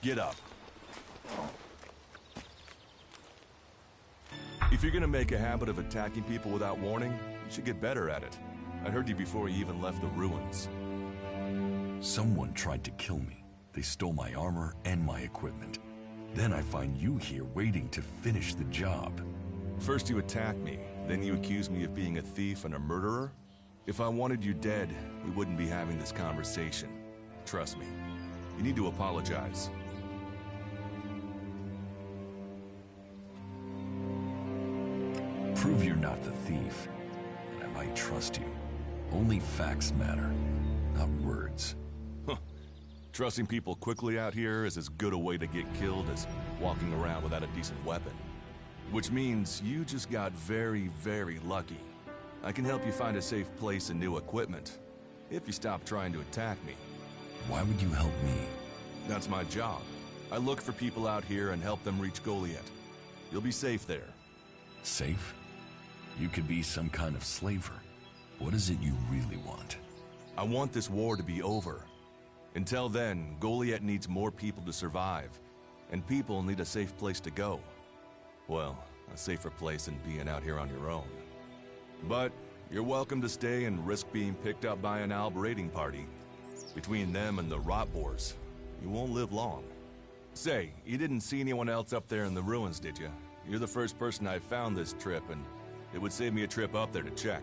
Get up. If you're gonna make a habit of attacking people without warning, you should get better at it. I heard you before you even left the ruins. Someone tried to kill me. They stole my armor and my equipment. Then I find you here waiting to finish the job. First you attack me, then you accuse me of being a thief and a murderer? If I wanted you dead, we wouldn't be having this conversation. Trust me. You need to apologize. Prove you're not the thief, and I might trust you. Only facts matter, not words. Huh. Trusting people quickly out here is as good a way to get killed as walking around without a decent weapon. Which means you just got very, very lucky. I can help you find a safe place and new equipment, if you stop trying to attack me. Why would you help me? That's my job. I look for people out here and help them reach Goliath. You'll be safe there. Safe? You could be some kind of slaver. What is it you really want? I want this war to be over. Until then, Goliath needs more people to survive, and people need a safe place to go. Well, a safer place than being out here on your own. But you're welcome to stay and risk being picked up by an Alb raiding party. Between them and the rot boars, you won't live long. Say, you didn't see anyone else up there in the ruins, did you? You're the first person I found this trip, and it would save me a trip up there to check.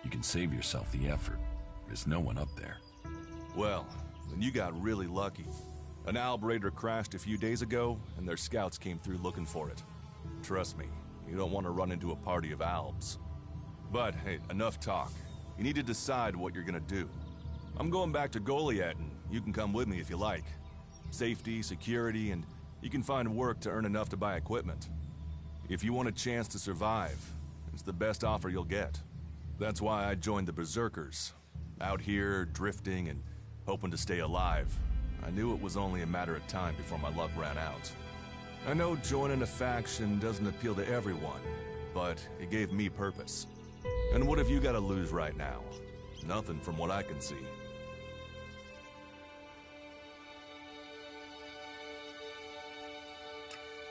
You can save yourself the effort. There's no one up there. Well, then you got really lucky. An Alb raider crashed a few days ago, and their scouts came through looking for it. Trust me, you don't want to run into a party of Albs. But, hey, enough talk. You need to decide what you're gonna do. I'm going back to Goliath, and you can come with me if you like. Safety, security, and you can find work to earn enough to buy equipment. If you want a chance to survive, it's the best offer you'll get. That's why I joined the Berserkers. Out here, drifting and hoping to stay alive. I knew it was only a matter of time before my luck ran out. I know joining a faction doesn't appeal to everyone, but it gave me purpose. And what have you got to lose right now? Nothing from what I can see.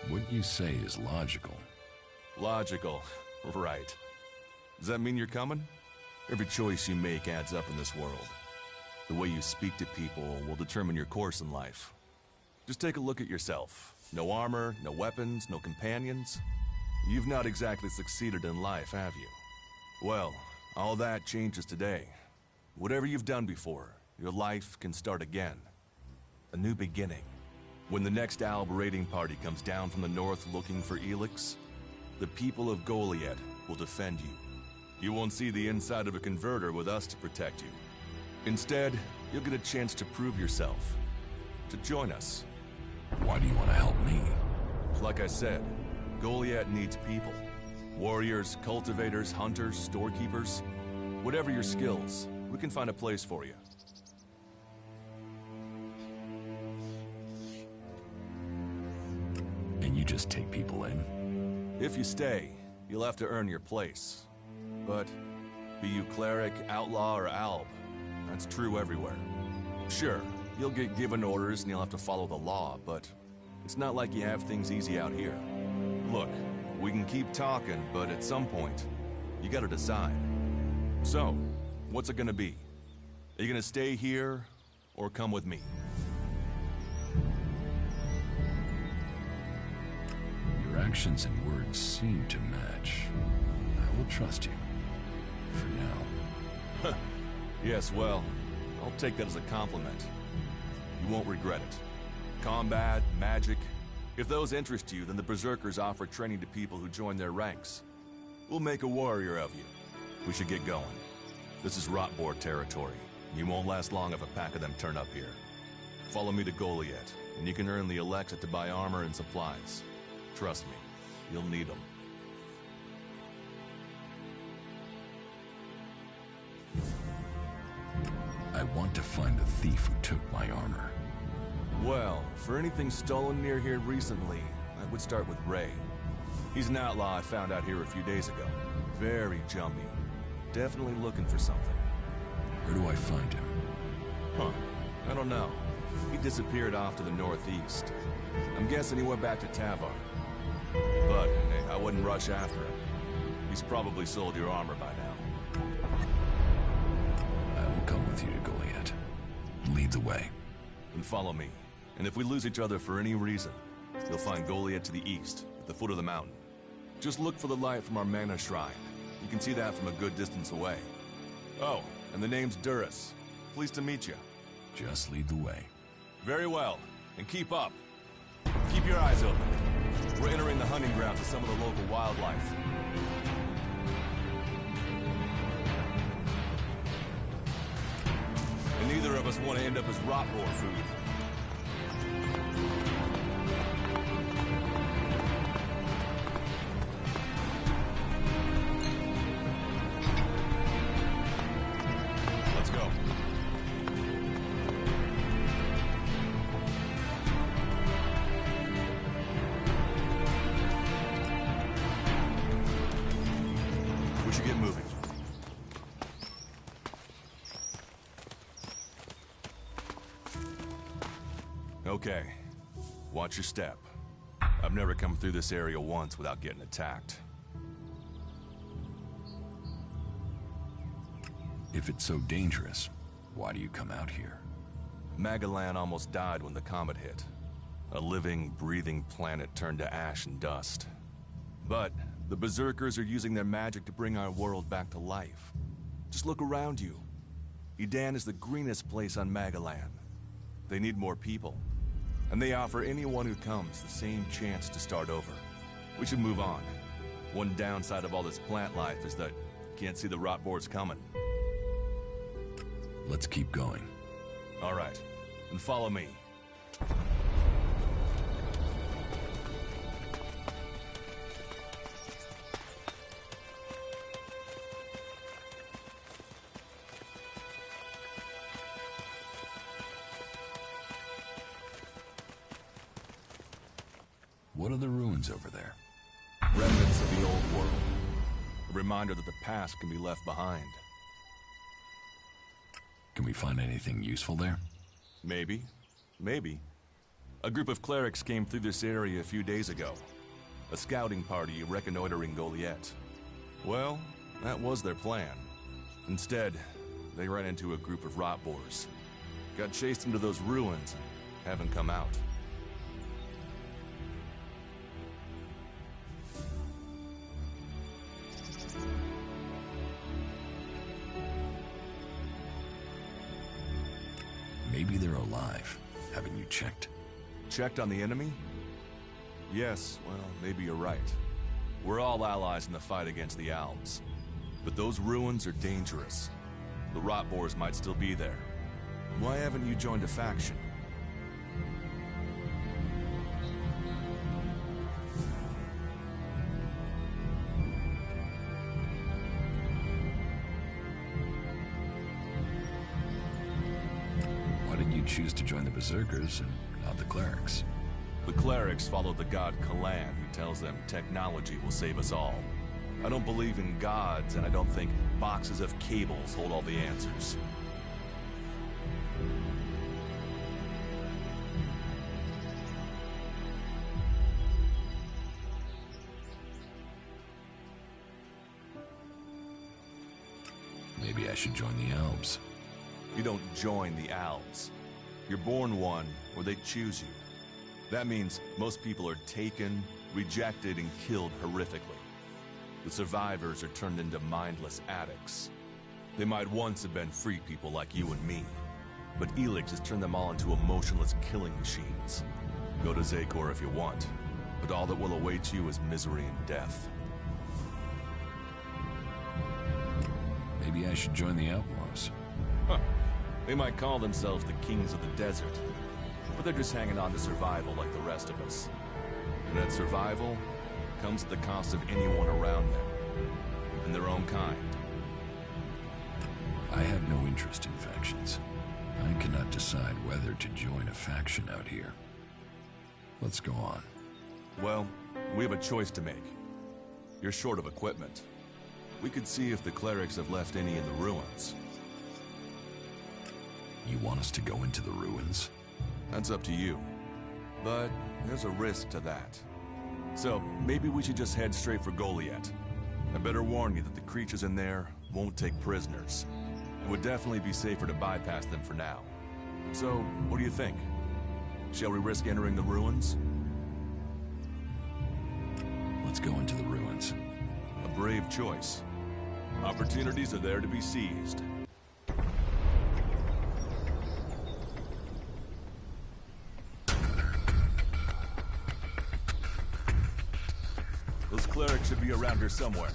What you say is logical. Logical, right. Does that mean you're coming? Every choice you make adds up in this world. The way you speak to people will determine your course in life. Just take a look at yourself. No armor, no weapons, no companions. You've not exactly succeeded in life, have you? Well, all that changes today. Whatever you've done before, your life can start again. A new beginning. When the next Alb raiding party comes down from the north looking for Elix, the people of Goliath will defend you. You won't see the inside of a converter with us to protect you. Instead, you'll get a chance to prove yourself. To join us. Why do you want to help me? Like I said, Goliath needs people. Warriors, cultivators, hunters, storekeepers. Whatever your skills, we can find a place for you. And you just take people in? If you stay, you'll have to earn your place. But be you cleric, outlaw, or alb, that's true everywhere. Sure, you'll get given orders and you'll have to follow the law, but it's not like you have things easy out here. Look, we can keep talking, but at some point, you gotta decide. So, what's it gonna be? Are you gonna stay here, or come with me? Your actions and words seem to match. I will trust you. For now. Yes, well, I'll take that as a compliment. You won't regret it. Combat, magic. If those interest you, then the Berserkers offer training to people who join their ranks. We'll make a warrior of you. We should get going. This is Rotboar territory. You won't last long if a pack of them turn up here. Follow me to Goliath, and you can earn the Alexa to buy armor and supplies. Trust me, you'll need them. I want to find the thief who took my armor. Well, for anything stolen near here recently, I would start with Ray. He's an outlaw I found out here a few days ago. Very jumpy. definitely looking for something. Where do I find him? Huh. I don't know. He disappeared off to the northeast. I'm guessing he went back to Tavar. But, hey, I wouldn't rush after him. He's probably sold your armor by now. I will come with you to Goliath. Lead the way. Then follow me. And if we lose each other for any reason, you'll find Goliath to the east, at the foot of the mountain. Just look for the light from our mana shrine. You can see that from a good distance away. Oh, and the name's Duras. Pleased to meet you. Just lead the way. Very well. And keep up. Keep your eyes open. We're entering the hunting grounds of some of the local wildlife. And neither of us want to end up as rot boar food. Let's go. We should get moving. Okay. Watch your step. I've never come through this area once without getting attacked. If it's so dangerous, why do you come out here? Magalan almost died when the comet hit. A living, breathing planet turned to ash and dust. But the Berserkers are using their magic to bring our world back to life. Just look around you. Edan is the greenest place on Magalan. They need more people. And they offer anyone who comes the same chance to start over. We should move on. One downside of all this plant life is that you can't see the rot boars coming. Let's keep going. All right, then follow me. What are the ruins over there? Remnants of the old world. A reminder that the past can be left behind. Can we find anything useful there? Maybe. Maybe. A group of clerics came through this area a few days ago. A scouting party reconnoitering Goliath. Well, that was their plan. Instead, they ran into a group of rot boars. Got chased into those ruins and haven't come out. Maybe they're alive. Haven't you checked? Checked on the enemy? Yes, well, maybe you're right. We're all allies in the fight against the Alps. But those ruins are dangerous. The rot boars might still be there. Why haven't you joined a faction? Why did you choose to join the Berserkers and not the clerics? The clerics follow the god Kalan, who tells them technology will save us all. I don't believe in gods, and I don't think boxes of cables hold all the answers. Maybe I should join the Alps. You don't join the Alps. You're born one, or they choose you. That means most people are taken, rejected, and killed horrifically. The survivors are turned into mindless addicts. They might once have been free people like you and me, but Elix has turned them all into emotionless killing machines. Go to Zakor if you want, but all that will await you is misery and death. Maybe I should join the Outlaws. Huh. They might call themselves the kings of the desert, but they're just hanging on to survival like the rest of us. And that survival comes at the cost of anyone around them, even their own kind. I have no interest in factions. I cannot decide whether to join a faction out here. Let's go on. Well, we have a choice to make. You're short of equipment. we could see if the clerics have left any in the ruins. You want us to go into the ruins? That's up to you. But there's a risk to that. So, maybe we should just head straight for Goliath. I better warn you that the creatures in there won't take prisoners. It would definitely be safer to bypass them for now. So, what do you think? Shall we risk entering the ruins? Let's go into the ruins. A brave choice. Opportunities are there to be seized. Those clerics should be around here somewhere.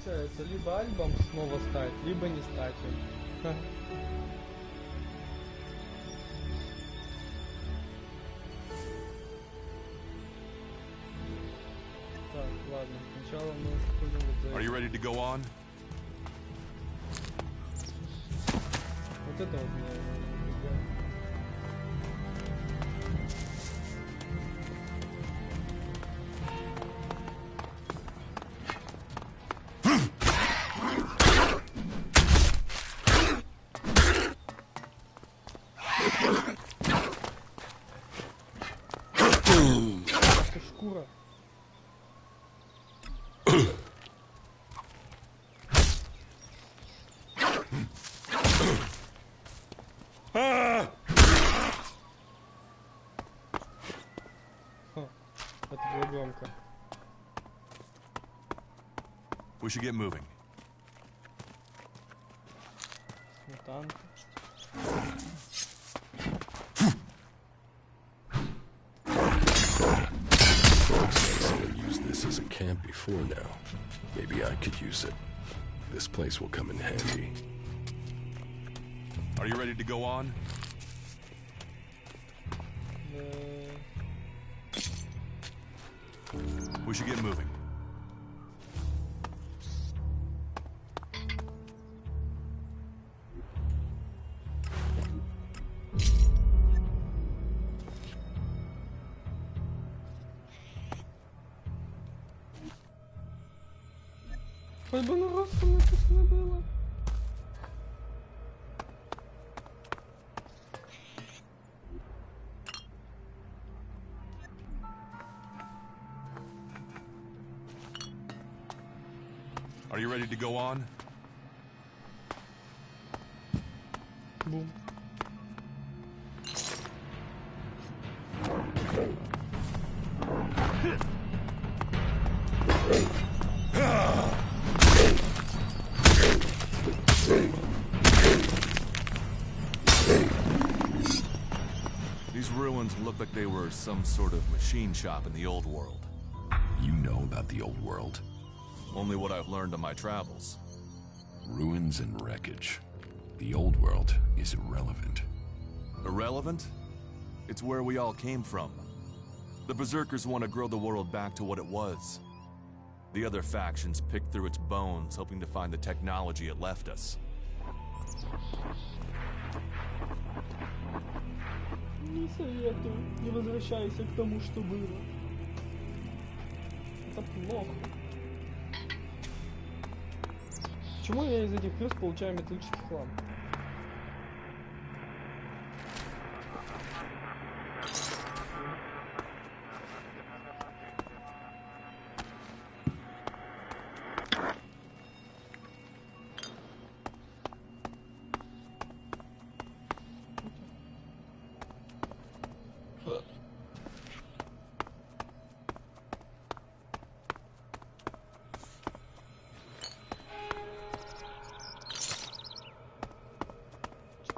Получается, либо альбом снова стать, либо не стать им. Так, ладно, сначала мы будем вот за... Are you ready to go on? Вот это вот меня напрягает. Шкура. Это было громко. We should get moving. Сметанка. Someone used this as a camp before now. Maybe I could use it. This place will come in handy. Are you ready to go on? We should get moving. Хоть бы на русском написано было. Are you ready to go on? Бум. These ruins look like they were some sort of machine shop in the old world. You know about the old world. Only what I've learned on my travels. Ruins and wreckage. The old world is irrelevant. Irrelevant? It's where we all came from. The Berserkers want to grow the world back to what it was. The other factions pick through its bones, hoping to find the technology it left us. Не советую, не возвращайся к тому, что было. Это плохо. Почему я из этих плюс получаю металлический хлам?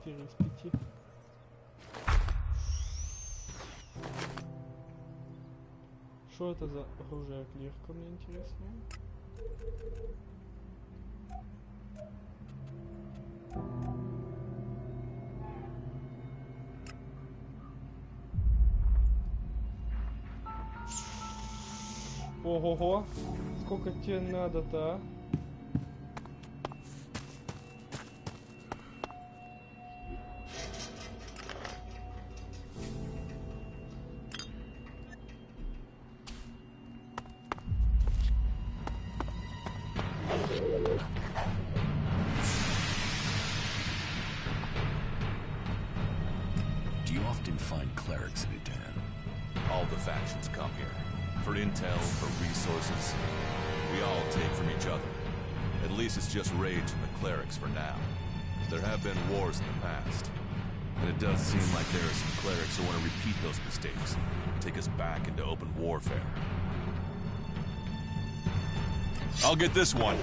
Из 5. Что это за оружие клирка, мне интересно. Ого-го, сколько тебе надо-то, а? Do you often find clerics in Adan? All the factions come here. For intel, for resources. We all take from each other. At least it's just raids from the clerics for now. There have been wars in the past. And it does seem like there are some clerics who want to repeat those mistakes. Take us back into open warfare. I'll get this one.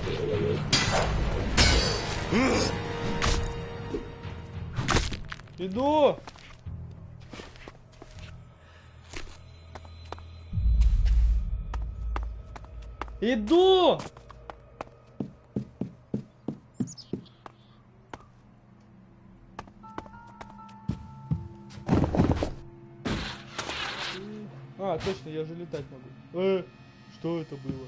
Иду! Иду! А, точно, я же летать могу. Что это было?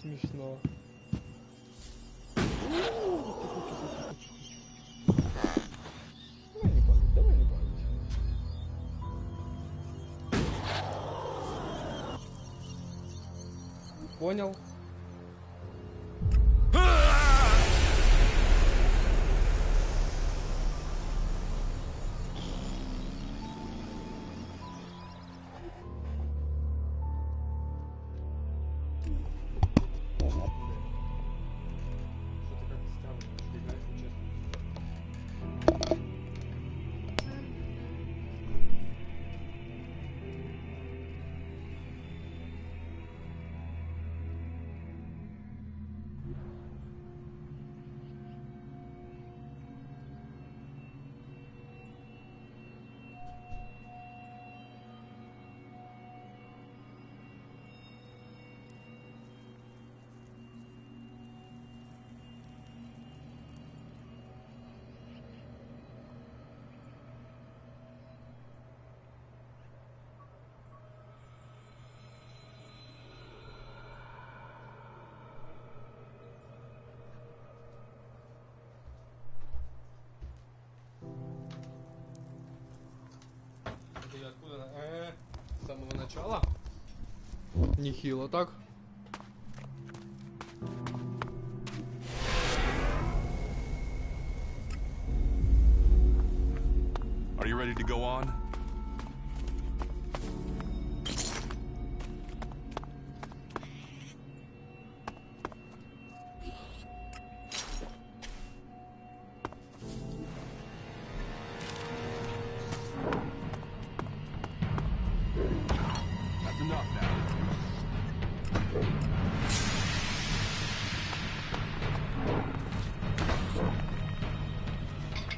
Смешно. Давай не падать, давай не падать. Понял. Откуда? С самого начала? Нехило так. Are you ready to go on? That's enough now.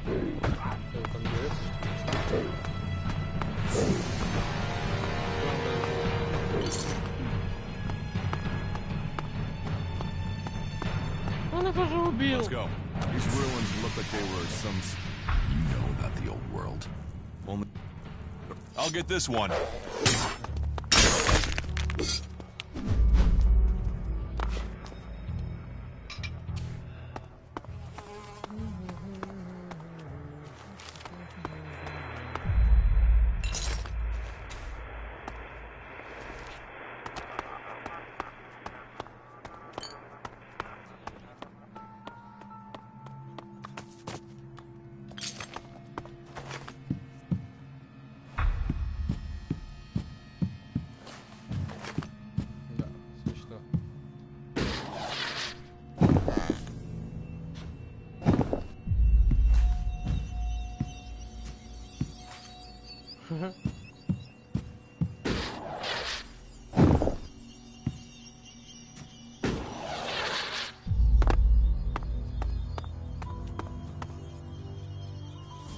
Там есть. Он его же убил. Let's go. These ruins look like they were some... You know about the old world. Only... I'll get this one.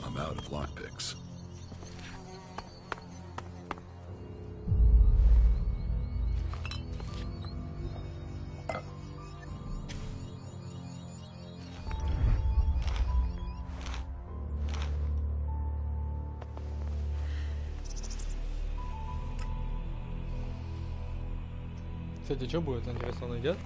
I'm out of lockpicks. Кстати, что будет? Интересно, он идет?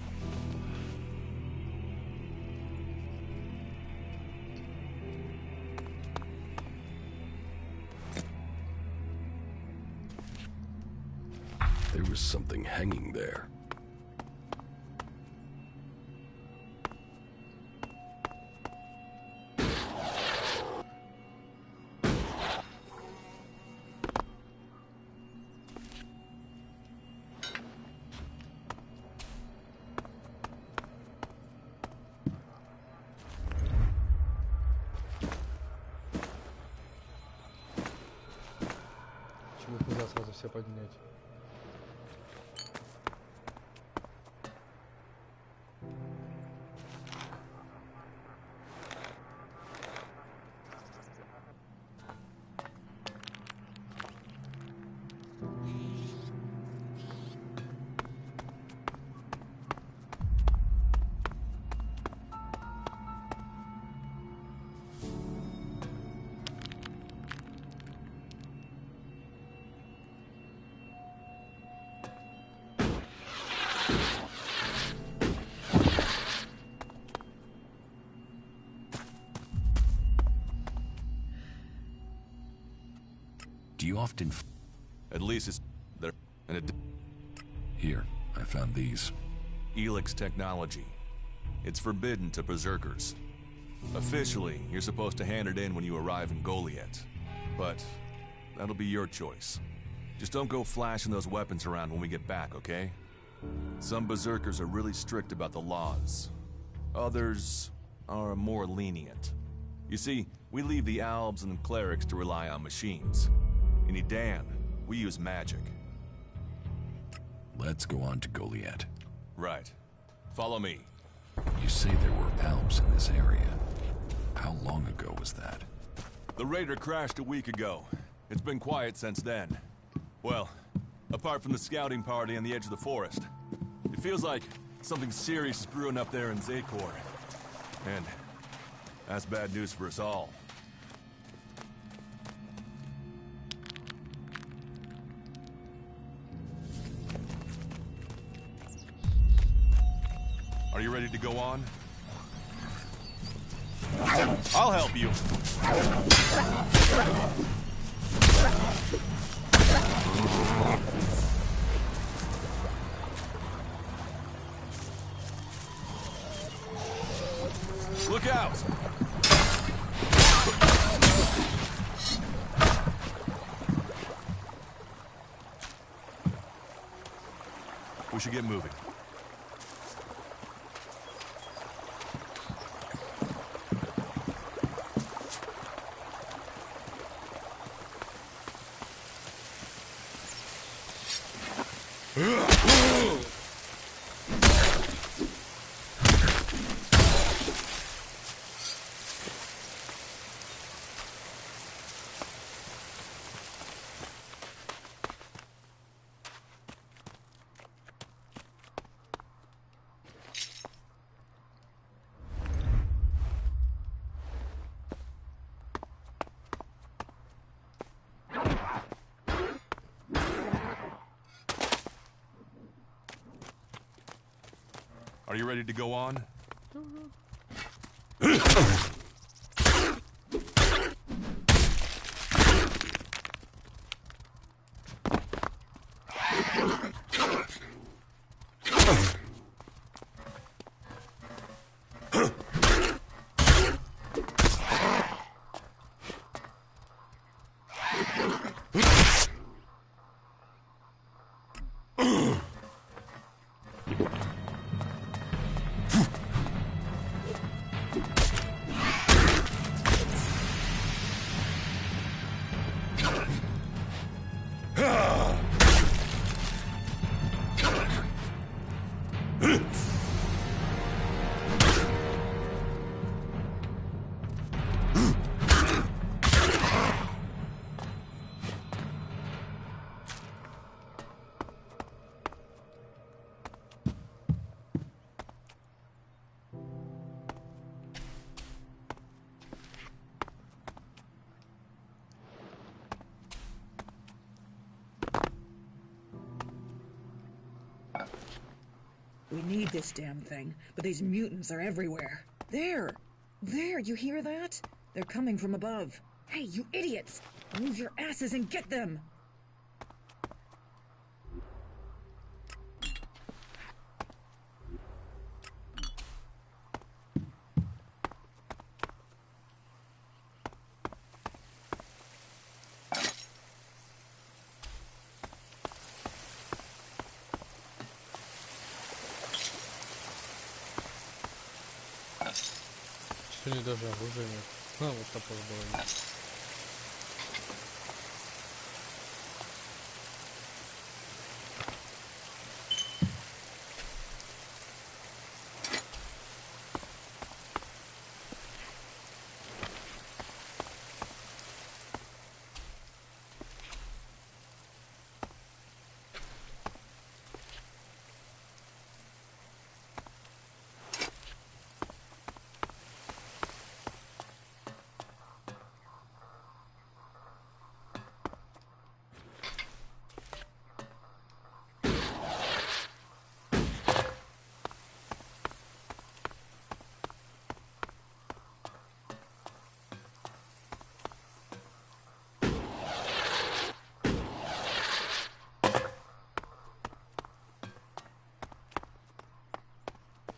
There was something hanging there. Почему нельзя сразу все поднять? Do you often... At least it's there. And it... Here, I found these. Elix technology. It's forbidden to berserkers. Officially, you're supposed to hand it in when you arrive in Goliath. But that'll be your choice. Just don't go flashing those weapons around when we get back, okay? Some berserkers are really strict about the laws. Others are more lenient. You see, we leave the albs and clerics to rely on machines. In Edan, we use magic. Let's go on to Goliath. Right. Follow me. You say there were albs in this area. How long ago was that? The raider crashed a week ago. It's been quiet since then. Well, apart from the scouting party on the edge of the forest. It feels like something serious is brewing up there in Zakor. And that's bad news for us all. Are you ready to go on? I'll help you. Look out! We should get moving. Are you ready to go on? We need this damn thing, but these mutants are everywhere. There! There, you hear that? They're coming from above. Hey, you idiots! Move your asses and get them! Сегодня даже оружия нет. А, вот топор было.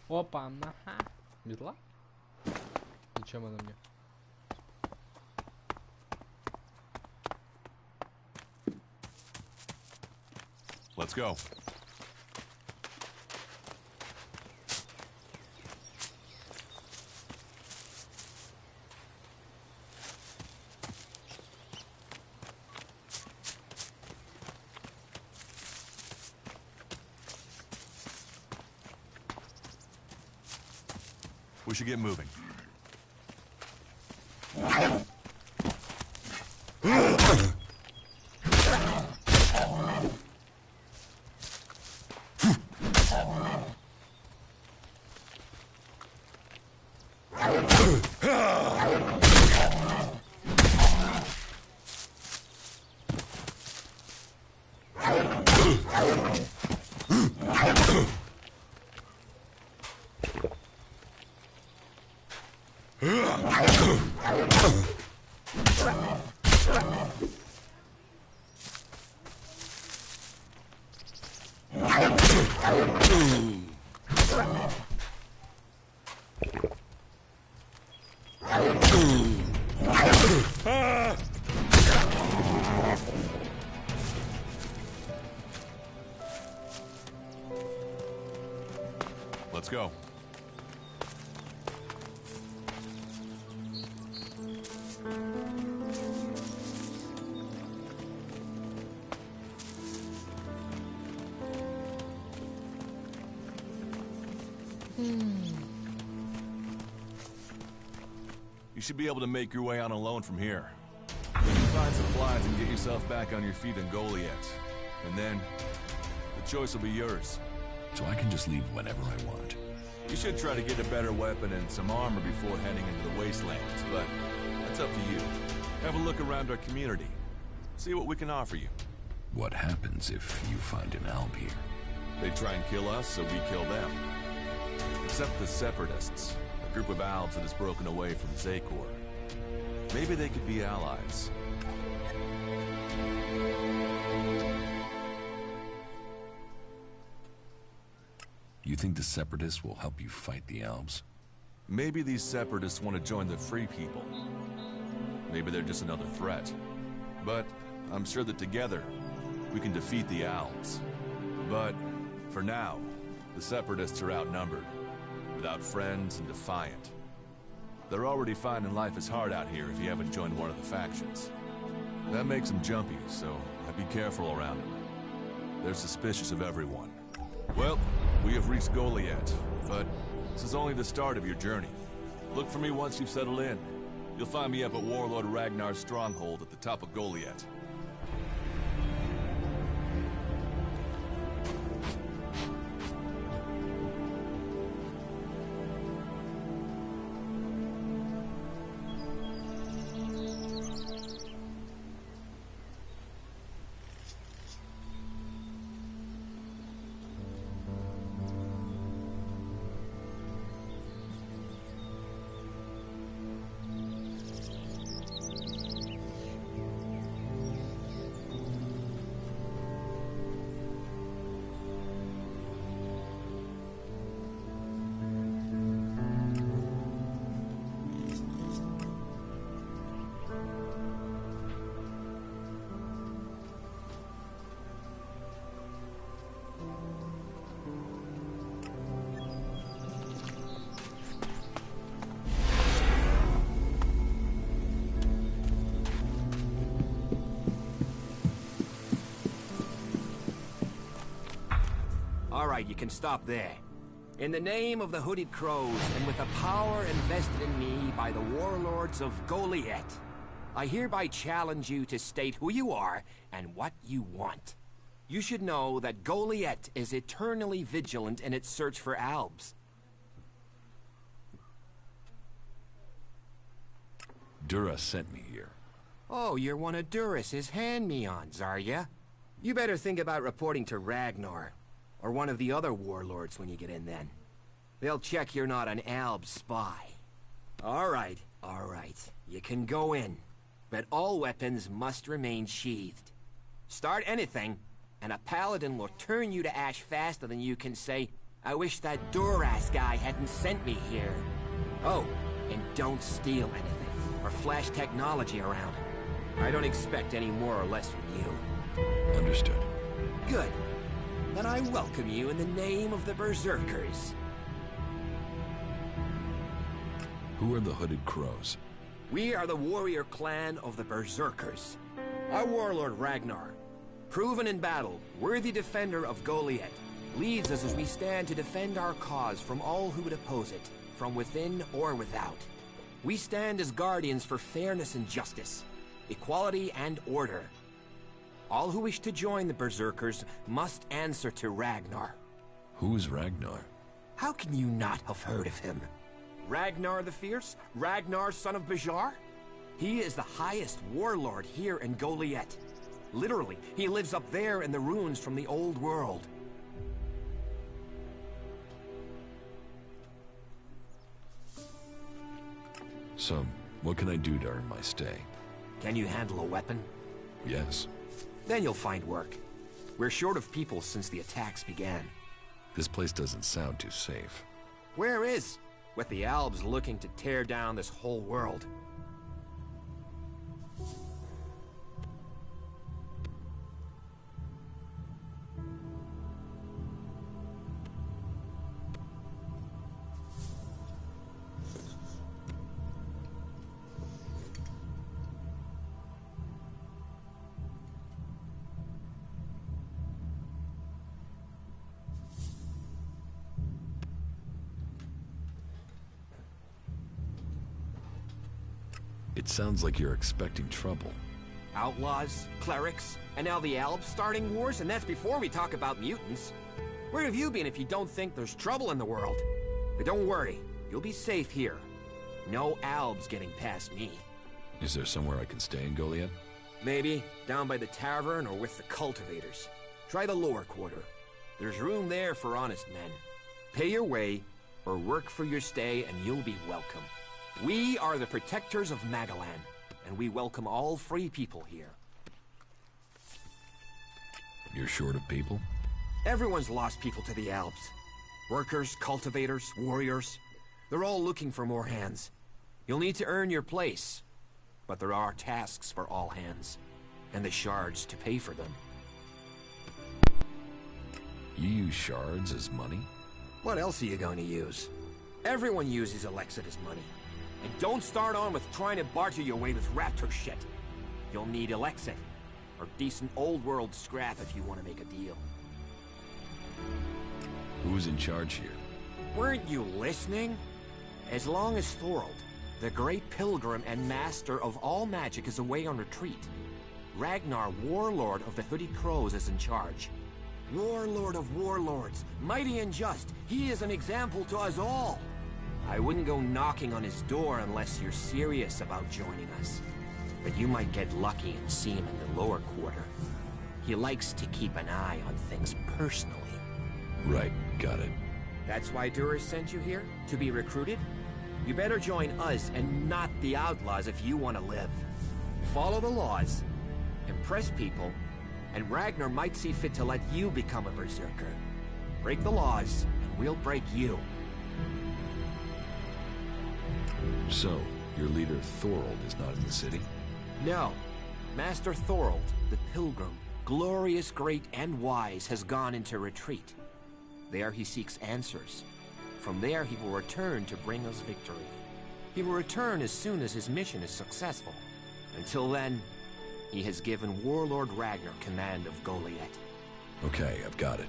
Опа, наха. Метла? Зачем она мне? Let's go. We should get moving. Let's go. You should be able to make your way on alone from here. Find supplies and get yourself back on your feet in Goliath. And then, the choice will be yours. So I can just leave whenever I want. You should try to get a better weapon and some armor before heading into the wastelands, but that's up to you. Have a look around our community. See what we can offer you. What happens if you find an alb here? They try and kill us, so we kill them. Except the Separatists, a group of Albs that has broken away from Zakor. Maybe they could be allies. You think the Separatists will help you fight the Albs? Maybe these Separatists want to join the Free People. Maybe they're just another threat. But I'm sure that together, we can defeat the Albs. But, for now, the Separatists are outnumbered, without friends and defiant. They're already finding life is hard out here if you haven't joined one of the factions. That makes them jumpy, so I'd be careful around them. They're suspicious of everyone. Well, we have reached Goliath, but this is only the start of your journey. Look for me once you've settled in. You'll find me up at Warlord Ragnar's stronghold at the top of Goliath. All right, you can stop there. In the name of the Hooded Crows, and with the power invested in me by the warlords of Goliath, I hereby challenge you to state who you are and what you want. You should know that Goliath is eternally vigilant in its search for Albs. Dura sent me here. Oh, you're one of Duras's hand-me-ons, are ya? You better think about reporting to Ragnar. Or one of the other warlords when you get in then. They'll check you're not an Alb spy. All right. You can go in. But all weapons must remain sheathed. Start anything, and a paladin will turn you to ash faster than you can say, I wish that Duras guy hadn't sent me here. Oh, and don't steal anything, or flash technology around. I don't expect any more or less from you. Understood. Good. Then I welcome you in the name of the Berserkers. Who are the Hooded Crows? We are the warrior clan of the Berserkers. Our warlord Ragnar, proven in battle, worthy defender of Goliath, leads us as we stand to defend our cause from all who would oppose it, from within or without. We stand as guardians for fairness and justice, equality and order. All who wish to join the Berserkers must answer to Ragnar. Who is Ragnar? How can you not have heard of him? Ragnar the Fierce? Ragnar, son of Bajar? He is the highest warlord here in Goliath. Literally, he lives up there in the ruins from the old world. So, what can I do during my stay? Can you handle a weapon? Yes. Then you'll find work. We're short of people since the attacks began. This place doesn't sound too safe. Where is? With the Albs looking to tear down this whole world. It sounds like you're expecting trouble. Outlaws, clerics, and now the Albs starting wars, and that's before we talk about mutants. Where have you been if you don't think there's trouble in the world? But don't worry, you'll be safe here. No Albs getting past me. Is there somewhere I can stay in Goliath? Maybe, down by the tavern or with the cultivators. Try the lower quarter. There's room there for honest men. Pay your way, or work for your stay, and you'll be welcome. We are the protectors of Magalan, and we welcome all free people here. You're short of people? Everyone's lost people to the Alps. Workers, cultivators, warriors. They're all looking for more hands. You'll need to earn your place. But there are tasks for all hands, and the shards to pay for them. You use shards as money? What else are you going to use? Everyone uses Alexit as money. And don't start on with trying to barter your way with raptor shit. You'll need Alexit, or decent old world scrap if you want to make a deal. Who's in charge here? Weren't you listening? As long as Thorold, the great pilgrim and master of all magic, is away on retreat, Ragnar, warlord of the Hooded Crows, is in charge. Warlord of warlords, mighty and just, he is an example to us all. I wouldn't go knocking on his door unless you're serious about joining us. But you might get lucky and see him in the lower quarter. He likes to keep an eye on things personally. Right, got it. That's why Duras sent you here? To be recruited? You better join us and not the outlaws if you want to live. Follow the laws, impress people, and Ragnar might see fit to let you become a berserker. Break the laws, and we'll break you. So, your leader Thorold is not in the city? No. Master Thorold, the pilgrim, glorious, great, and wise, has gone into retreat. There he seeks answers. From there he will return to bring us victory. He will return as soon as his mission is successful. Until then, he has given Warlord Ragnar command of Goliath. Okay, I've got it.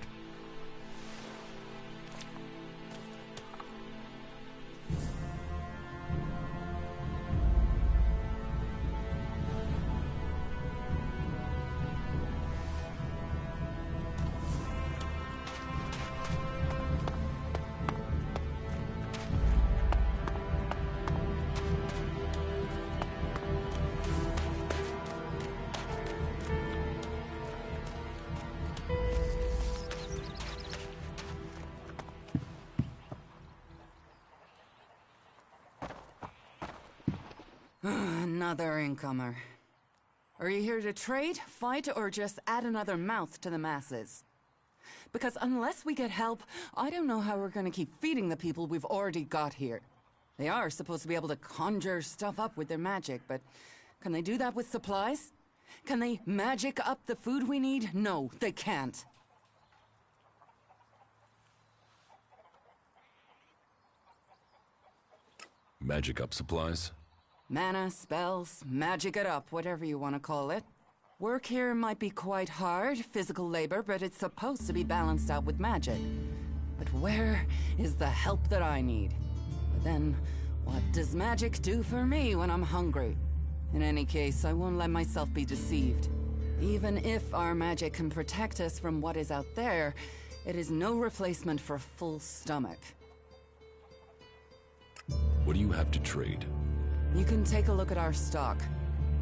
Another incomer. Are you here to trade, fight, or just add another mouth to the masses? Because unless we get help, I don't know how we're going to keep feeding the people we've already got here. They are supposed to be able to conjure stuff up with their magic, but can they do that with supplies? Can they magic up the food we need? No, they can't. Magic up supplies? Mana, spells, magic it up, whatever you want to call it. Work here might be quite hard, physical labor, but it's supposed to be balanced out with magic. But where is the help that I need? But then, what does magic do for me when I'm hungry? In any case, I won't let myself be deceived. Even if our magic can protect us from what is out there, it is no replacement for a full stomach. What do you have to trade? You can take a look at our stock.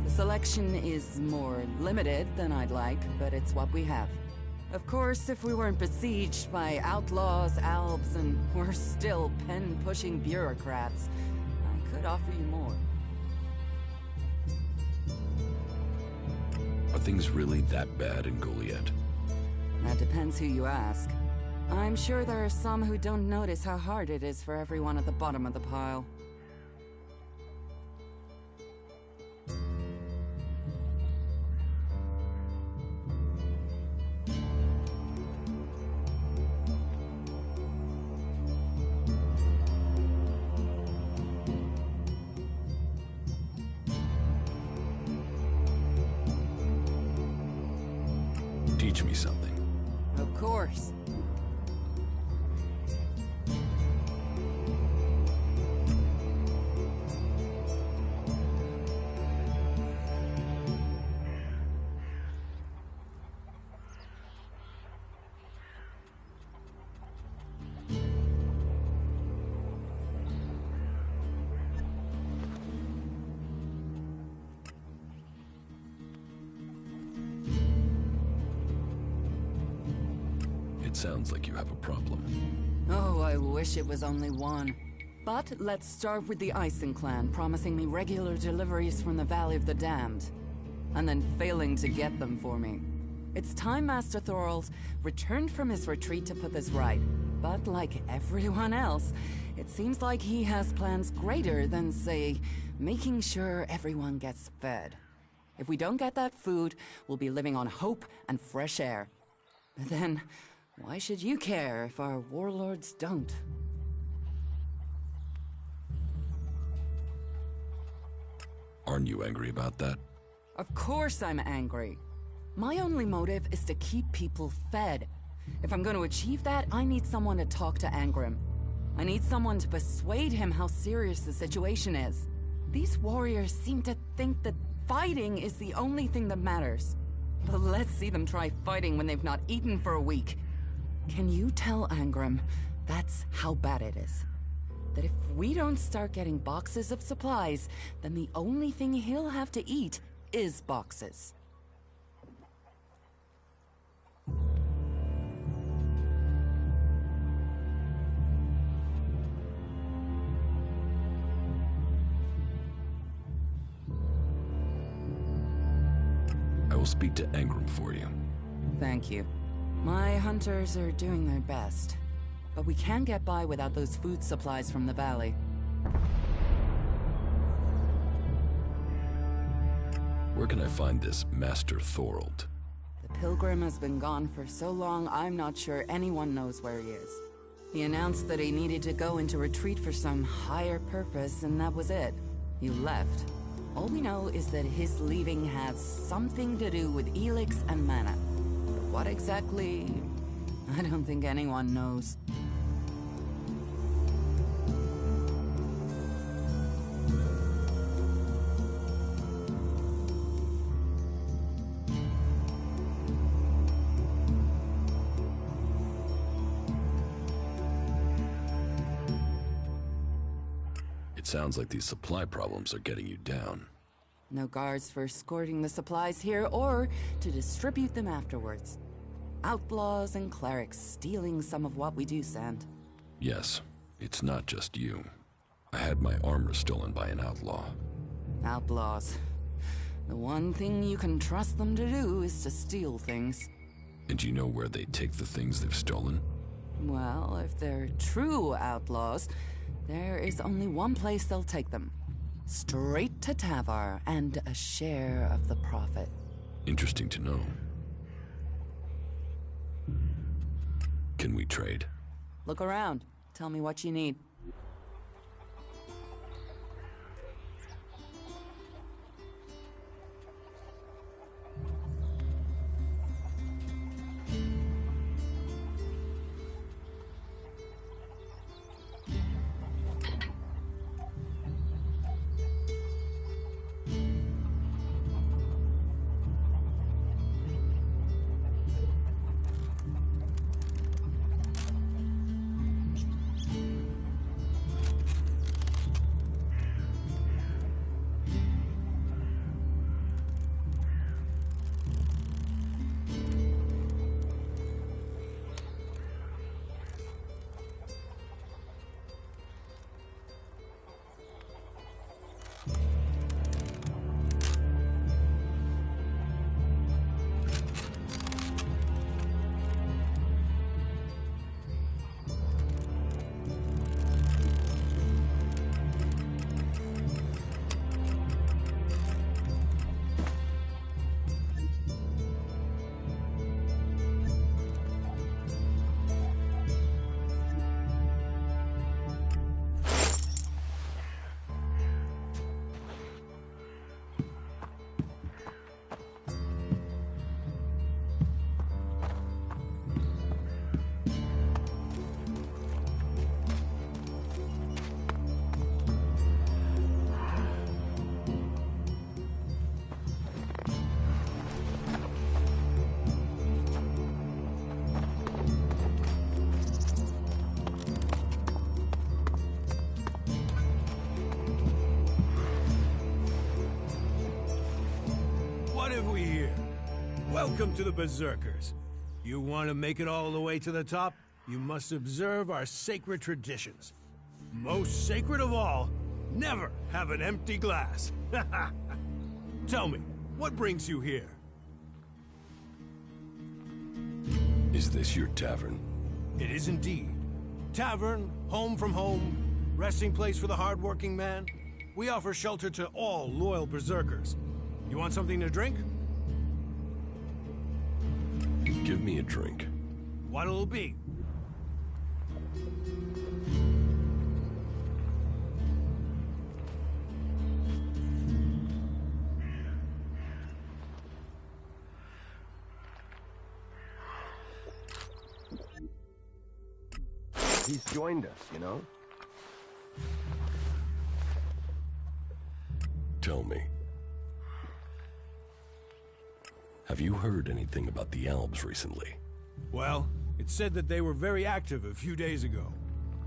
The selection is more limited than I'd like, but it's what we have. Of course, if we weren't besieged by outlaws, albs, and we're still pen-pushing bureaucrats, I could offer you more. Are things really that bad in Goliath? That depends who you ask. I'm sure there are some who don't notice how hard it is for everyone at the bottom of the pile. Teach me something. Of course. It sounds like you have a problem. Oh, I wish it was only one. But let's start with the Ison clan promising me regular deliveries from the Valley of the Damned, and then failing to get them for me. It's time Master Thorald returned from his retreat to put this right. But like everyone else, it seems like he has plans greater than, say, making sure everyone gets fed. If we don't get that food, we'll be living on hope and fresh air. But then, why should you care if our warlords don't? Aren't you angry about that? Of course I'm angry. My only motive is to keep people fed. If I'm going to achieve that, I need someone to talk to Angrim. I need someone to persuade him how serious the situation is. These warriors seem to think that fighting is the only thing that matters. But let's see them try fighting when they've not eaten for a week. Can you tell Angrim that's how bad it is? That if we don't start getting boxes of supplies, then the only thing he'll have to eat is boxes. I will speak to Angrim for you. Thank you. My hunters are doing their best. But we can't get by without those food supplies from the valley. Where can I find this Master Thorald? The pilgrim has been gone for so long, I'm not sure anyone knows where he is. He announced that he needed to go into retreat for some higher purpose, and that was it. He left. All we know is that his leaving has something to do with Elix and mana. But what exactly? I don't think anyone knows. It sounds like these supply problems are getting you down. No guards for escorting the supplies here or to distribute them afterwards. Outlaws and clerics stealing some of what we do send. Yes, it's not just you. I had my armor stolen by an outlaw. Outlaws. The one thing you can trust them to do is to steal things. And you know where they take the things they've stolen? Well, if they're true outlaws, there is only one place they'll take them. Straight to Tavar and a share of the profit. Interesting to know. Can we trade? Look around. Tell me what you need. Welcome to the Berserkers. You want to make it all the way to the top? you must observe our sacred traditions. Most sacred of all, never have an empty glass. Tell me, what brings you here? Is this your tavern? It is indeed. Tavern, home from home, resting place for the hard-working man. We offer shelter to all loyal berserkers. You want something to drink? Give me a drink. What'll it be? He's joined us, you know? Tell me. Have you heard anything about the Albs recently? Well, it's said that they were very active a few days ago.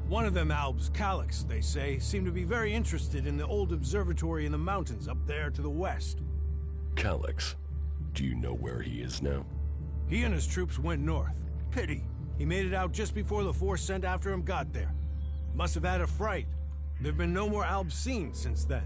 One of them Albs, Calyx, they say, seemed to be very interested in the old observatory in the mountains up there to the west. Calyx. Do you know where he is now? He and his troops went north. Pity. He made it out just before the force sent after him got there. Must have had a fright. There've been no more Albs seen since then.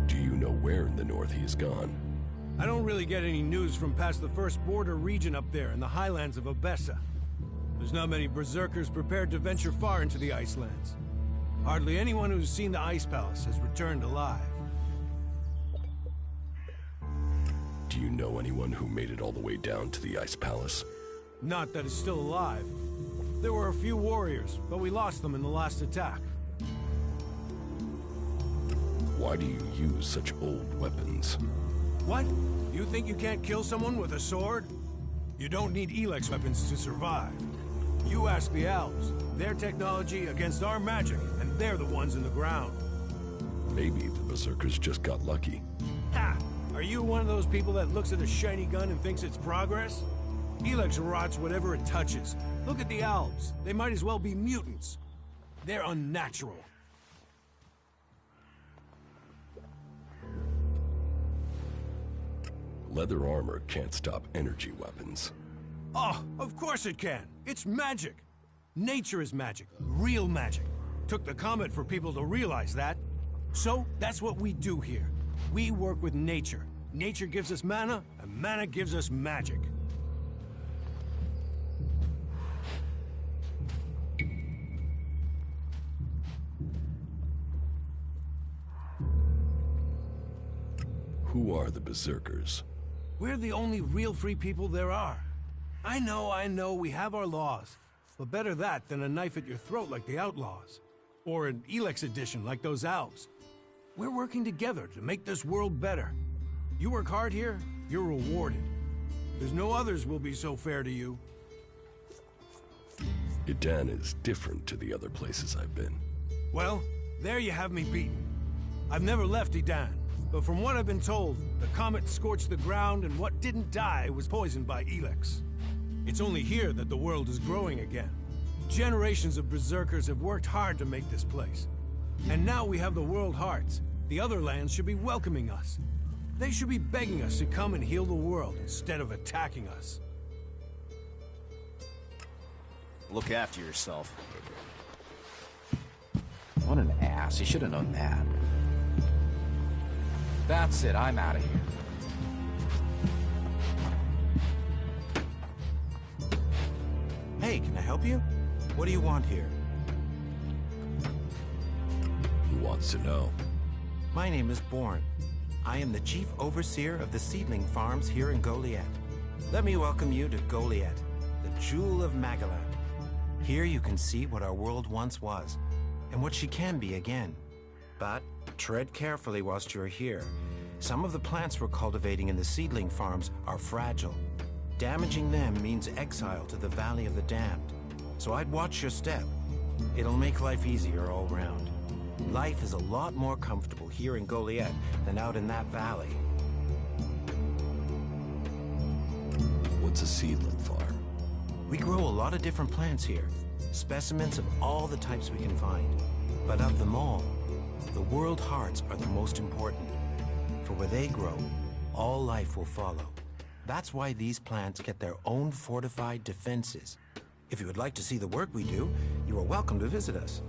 Do you know where in the north he is gone? I don't really get any news from past the first border region up there in the highlands of Abessa. There's not many berserkers prepared to venture far into the Icelands. Hardly anyone who's seen the Ice Palace has returned alive. Do you know anyone who made it all the way down to the Ice Palace? Not that is still alive. There were a few warriors, but we lost them in the last attack. Why do you use such old weapons? What? You think you can't kill someone with a sword? You don't need Elex weapons to survive. You ask the Alps. Their technology against our magic, and they're the ones in the ground. Maybe the berserkers just got lucky. Ha! Are you one of those people that looks at a shiny gun and thinks it's progress? Elex rots whatever it touches. Look at the Alps. They might as well be mutants. They're unnatural. Leather armor can't stop energy weapons. Oh, of course it can. It's magic. Nature is magic. Real magic. Took the comet for people to realize that. So, that's what we do here. We work with nature. Nature gives us mana, and mana gives us magic. Who are the berserkers? We're the only real free people there are. I know, we have our laws. But better that than a knife at your throat like the outlaws. Or an Elex edition like those Alps. We're working together to make this world better. You work hard here, you're rewarded. There's no others will be so fair to you. Idan is different to the other places I've been. Well, there you have me beaten. I've never left Idan, but from what I've been told, the comet scorched the ground and what didn't die was poisoned by Elex. It's only here that the world is growing again. Generations of berserkers have worked hard to make this place. And now we have the World Hearts. The other lands should be welcoming us. They should be begging us to come and heal the world instead of attacking us. Look after yourself. What an ass. He should have known that. That's it. I'm out of here. Hey, can I help you? What do you want here? Who wants to know? My name is Bourne. I am the chief overseer of the seedling farms here in Goliad. Let me welcome you to Goliad, the jewel of Magaland. Here you can see what our world once was, and what she can be again. But tread carefully whilst you're here. Some of the plants we're cultivating in the seedling farms are fragile. Damaging them means exile to the Valley of the Damned. So I'd watch your step. It'll make life easier all round. Life is a lot more comfortable here in Goliad than out in that valley. What's a seedling farm? We grow a lot of different plants here. Specimens of all the types we can find. But of them all, the world hearts are the most important. For where they grow, all life will follow. That's why these plants get their own fortified defenses. If you would like to see the work we do, you are welcome to visit us.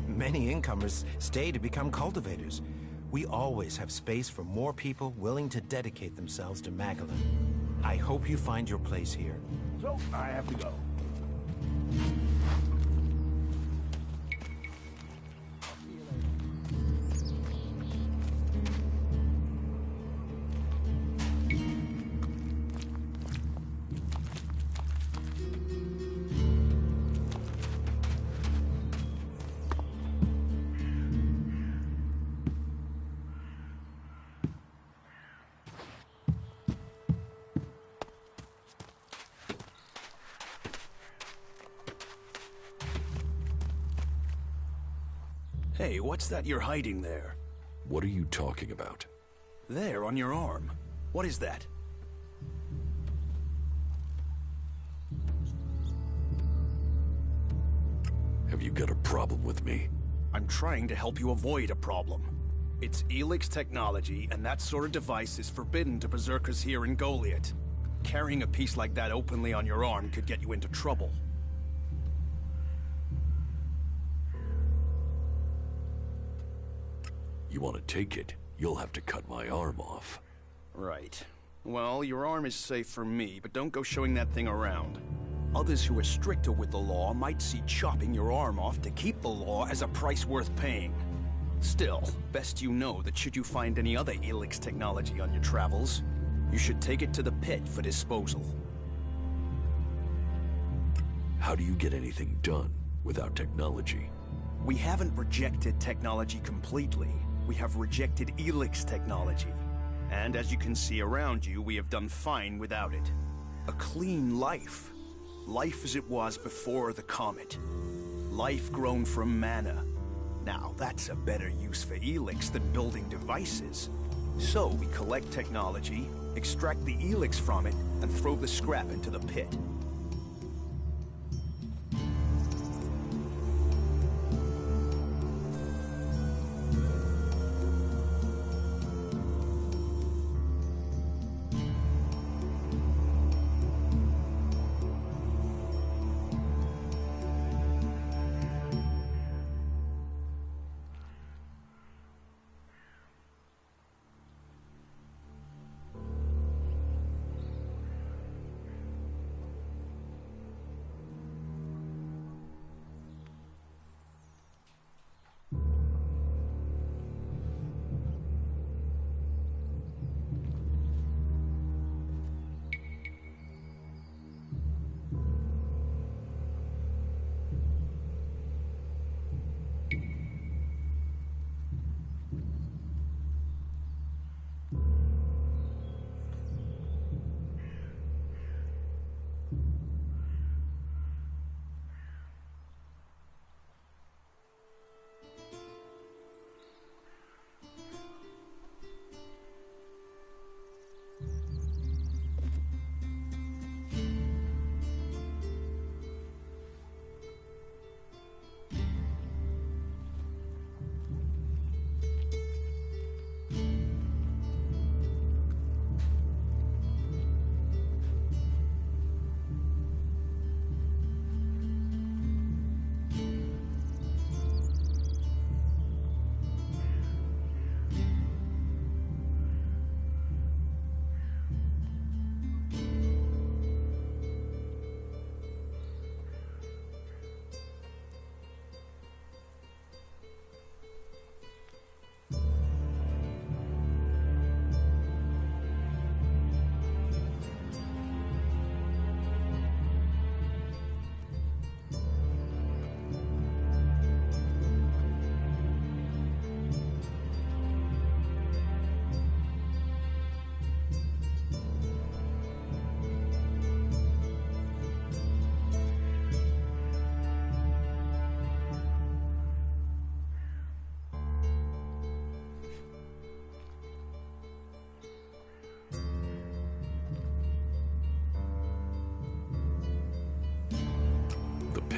Many incomers stay to become cultivators. We always have space for more people willing to dedicate themselves to Magalan. I hope you find your place here. So, I have to go. Hey, what's that you're hiding there? What are you talking about? There, on your arm. What is that? Have you got a problem with me? I'm trying to help you avoid a problem. It's Elix technology, and that sort of device is forbidden to berserkers here in Goliath. Carrying a piece like that openly on your arm could get you into trouble. You want to take it, you'll have to cut my arm off. Right. Well, your arm is safe for me, but don't go showing that thing around. Others who are stricter with the law might see chopping your arm off to keep the law as a price worth paying. Still, best you know that should you find any other Elix technology on your travels, you should take it to the pit for disposal. How do you get anything done without technology? We haven't rejected technology completely. We have rejected Elix technology. And as you can see around you, we have done fine without it. A clean life. Life as it was before the comet. Life grown from mana. Now, that's a better use for Elix than building devices. So we collect technology, extract the Elix from it, and throw the scrap into the pit.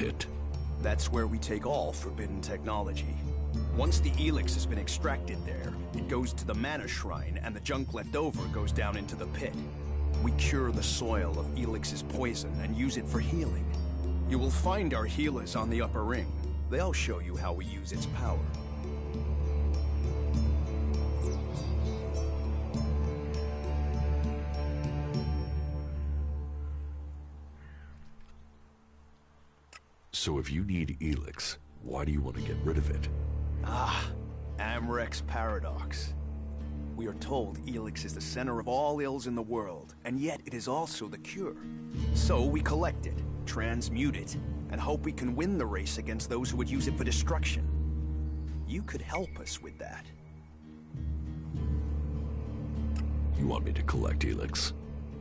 pit? That's where we take all forbidden technology. Once the Elix has been extracted there, it goes to the mana shrine, and the junk left over goes down into the pit. We cure the soil of Elix's poison and use it for healing. You will find our healers on the upper ring. They'll show you how we use its power. So if you need Elix, why do you want to get rid of it? Amrek's paradox. We are told Elix is the center of all ills in the world, and yet it is also the cure. So we collect it, transmute it, and hope we can win the race against those who would use it for destruction. You could help us with that. You want me to collect Elix?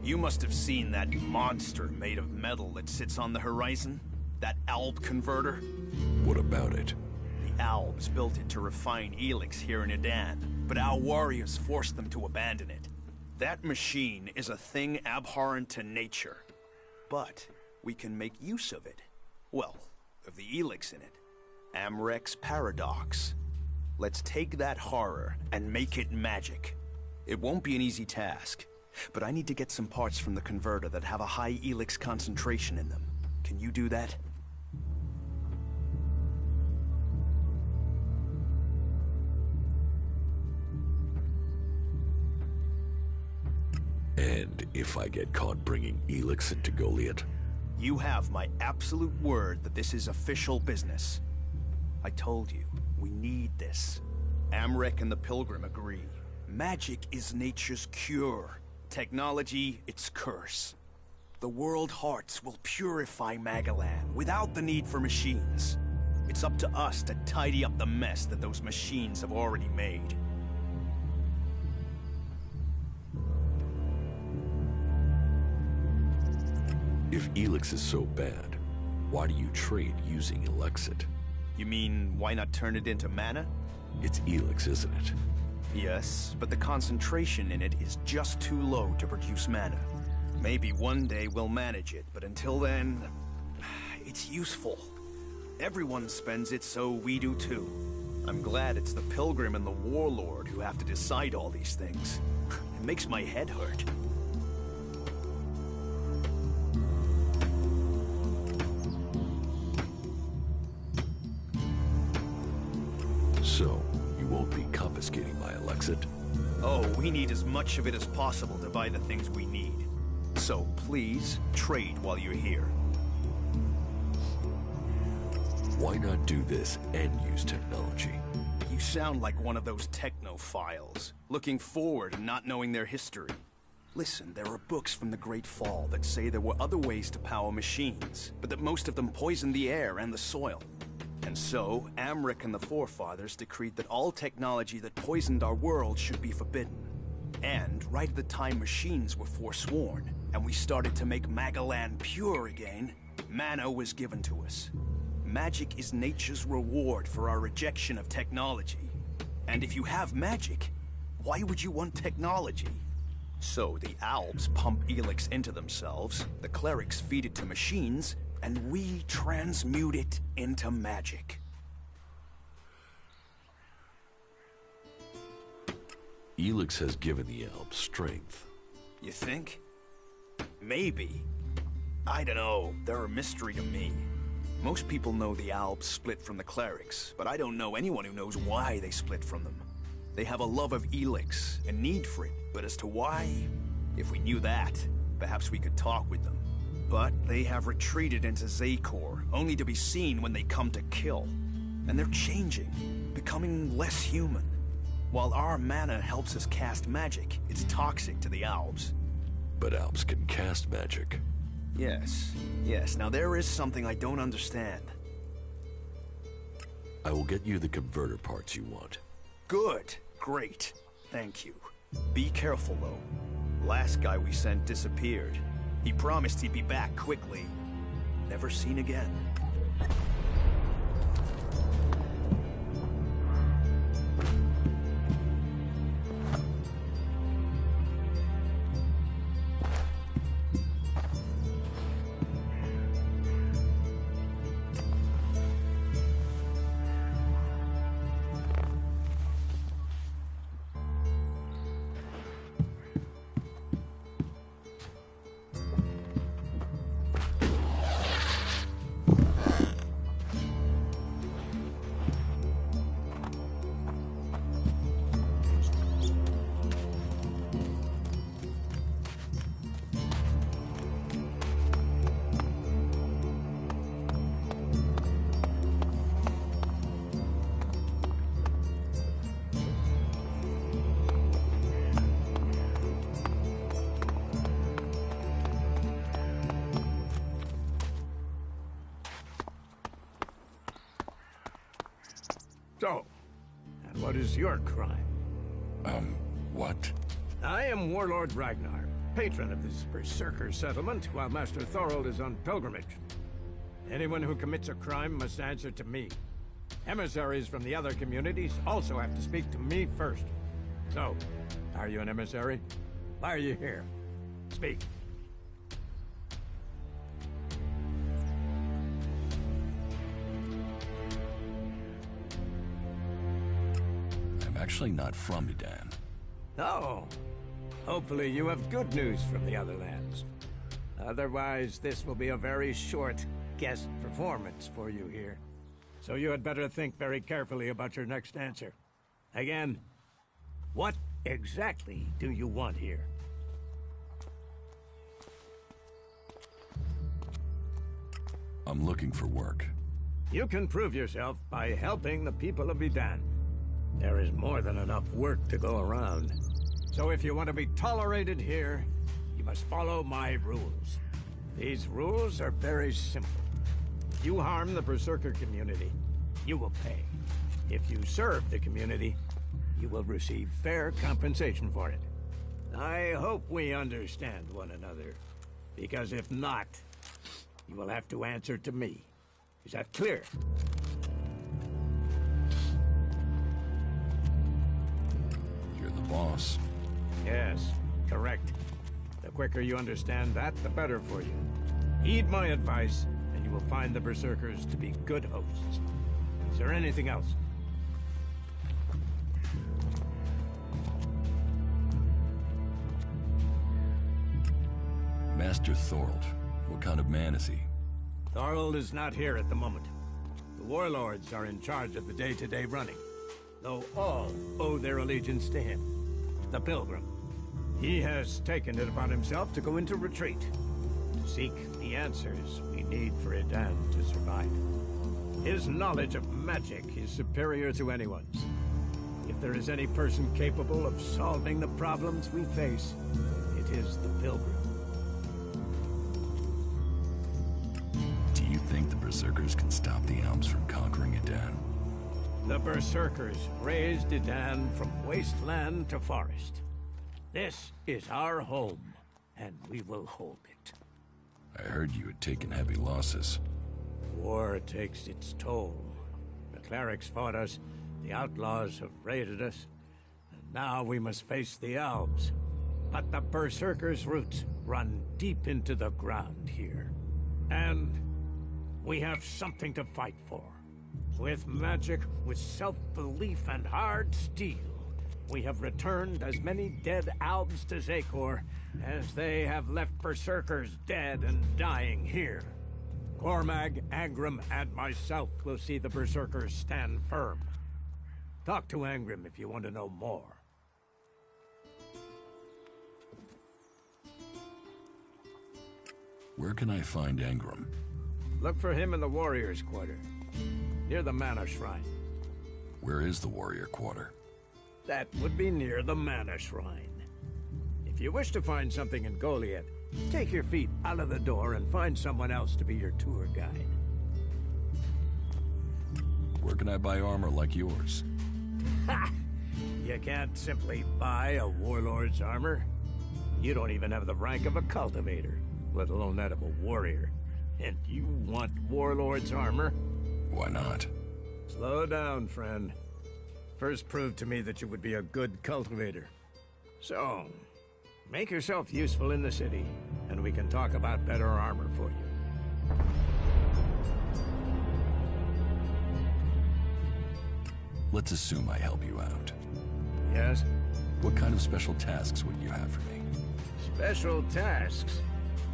You must have seen that monster made of metal that sits on the horizon? That Alb converter? What about it? The Albs built it to refine Elix here in Edan, but our warriors forced them to abandon it. That machine is a thing abhorrent to nature. But we can make use of it. Well, of the Elix in it. Amrek's paradox. Let's take that horror and make it magic. It won't be an easy task, but I need to get some parts from the converter that have a high Elix concentration in them. Can you do that? And if I get caught bringing Elix into Goliath? You have my absolute word that this is official business. I told you, we need this. Amrek and the Pilgrim agree. Magic is nature's cure. Technology, its curse. The world hearts will purify Magalan without the need for machines. It's up to us to tidy up the mess that those machines have already made. If Elix is so bad, why do you trade using Elexit? You mean, why not turn it into mana? It's Elix, isn't it? Yes, but the concentration in it is just too low to produce mana. Maybe one day we'll manage it, but until then, it's useful. Everyone spends it, so we do too. I'm glad it's the Pilgrim and the Warlord who have to decide all these things. It makes my head hurt. So, you won't be confiscating my Elexit? Oh, we need as much of it as possible to buy the things we need. So please, trade while you're here. Why not do this and use technology? You sound like one of those technophiles, looking forward and not knowing their history. Listen, there are books from the Great Fall that say there were other ways to power machines, but that most of them poisoned the air and the soil. And so, Amrek and the Forefathers decreed that all technology that poisoned our world should be forbidden. And right at the time machines were forsworn, and we started to make Magalan pure again, mana was given to us. Magic is nature's reward for our rejection of technology. And if you have magic, why would you want technology? So the Albs pump Elix into themselves, the clerics feed it to machines, and we transmute it into magic. Elix has given the Albs strength. You think? Maybe. I don't know. They're a mystery to me. Most people know the Albs split from the clerics, but I don't know anyone who knows why they split from them. They have a love of Elix, a need for it, but as to why, if we knew that, perhaps we could talk with them. But they have retreated into Zakor, only to be seen when they come to kill. And they're changing, becoming less human. While our mana helps us cast magic, it's toxic to the Albs. But Albs can cast magic. Yes. Now there is something I don't understand. I will get you the converter parts you want. Good. Great. Thank you. Be careful, though. Last guy we sent disappeared. He promised he'd be back quickly. Never seen again. So, and what is your crime? What? I am Warlord Ragnar, patron of this Berserker settlement, while Master Thorold is on pilgrimage. Anyone who commits a crime must answer to me. Emissaries from the other communities also have to speak to me first. So, are you an emissary? Why are you here? Speak. I'm actually not from Edan. Oh. Hopefully you have good news from the other lands. Otherwise, this will be a very short guest performance for you here. So you had better think very carefully about your next answer. Again, what exactly do you want here? I'm looking for work. You can prove yourself by helping the people of Edan. There is more than enough work to go around. So if you want to be tolerated here, you must follow my rules. These rules are very simple. If you harm the Berserker community, you will pay. If you serve the community, you will receive fair compensation for it. I hope we understand one another, because if not, you will have to answer to me. Is that clear? You're the boss. Yes, correct. The quicker you understand that, the better for you. Heed my advice, and you will find the Berserkers to be good hosts. Is there anything else? Master Thorold. What kind of man is he? Thorold is not here at the moment. The warlords are in charge of the day-to-day running, though all owe their allegiance to him, the Pilgrim. He has taken it upon himself to go into retreat, to seek the answers we need for Edan to survive. His knowledge of magic is superior to anyone's. If there is any person capable of solving the problems we face, it is the Pilgrim. Do you think the Berserkers can stop the Alps from conquering Edan? The Berserkers raised Edan from wasteland to forest. This is our home, and we will hold it. I heard you had taken heavy losses. War takes its toll. The clerics fought us, the outlaws have raided us, and now we must face the elves. But the Berserkers' roots run deep into the ground here. And we have something to fight for. With magic, with self-belief and hard steel, we have returned as many dead Albs to Zakor as they have left Berserkers dead and dying here. Cormag, Angrim, and myself will see the Berserkers stand firm. Talk to Angrim if you want to know more. Where can I find Angrim? Look for him in the Warriors' Quarter, near the Mana Shrine. Where is the Warrior Quarter? That would be near the Mana Shrine. If you wish to find something in Goliath, take your feet out of the door and find someone else to be your tour guide. Where can I buy armor like yours? Ha! You can't simply buy a warlord's armor. You don't even have the rank of a cultivator, let alone that of a warrior. And you want warlord's armor? Why not? Slow down, friend. First prove to me that you would be a good cultivator. So, make yourself useful in the city, and we can talk about better armor for you. Let's assume I help you out. Yes? What kind of special tasks would you have for me? Special tasks?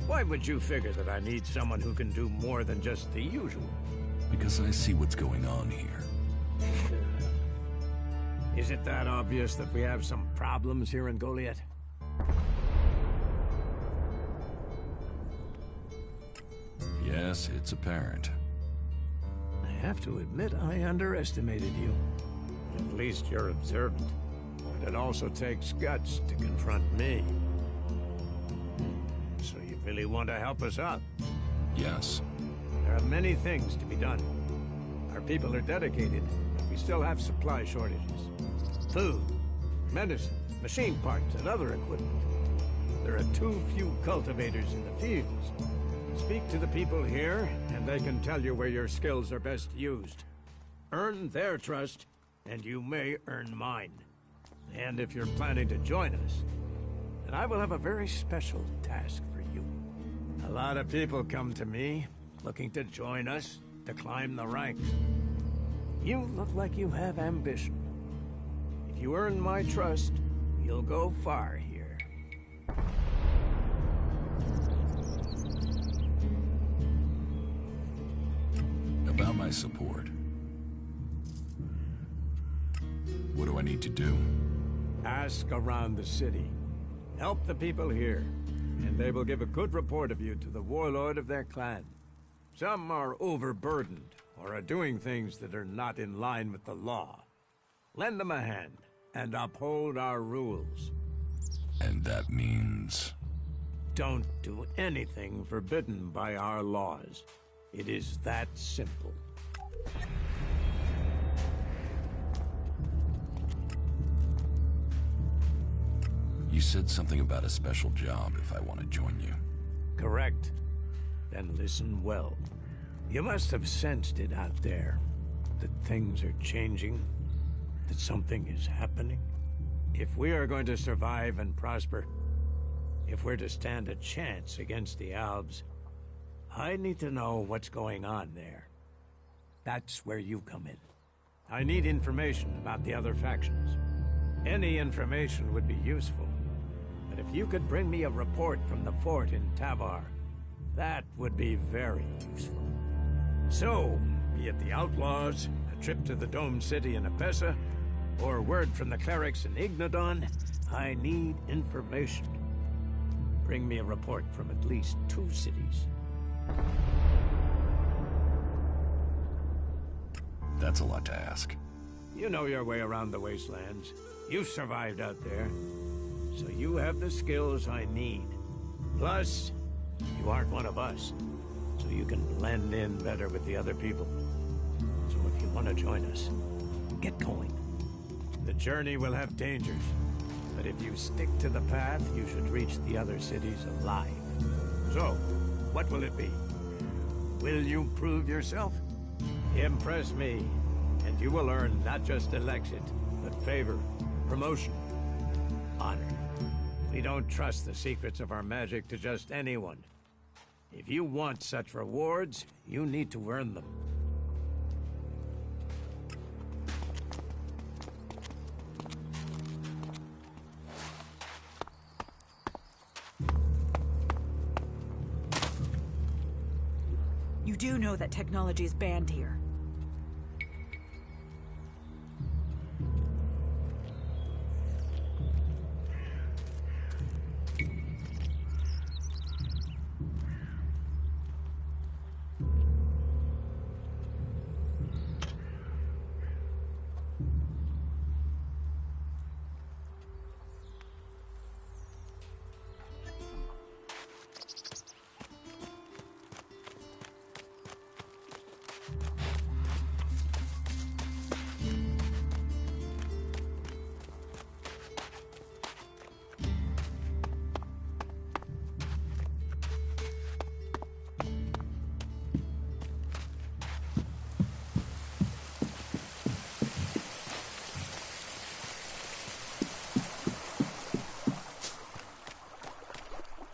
Why would you figure that I need someone who can do more than just the usual? Because I see what's going on here. Is it that obvious that we have some problems here in Goliath? Yes, it's apparent. I have to admit I underestimated you. At least you're observant. But it also takes guts to confront me. So you really want to help us out? Yes. There are many things to be done. Our people are dedicated, but we we still have supply shortages. Food, medicine, machine parts, and other equipment. There are too few cultivators in the fields. Speak to the people here, and they can tell you where your skills are best used. Earn their trust, and you may earn mine. And if you're planning to join us, then I will have a very special task for you. A lot of people come to me, looking to join us, to climb the ranks. You look like you have ambition. If you earn my trust, you'll go far here. About my support. What do I need to do? Ask around the city. Help the people here, and they will give a good report of you to the warlord of their clan. Some are overburdened, or are doing things that are not in line with the law. Lend them a hand, and uphold our rules. And that means... Don't do anything forbidden by our laws. It is that simple. You said something about a special job if I want to join you. Correct. Then listen well. You must have sensed it out there. That things are changing. That something is happening. If we are going to survive and prosper, if we're to stand a chance against the Albs, I need to know what's going on there. That's where you come in. I need information about the other factions. Any information would be useful. But if you could bring me a report from the fort in Tavar, that would be very useful. So, be it the Outlaws, a trip to the Dome City in Apessa, or word from the clerics in Ignodon, I need information. Bring me a report from at least 2 cities. That's a lot to ask. You know your way around the wastelands. You've survived out there. So you have the skills I need. Plus, you aren't one of us. So you can blend in better with the other people. So if you want to join us, get going. The journey will have dangers. But if you stick to the path, you should reach the other cities alive. So, what will it be? Will you prove yourself? Impress me, and you will earn not just Elexit, but favor, promotion, honor. We don't trust the secrets of our magic to just anyone. If you want such rewards, you need to earn them. You do know that technology is banned here.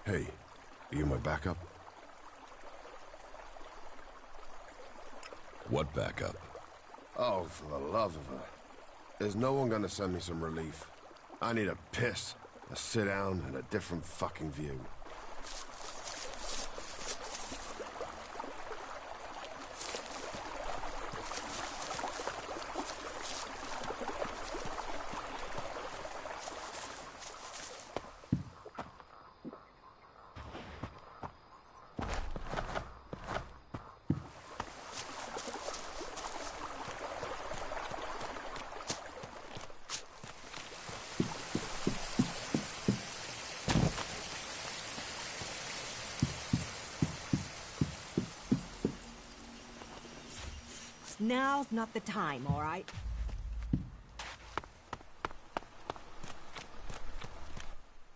Hey, are you my backup? What backup? Oh, for the love of her. There's no one gonna send me some relief. I need a piss, a sit down, and a different fucking view. Now's not the time, all right?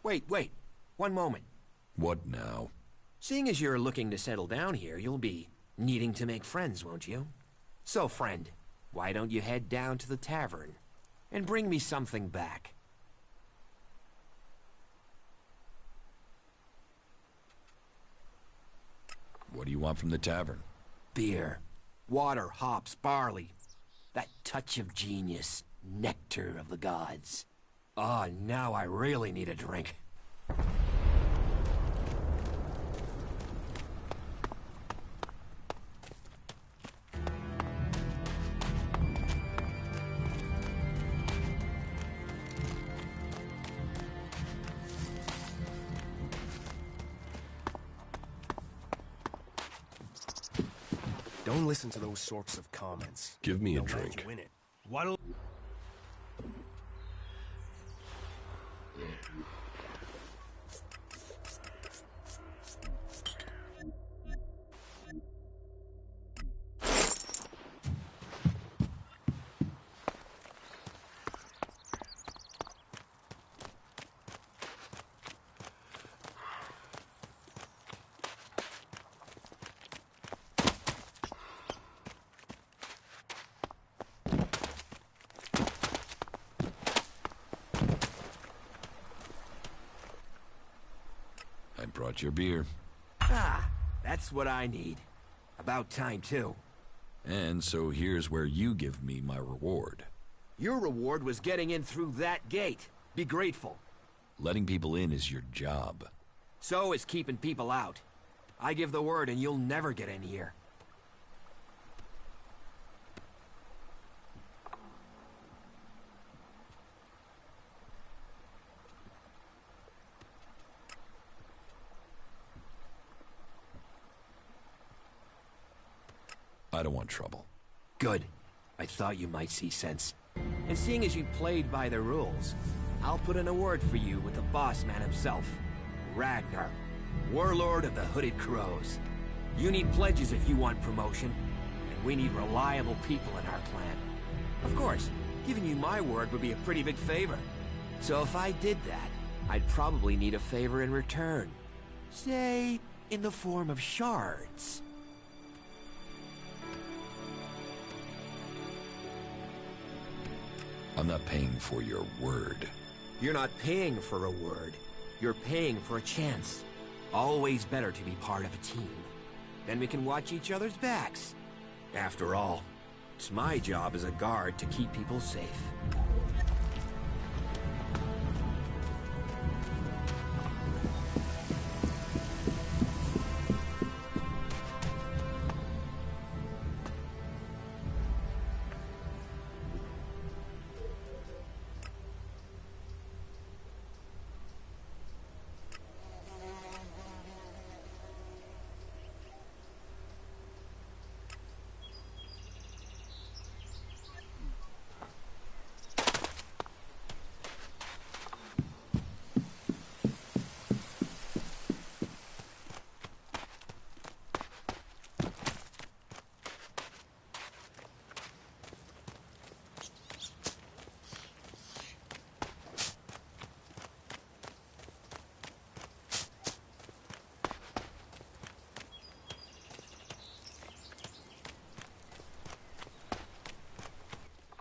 Wait. One moment. What now? Seeing as you're looking to settle down here, you'll be needing to make friends, won't you? So, friend, why don't you head down to the tavern and bring me something back? What do you want from the tavern? Beer, water, hops, barley. That touch of genius, nectar of the gods. Ah, now I really need a drink. Don't listen to those sorts of comments. Give me a They'll let drink. you in it. What'll... I brought your beer. Ah, that's what I need. About time, too. And so here's where you give me my reward. Your reward was getting in through that gate. Be grateful. Letting people in is your job. So is keeping people out. I give the word and you'll never get in here. I don't want trouble. Good. I thought you might see sense. And seeing as you played by the rules, I'll put in a word for you with the boss man himself, Ragnar, warlord of the Hooded Crows. You need pledges if you want promotion, and we need reliable people in our clan. Of course, giving you my word would be a pretty big favor. So if I did that, I'd probably need a favor in return. Say, in the form of shards. I'm not paying for your word. You're not paying for a word. You're paying for a chance. Always better to be part of a team. Then we can watch each other's backs. After all, it's my job as a guard to keep people safe.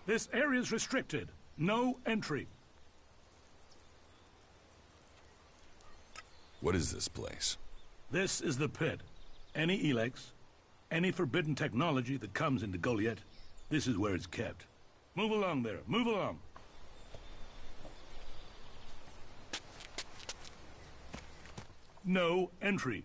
This area's restricted. No entry. What is this place? This is the pit. Any Elex, any forbidden technology that comes into Goliath, this is where it's kept. Move along there. Move along. No entry.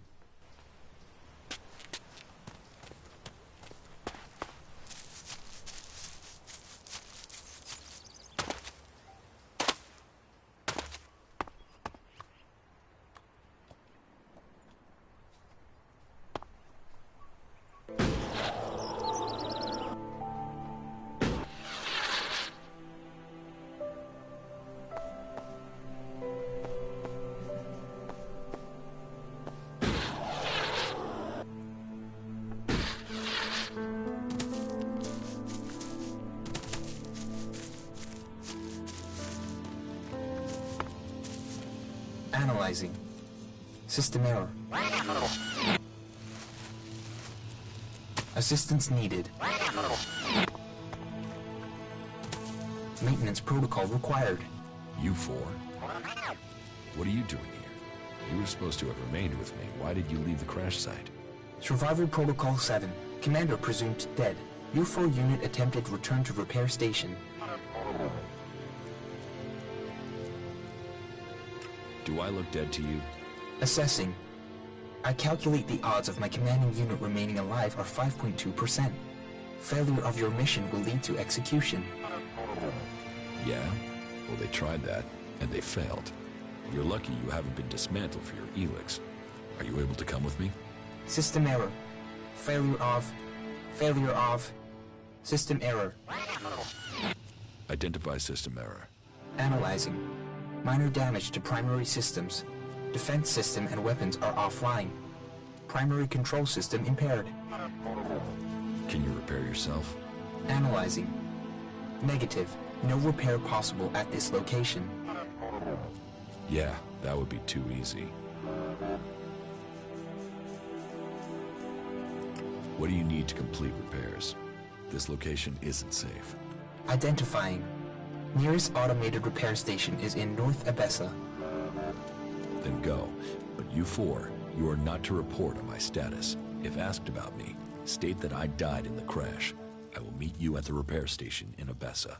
Analyzing. System error. Assistance needed. Maintenance protocol required. You four? What are you doing here? You were supposed to have remained with me. Why did you leave the crash site? Survival Protocol 7. Commander presumed dead. UFO unit attempted return to repair station. Do I look dead to you? Assessing. I calculate the odds of my commanding unit remaining alive are 5.2%. Failure of your mission will lead to execution. Yeah? Well, they tried that, and they failed. You're lucky you haven't been dismantled for your helix. Are you able to come with me? System error. Failure of... System error. Identify system error. Analyzing. Minor damage to primary systems. Defense system and weapons are offline. Primary control system impaired. Can you repair yourself? Analyzing. Negative. No repair possible at this location. Yeah, that would be too easy. What do you need to complete repairs? This location isn't safe. Identifying. Nearest automated repair station is in North Abessa. Then go. But you four, you are not to report on my status. If asked about me, state that I died in the crash. I will meet you at the repair station in Abessa.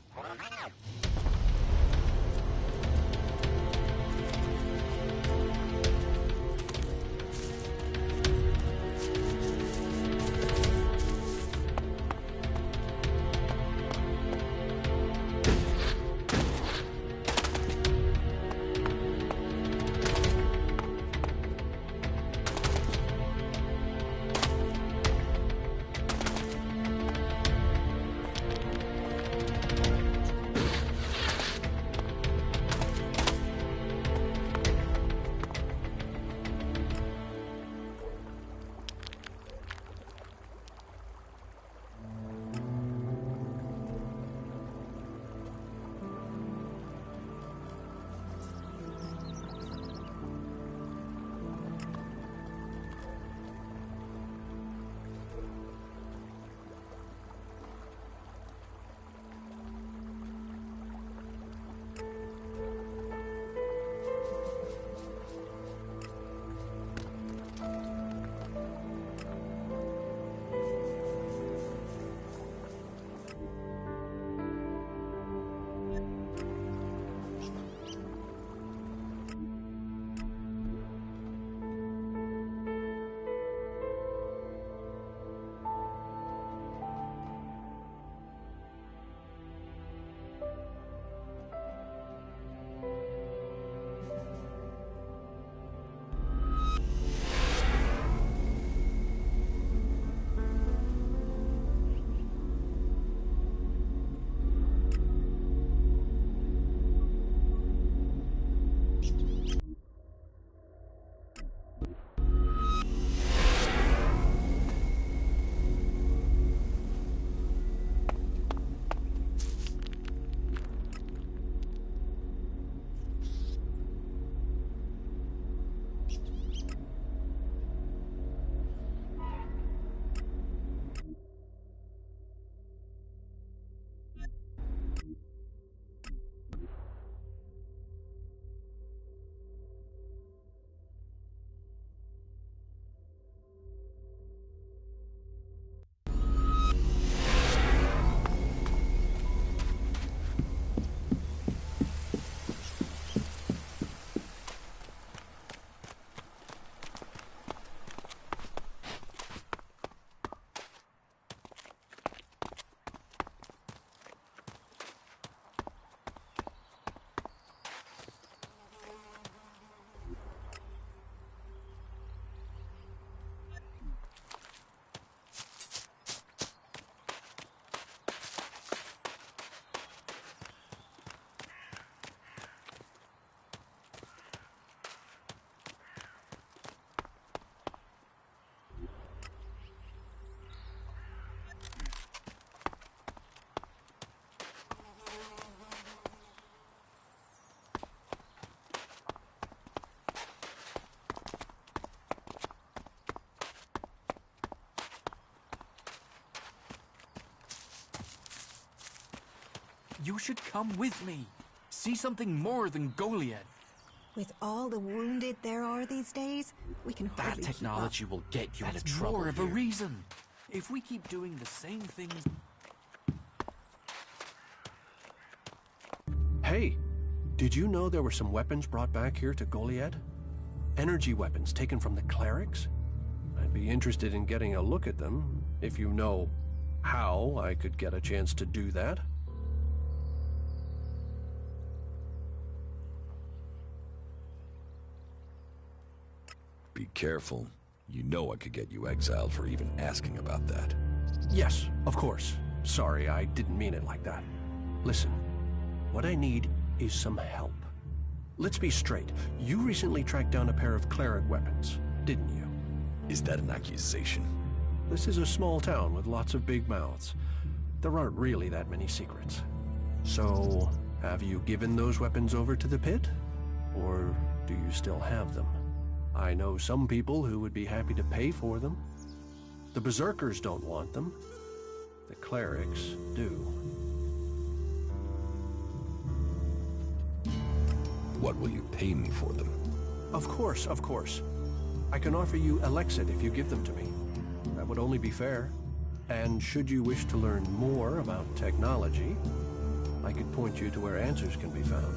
You should come with me. See something more than Goliad. With all the wounded there are these days, we can hardly That technology will get you into trouble. More of a reason. If we keep doing the same things... Hey, did you know there were some weapons brought back here to Goliad? Energy weapons taken from the clerics? I'd be interested in getting a look at them, if you know how I could get a chance to do that. Be careful. You know I could get you exiled for even asking about that. Yes, of course. Sorry, I didn't mean it like that. Listen, what I need is some help. Let's be straight. You recently tracked down a pair of cleric weapons, didn't you? Is that an accusation? This is a small town with lots of big mouths. There aren't really that many secrets. So, have you given those weapons over to the pit? Or do you still have them? I know some people who would be happy to pay for them. The berserkers don't want them. The clerics do. What will you pay me for them? Of course, of course. I can offer you Elexit if you give them to me. That would only be fair. And should you wish to learn more about technology, I could point you to where answers can be found.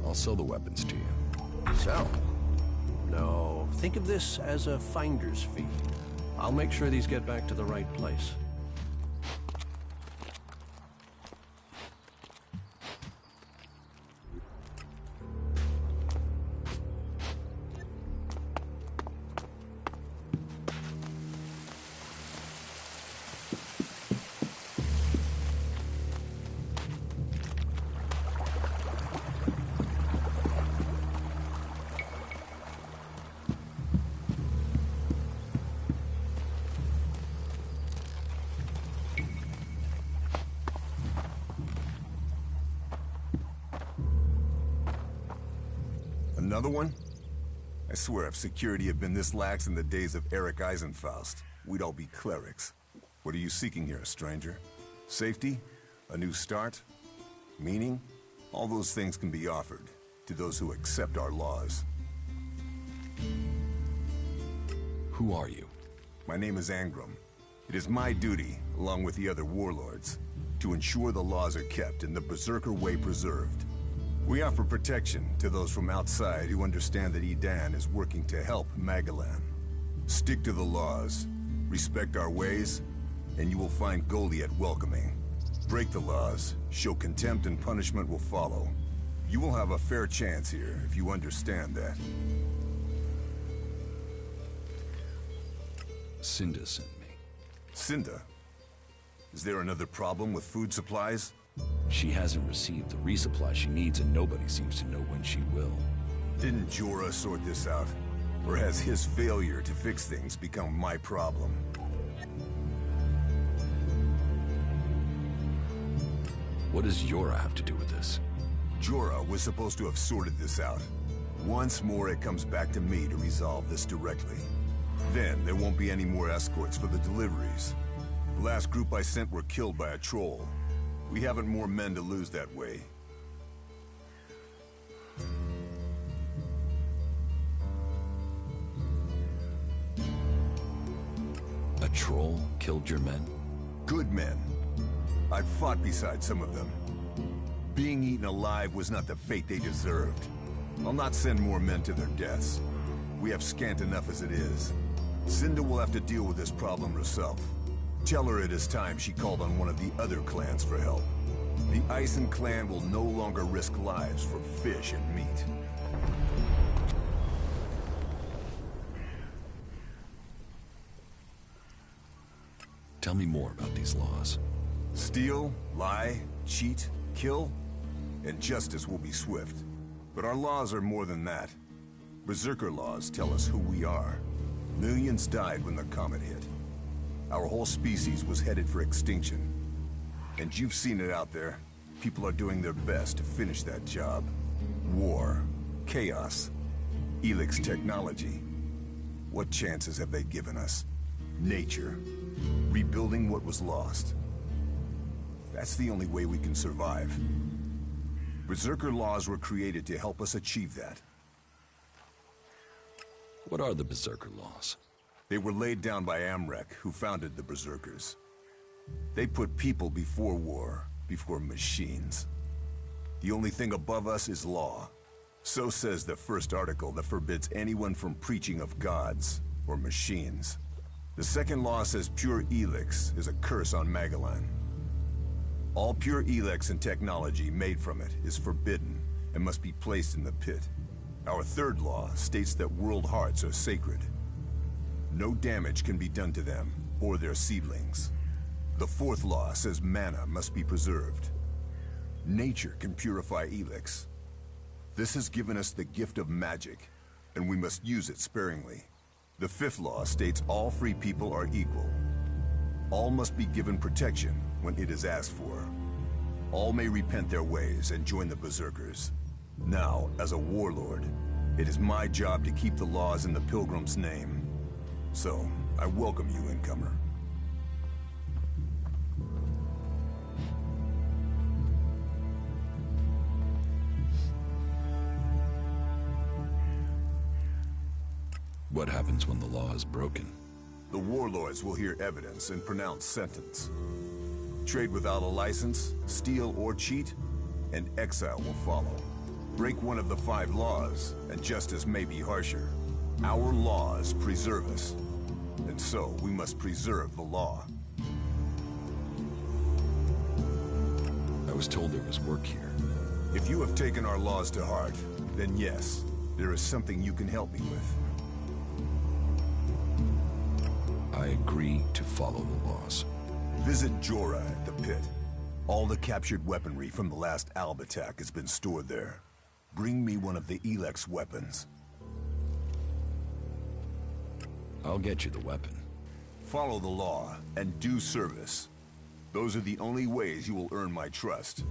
I'll sell the weapons to you. Sell? No, think of this as a finder's fee. I'll make sure these get back to the right place. Another one? I swear if security had been this lax in the days of Eric Eisenfaust, we'd all be clerics. What are you seeking here, stranger? Safety? A new start? Meaning? All those things can be offered to those who accept our laws. Who are you? My name is Angram. It is my duty, along with the other warlords, to ensure the laws are kept and the Berserker way preserved. We offer protection to those from outside who understand that Edan is working to help Magalan. Stick to the laws, respect our ways, and you will find Goliad welcoming. Break the laws, show contempt, and punishment will follow. You will have a fair chance here if you understand that. Cinda sent me. Cinda? Is there another problem with food supplies? She hasn't received the resupply she needs, and nobody seems to know when she will. Didn't Jorah sort this out? Or has his failure to fix things become my problem? What does Jorah have to do with this? Jorah was supposed to have sorted this out. Once more, it comes back to me to resolve this directly. Then, there won't be any more escorts for the deliveries. The last group I sent were killed by a troll. We haven't more men to lose that way. A troll killed your men? Good men. I've fought beside some of them. Being eaten alive was not the fate they deserved. I'll not send more men to their deaths. We have scant enough as it is. Cinda will have to deal with this problem herself. Tell her it is time she called on one of the other clans for help. The Eisen clan will no longer risk lives for fish and meat. Tell me more about these laws. Steal, lie, cheat, kill, and justice will be swift. But our laws are more than that. Berserker laws tell us who we are. Millions died when the comet hit. Our whole species was headed for extinction. And you've seen it out there. People are doing their best to finish that job. War, chaos, Elix technology. What chances have they given us? Nature. Rebuilding what was lost. That's the only way we can survive. Berserker laws were created to help us achieve that. What are the Berserker laws? They were laid down by Amrek, who founded the Berserkers. They put people before war, before machines. The only thing above us is law. So says the first article that forbids anyone from preaching of gods or machines. The second law says pure Elex is a curse on Magellan. All pure Elex and technology made from it is forbidden and must be placed in the pit. Our third law states that world hearts are sacred. No damage can be done to them or their seedlings. The fourth law says mana must be preserved. Nature can purify Elex. This has given us the gift of magic, and we must use it sparingly. The fifth law states all free people are equal. All must be given protection when it is asked for. All may repent their ways and join the Berserkers. Now, as a warlord, it is my job to keep the laws in the Pilgrim's name. So, I welcome you, incomer. What happens when the law is broken? The warlords will hear evidence and pronounce sentence. Trade without a license, steal or cheat, and exile will follow. Break one of the 5 laws, and justice may be harsher. Our laws preserve us, and so we must preserve the law. I was told there was work here. If you have taken our laws to heart, then yes, there is something you can help me with. I agree to follow the laws. Visit Jorah at the pit. All the captured weaponry from the last Alb attack has been stored there. Bring me one of the Elex weapons. I'll get you the weapon. Follow the law and do service. Those are the only ways you will earn my trust.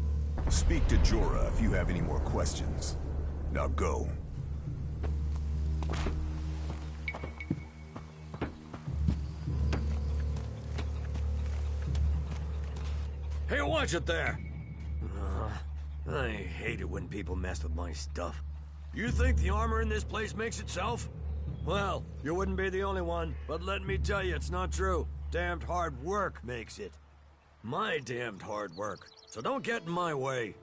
Speak to Jorah if you have any more questions. Now go. Hey, watch it there! I hate it when people mess with my stuff. You think the armor in this place makes itself? Well, you wouldn't be the only one, but let me tell you, it's not true. Damned hard work makes it. My damned hard work. So don't get in my way.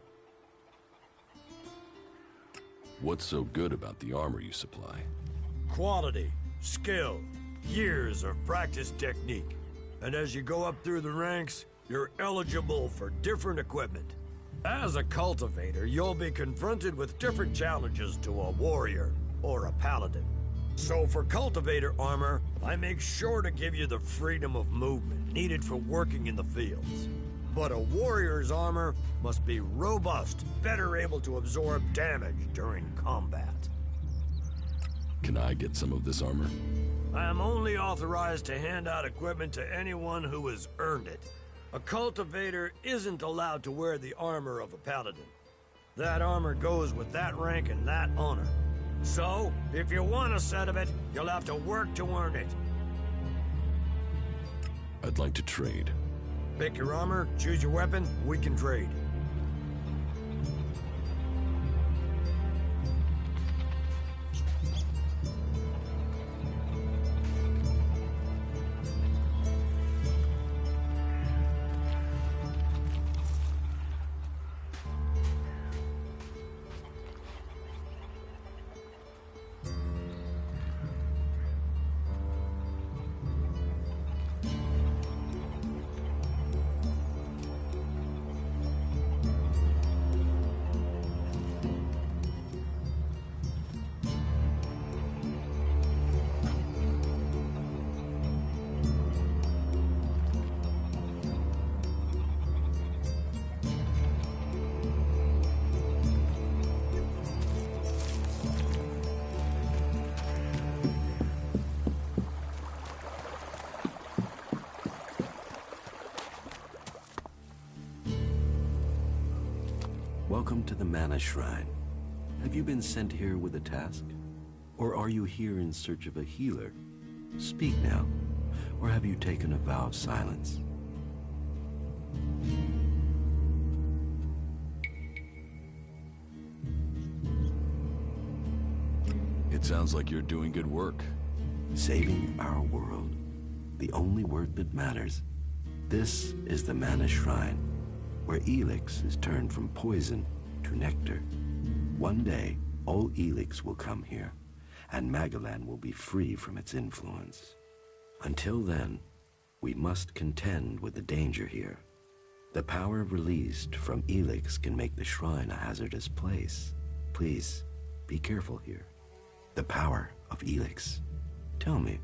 What's so good about the armor you supply? Quality, skill, years of practice technique. And as you go up through the ranks, you're eligible for different equipment. As a cultivator, you'll be confronted with different challenges to a warrior or a paladin. So for cultivator armor, I make sure to give you the freedom of movement needed for working in the fields. But a warrior's armor must be robust, better able to absorb damage during combat. Can I get some of this armor? I am only authorized to hand out equipment to anyone who has earned it. A cultivator isn't allowed to wear the armor of a paladin. That armor goes with that rank and that honor. So, if you want a set of it, you'll have to work to earn it. I'd like to trade. Pick your armor, choose your weapon, we can trade. Welcome to the Mana Shrine. Have you been sent here with a task? Or are you here in search of a healer? Speak now. Or have you taken a vow of silence? It sounds like you're doing good work. Saving our world. The only work that matters. This is the Mana Shrine, where Elix is turned from poison to nectar. One day, all Elix will come here, and Magalan will be free from its influence. Until then, we must contend with the danger here. The power released from Elix can make the shrine a hazardous place. Please, be careful here. The power of Elix. Tell me,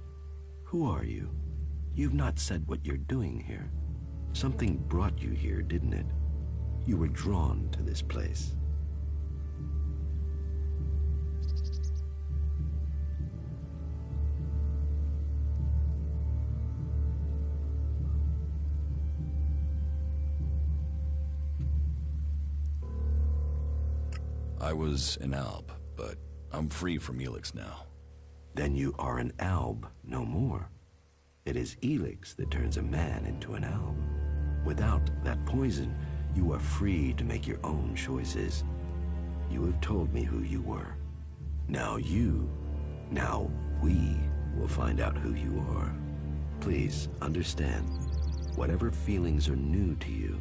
who are you? You've not said what you're doing here. Something brought you here, didn't it? You were drawn to this place. I was an Alb, but I'm free from Elix now. Then you are an Alb no more. It is Elix that turns a man into an Alb. Without that poison, you are free to make your own choices. You have told me who you were. Now we will find out who you are. Please understand, whatever feelings are new to you,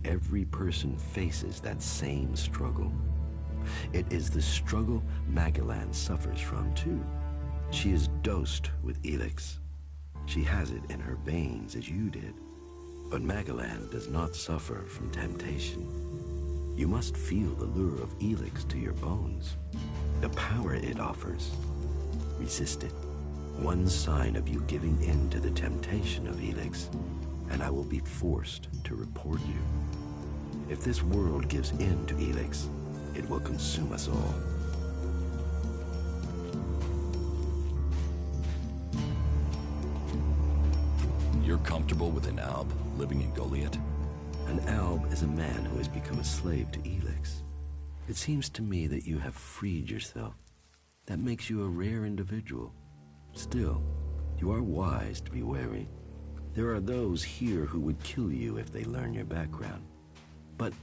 every person faces that same struggle. It is the struggle Magalan suffers from, too. She is dosed with Elix. She has it in her veins as you did. But Magalan does not suffer from temptation. You must feel the lure of Elix to your bones. The power it offers. Resist it. One sign of you giving in to the temptation of Elix, and I will be forced to report you. If this world gives in to Elix, it will consume us all. You're comfortable with an Alb living in Goliath? An Alb is a man who has become a slave to Elix. It seems to me that you have freed yourself. That makes you a rare individual. Still, you are wise to be wary. There are those here who would kill you if they learn your background. But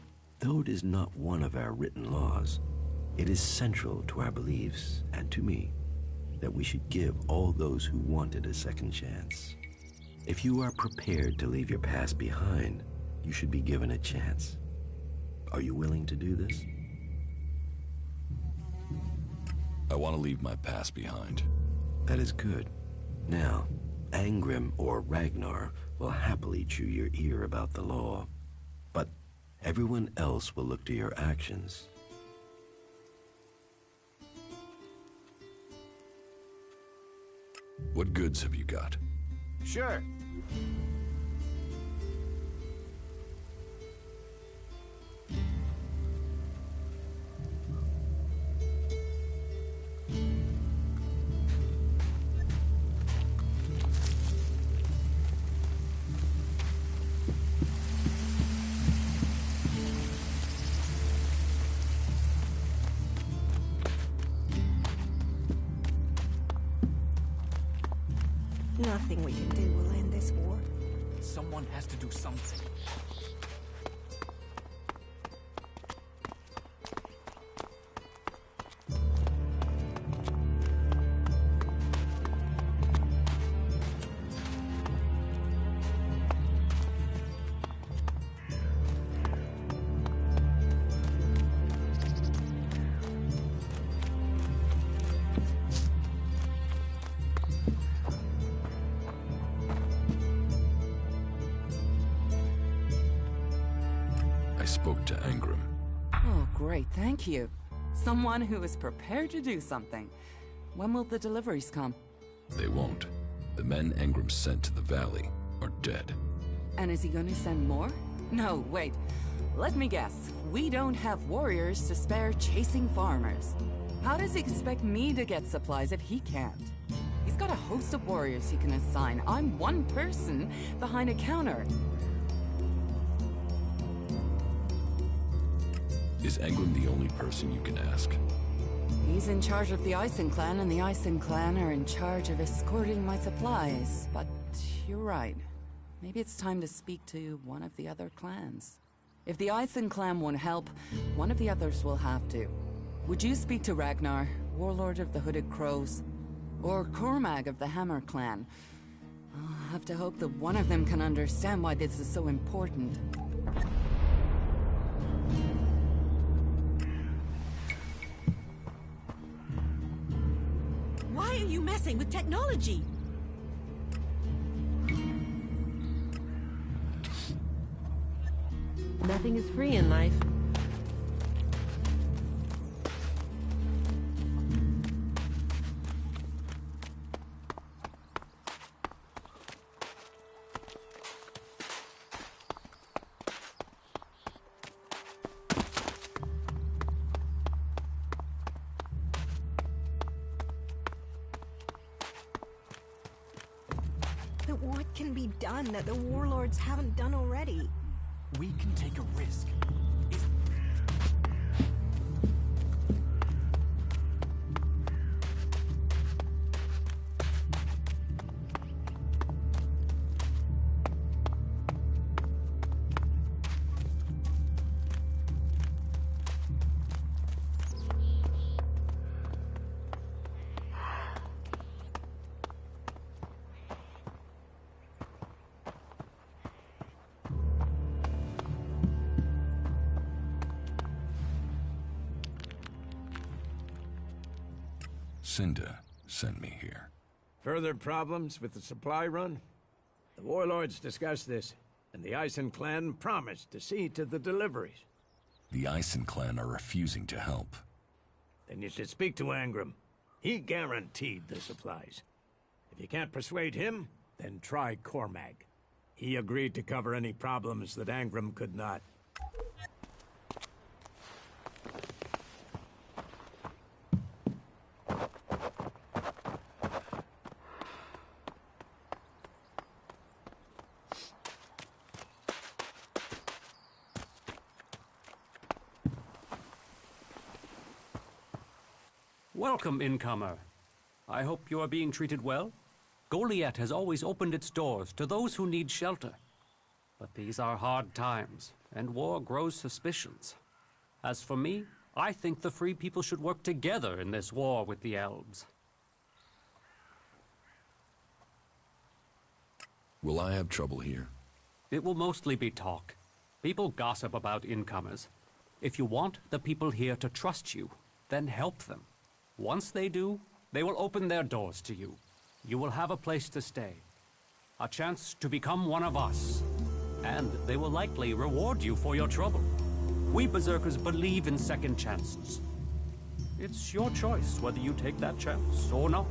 though it is not one of our written laws, it is central to our beliefs and to me that we should give all those who want it a second chance. If you are prepared to leave your past behind, you should be given a chance. Are you willing to do this? I want to leave my past behind. That is good. Now, Angrim or Ragnar will happily chew your ear about the law, but everyone else will look to your actions. What goods have you got? Sure. Nothing we can do will end this war. Someone has to do something. Spoke to Angrim. Oh, great, thank you. Someone who is prepared to do something. When will the deliveries come? They won't. The men Angrim sent to the valley are dead. And is he going to send more? No, wait. Let me guess. We don't have warriors to spare chasing farmers. How does he expect me to get supplies if he can't? He's got a host of warriors he can assign. I'm one person behind a counter. Is Angrim the only person you can ask? He's in charge of the Ison clan, and the Ison clan are in charge of escorting my supplies. But you're right. Maybe it's time to speak to one of the other clans. If the Ison clan won't help, one of the others will have to. Would you speak to Ragnar? Warlord of the Hooded Crows, or Cormag of the Hammer Clan. I'll have to hope that one of them can understand why this is so important. Why are you messing with technology? Nothing is free in life. But what can be done that the warlords haven't done already? We can take a risk. Cinda sent me here. Further problems with the supply run? The warlords discussed this, and the Ison clan promised to see to the deliveries. The Ison clan are refusing to help. Then you should speak to Angram. He guaranteed the supplies. If you can't persuade him, then try Cormag. He agreed to cover any problems that Angram could not. Welcome, incomer. I hope you are being treated well. Goliath has always opened its doors to those who need shelter. But these are hard times, and war grows suspicions. As for me, I think the free people should work together in this war with the elves. Will I have trouble here? It will mostly be talk. People gossip about incomers. If you want the people here to trust you, then help them. Once they do, they will open their doors to you. You will have a place to stay, a chance to become one of us, and they will likely reward you for your trouble. We Berserkers believe in second chances. It's your choice whether you take that chance or not.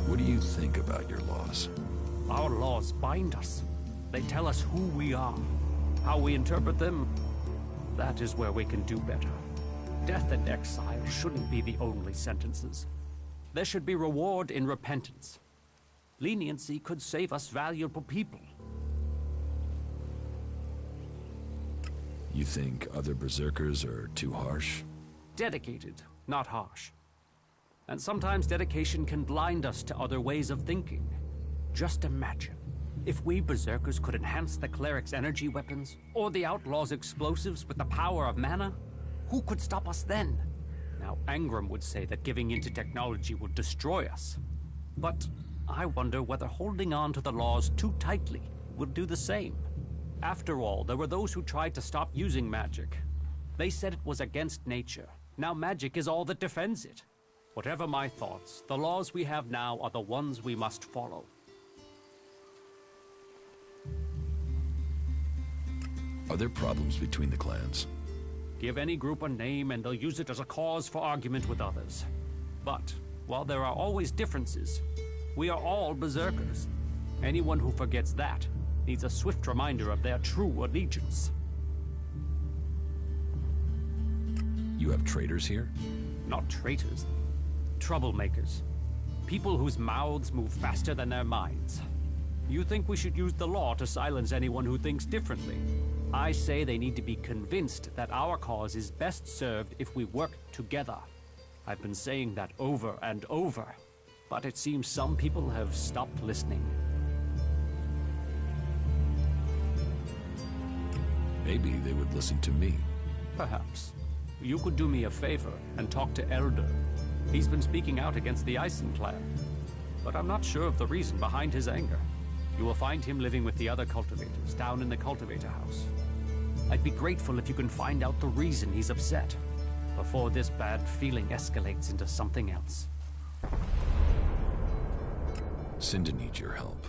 What do you think about your laws? Our laws bind us. They tell us who we are. How we interpret them, that is where we can do better. Death and exile shouldn't be the only sentences. There should be reward in repentance. Leniency could save us valuable people. You think other Berserkers are too harsh? Dedicated, not harsh. And sometimes dedication can blind us to other ways of thinking. Just imagine, if we Berserkers could enhance the cleric's energy weapons, or the outlaw's explosives with the power of mana, who could stop us then? Now, Angram would say that giving into technology would destroy us. But I wonder whether holding on to the laws too tightly would do the same. After all, there were those who tried to stop using magic. They said it was against nature. Now magic is all that defends it. Whatever my thoughts, the laws we have now are the ones we must follow. Are there problems between the clans? Give any group a name and they'll use it as a cause for argument with others. But, while there are always differences, we are all Berserkers. Anyone who forgets that needs a swift reminder of their true allegiance. You have traitors here? Not traitors. Troublemakers. People whose mouths move faster than their minds. You think we should use the law to silence anyone who thinks differently? I say they need to be convinced that our cause is best served if we work together. I've been saying that over and over, but it seems some people have stopped listening. Maybe they would listen to me. Perhaps. you could do me a favor and talk to Elder. He's been speaking out against the Eisen clan, but I'm not sure of the reason behind his anger. You will find him living with the other cultivators down in the cultivator house. I'd be grateful if you can find out the reason he's upset before this bad feeling escalates into something else. Cinda needs your help.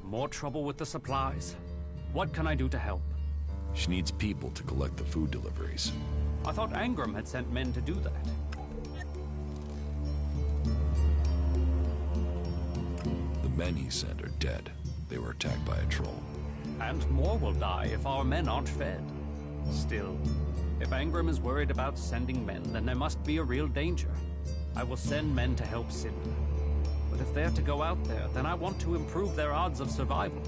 More trouble with the supplies. What can I do to help? She needs people to collect the food deliveries. I thought Angram had sent men to do that. The men he sent are dead. They were attacked by a troll. And more will die if our men aren't fed. Still, if Angram is worried about sending men, then there must be a real danger. I will send men to help Cinda. But if they're to go out there, then I want to improve their odds of survival.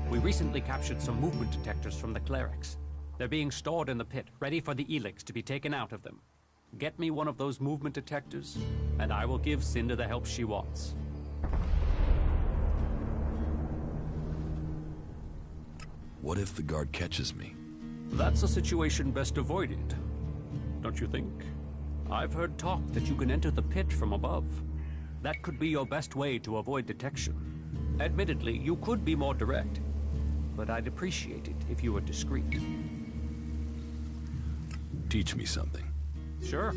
We recently captured some movement detectors from the clerics. They're being stored in the pit, ready for the Elix to be taken out of them. Get me one of those movement detectors, and I will give Cinda the help she wants. What if the guard catches me? That's a situation best avoided, don't you think? I've heard talk that you can enter the pit from above. That could be your best way to avoid detection. Admittedly, you could be more direct, but I'd appreciate it if you were discreet. Teach me something. Sure.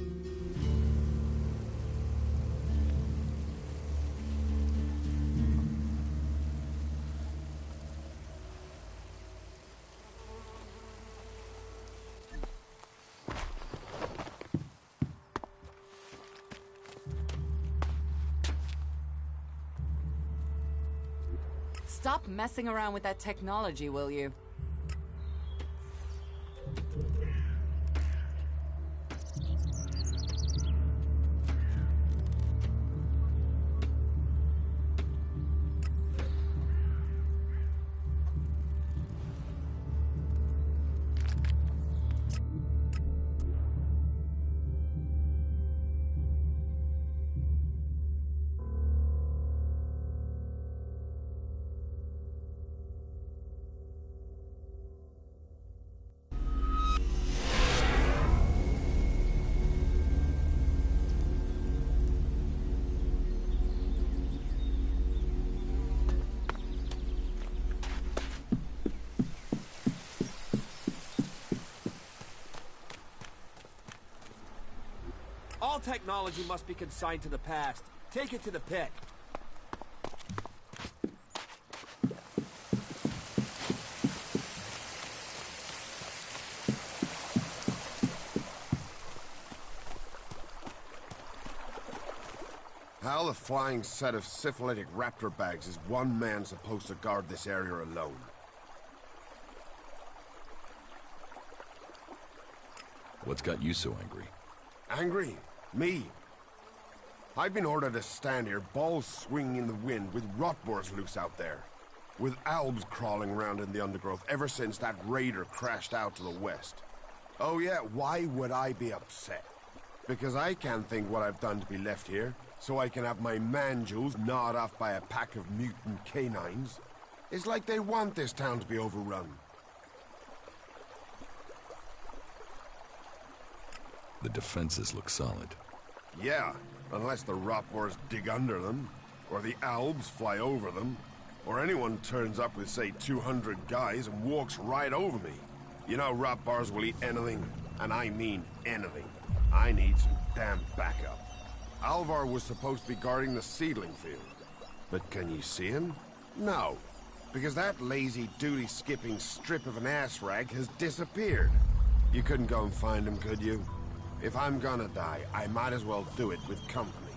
Stop messing around with that technology, will you? All technology must be consigned to the past. Take it to the pit. How the flying set of syphilitic raptor bags is one man supposed to guard this area alone? What's got you so angry? Angry? Me? I've been ordered to stand here, balls swinging in the wind, with rotboars loose out there. With albs crawling around in the undergrowth ever since that raider crashed out to the west. Oh yeah, why would I be upset? Because I can't think what I've done to be left here, so I can have my man-jewels gnawed off by a pack of mutant canines. It's like they want this town to be overrun. The defenses look solid. Yeah, unless the rotboars dig under them, or the albs fly over them, or anyone turns up with, say, 200 guys and walks right over me. You know rotboars will eat anything, and I mean anything. I need some damn backup. Alvar was supposed to be guarding the seedling field. But can you see him? No, because that lazy duty-skipping strip of an ass rag has disappeared. You couldn't go and find him, could you? If I'm gonna die, I might as well do it with company.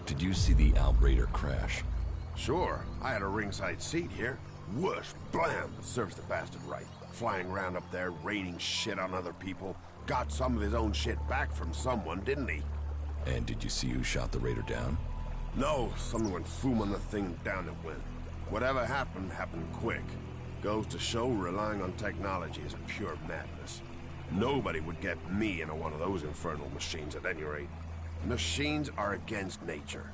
Did you see the Alb Raider crash? Sure, I had a ringside seat here. Whoosh, blam, serves the bastard right. Flying around up there, raining shit on other people. Got some of his own shit back from someone, didn't he? And did you see who shot the Raider down? No, someone went foom on the thing, down it went. Whatever happened, happened quick. Goes to show relying on technology is pure madness. Nobody would get me into one of those infernal machines at any rate. Machines are against nature.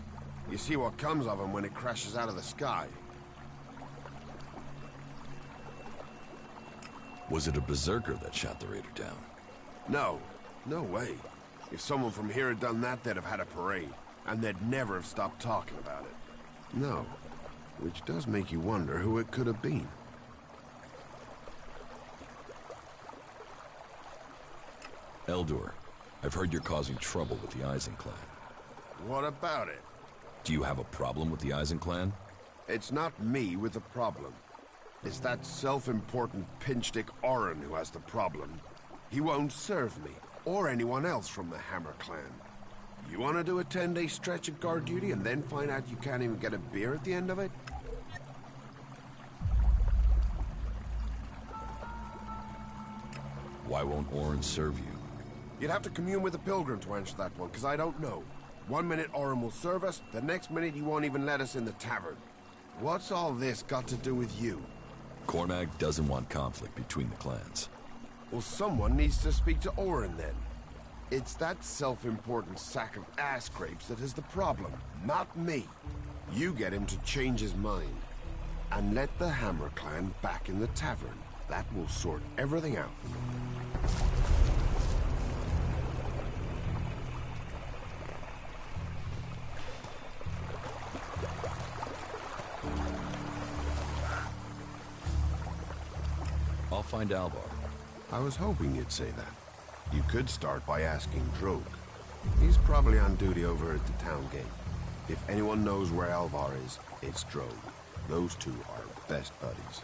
You see what comes of them when it crashes out of the sky. Was it a berserker that shot the raider down? No. No way. If someone from here had done that, they'd have had a parade. And they'd never have stopped talking about it. No. Which does make you wonder who it could have been. Eldor, I've heard you're causing trouble with the Eisen clan. What about it? Do you have a problem with the Eisen clan? It's not me with the problem. It's that self-important pinchstick Orin who has the problem. He won't serve me, or anyone else from the Hammer clan. You want to do a 10-day stretch of guard duty and then find out you can't even get a beer at the end of it? Why won't Orin serve you? You'd have to commune with a pilgrim to answer that one, because I don't know. One minute Orin will serve us, the next minute he won't even let us in the tavern. What's all this got to do with you? Cormac doesn't want conflict between the clans. Well, someone needs to speak to Orin then. It's that self-important sack of ass scrapes that is the problem, not me. You get him to change his mind. And let the Hammer clan back in the tavern. That will sort everything out. I'll find Alvar. I was hoping you'd say that. You could start by asking Drogue. He's probably on duty over at the town gate. If anyone knows where Alvar is, it's Drogue. Those two are best buddies.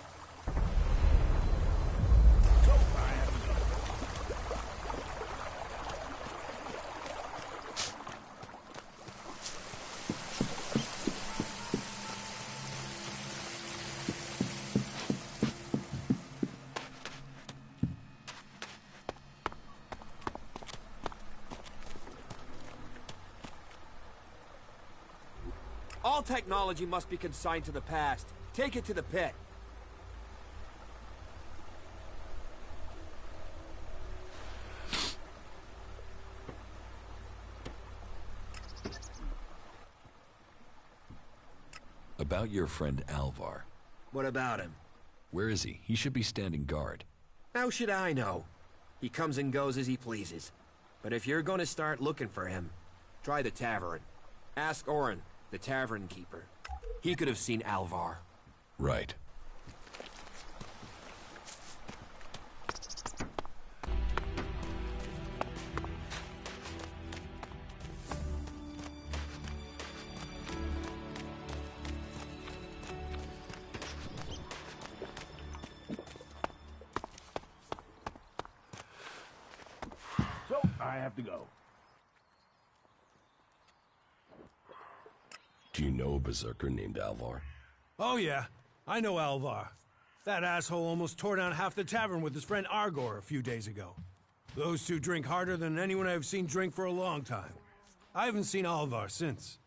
All technology must be consigned to the past. Take it to the pit. About your friend Alvar. What about him? Where is he? He should be standing guard. How should I know? He comes and goes as he pleases. But if you're gonna start looking for him, try the tavern. Ask Orin, the tavern keeper. He could have seen Alvar. Right. So, I have to go. Do you know a berserker named Alvar? Oh yeah, I know Alvar. That asshole almost tore down half the tavern with his friend Argor a few days ago. Those two drink harder than anyone I've seen drink for a long time. I haven't seen Alvar since.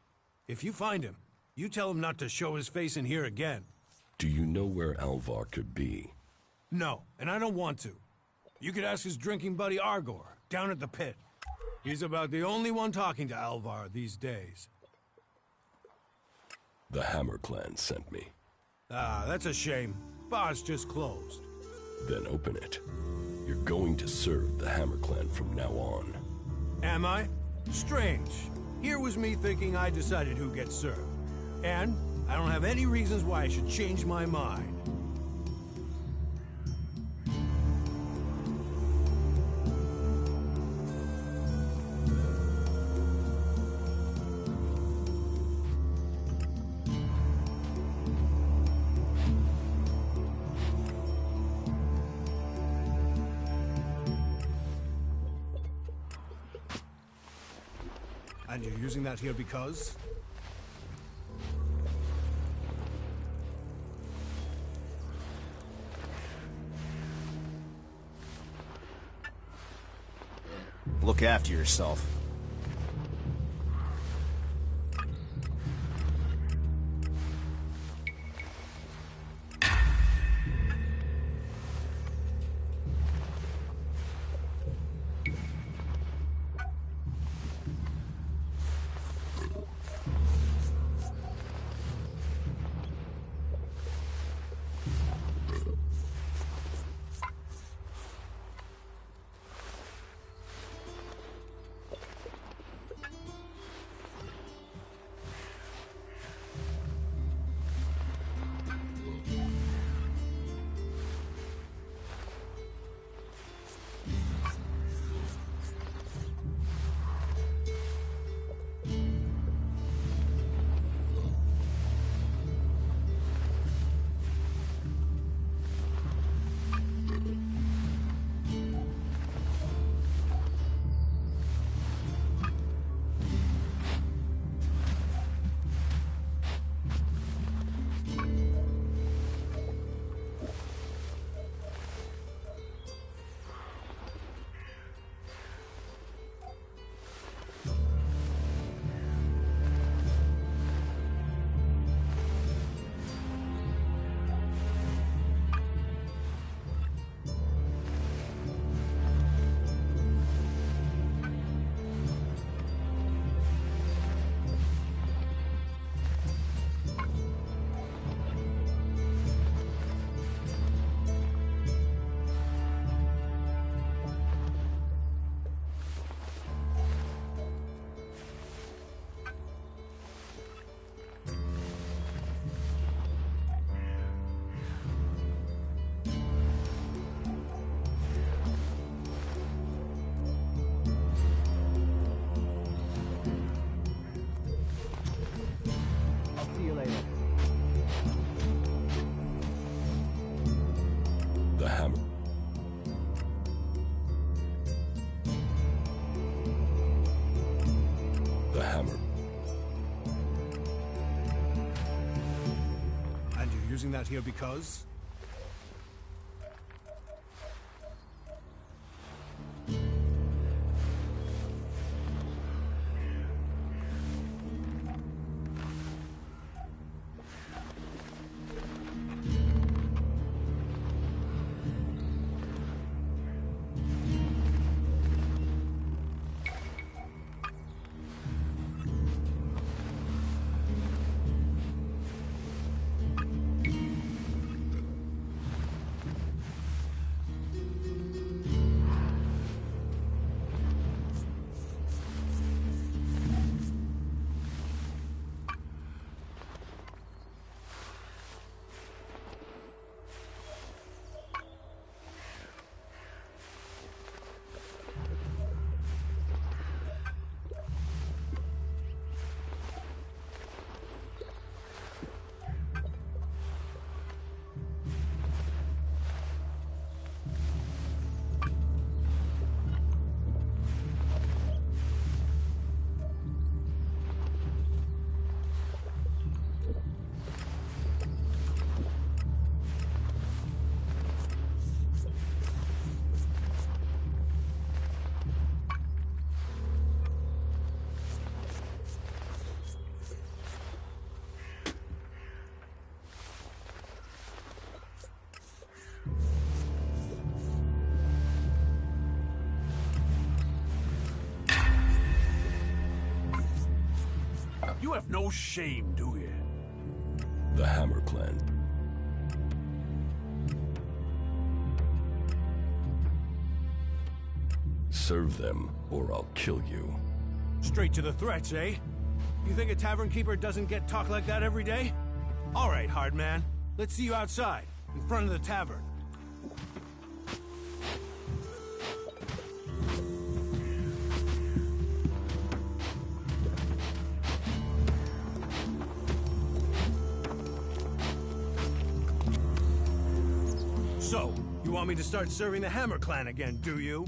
If you find him, you tell him not to show his face in here again. Do you know where Alvar could be? No, and I don't want to. You could ask his drinking buddy Argor, down at the pit. He's about the only one talking to Alvar these days. The Hammer clan sent me. Ah, that's a shame. Bar's just closed. Then open it. You're going to serve the Hammer clan from now on. Am I? Strange. Here was me thinking I decided who gets served. And I don't have any reasons why I should change my mind. And you're using that here because? Look after yourself. You're using that here because? You have no shame, do you? The Hammer Clan. Serve them, or I'll kill you. Straight to the threats, eh? You think a tavern keeper doesn't get talk like that every day? All right, hard man. Let's see you outside, in front of the tavern. So, you want me to start serving the Hammer Clan again, do you?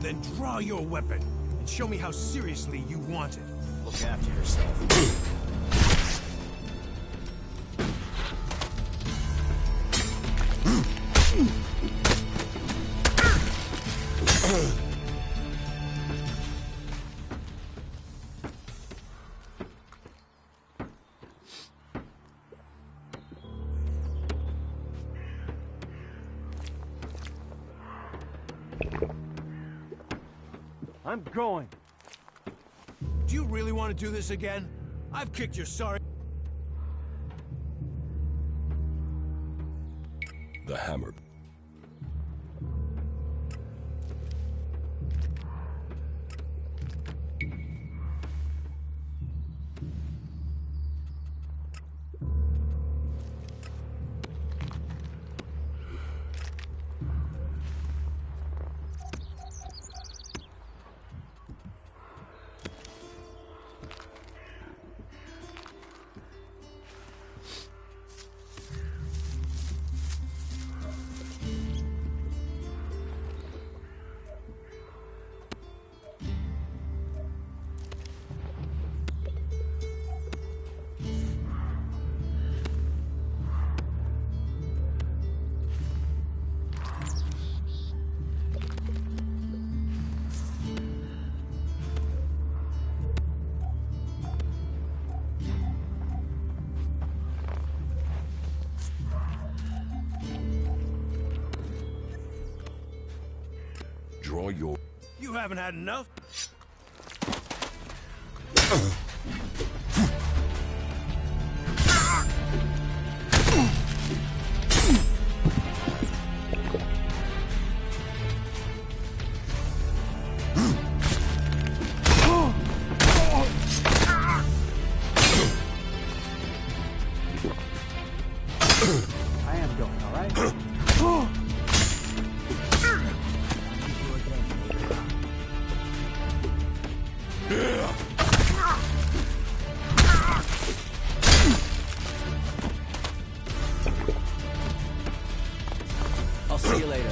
Then draw your weapon, and show me how seriously you want it. Look after yourself. I'm going. Do you really want to do this again? I've kicked your sorry... The Hammer. Draw your... You haven't had enough? I am going, all right? I'll see you later.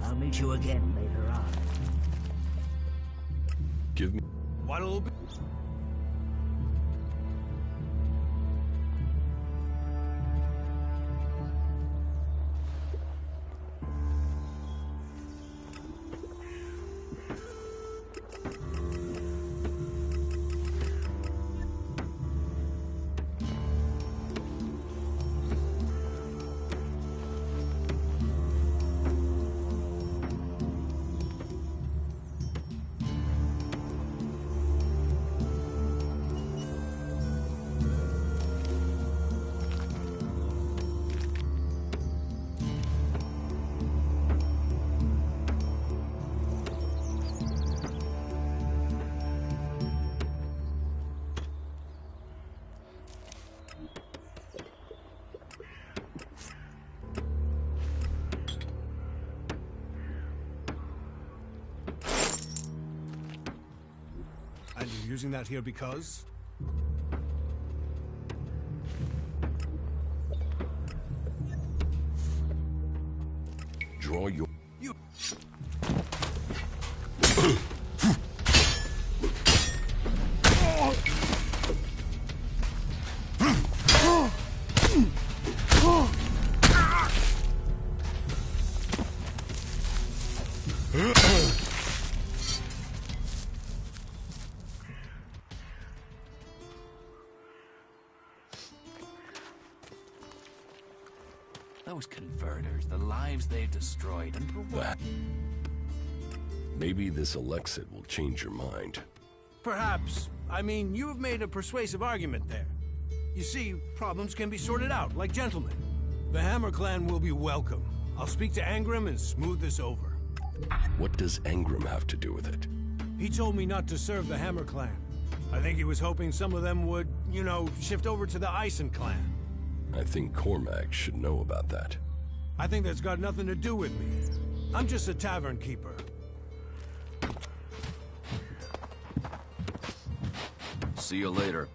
I'll meet you again later on. Give me... What a little bit... And you're using that here because? Draw your... You... Those converters, the lives they've destroyed, and for what? Maybe this Alexid will change your mind. Perhaps. I mean, you have made a persuasive argument there. You see, problems can be sorted out, like gentlemen. The Hammer Clan will be welcome. I'll speak to Angram and smooth this over. What does Angram have to do with it? He told me not to serve the Hammer Clan. I think he was hoping some of them would, you know, shift over to the Ison Clan. I think Cormac should know about that. I think that's got nothing to do with me. I'm just a tavern keeper. See you later.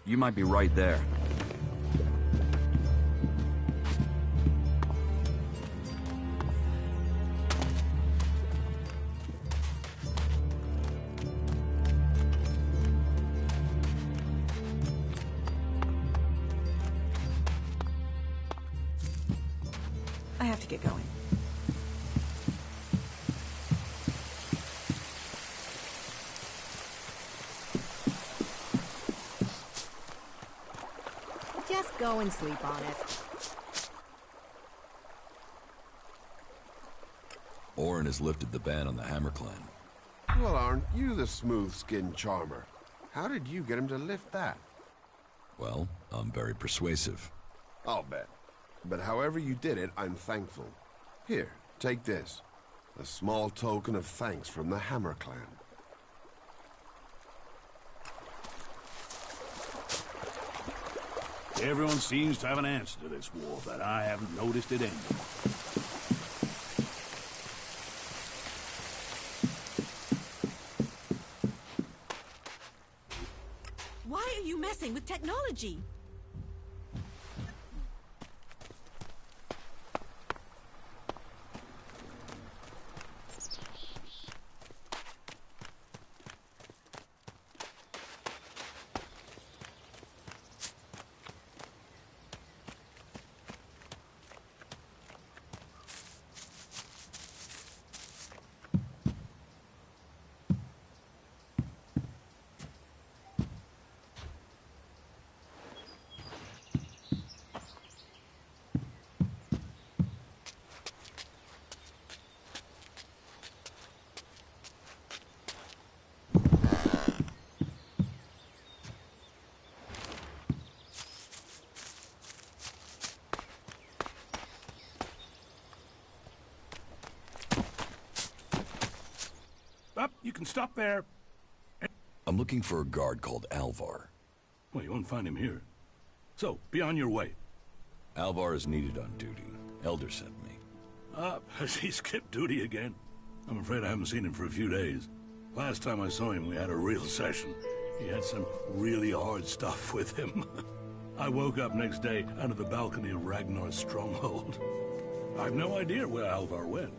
You might be right there. I have to get going. Just go and sleep on it. Orin has lifted the ban on the Hammer Clan. Well, aren't you the smooth-skinned charmer? How did you get him to lift that? Well, I'm very persuasive. I'll bet. But however you did it, I'm thankful. Here, take this. A small token of thanks from the Hammer Clan. Everyone seems to have an answer to this war, but I haven't noticed it ending. Why are you messing with technology? Up, you can stop there. I'm looking for a guard called Alvar. Well, you won't find him here. So, be on your way. Alvar is needed on duty. Elder sent me. Has he skipped duty again? I'm afraid I haven't seen him for a few days. Last time I saw him, we had a real session. He had some really hard stuff with him. I woke up next day under the balcony of Ragnar's stronghold. I've no idea where Alvar went.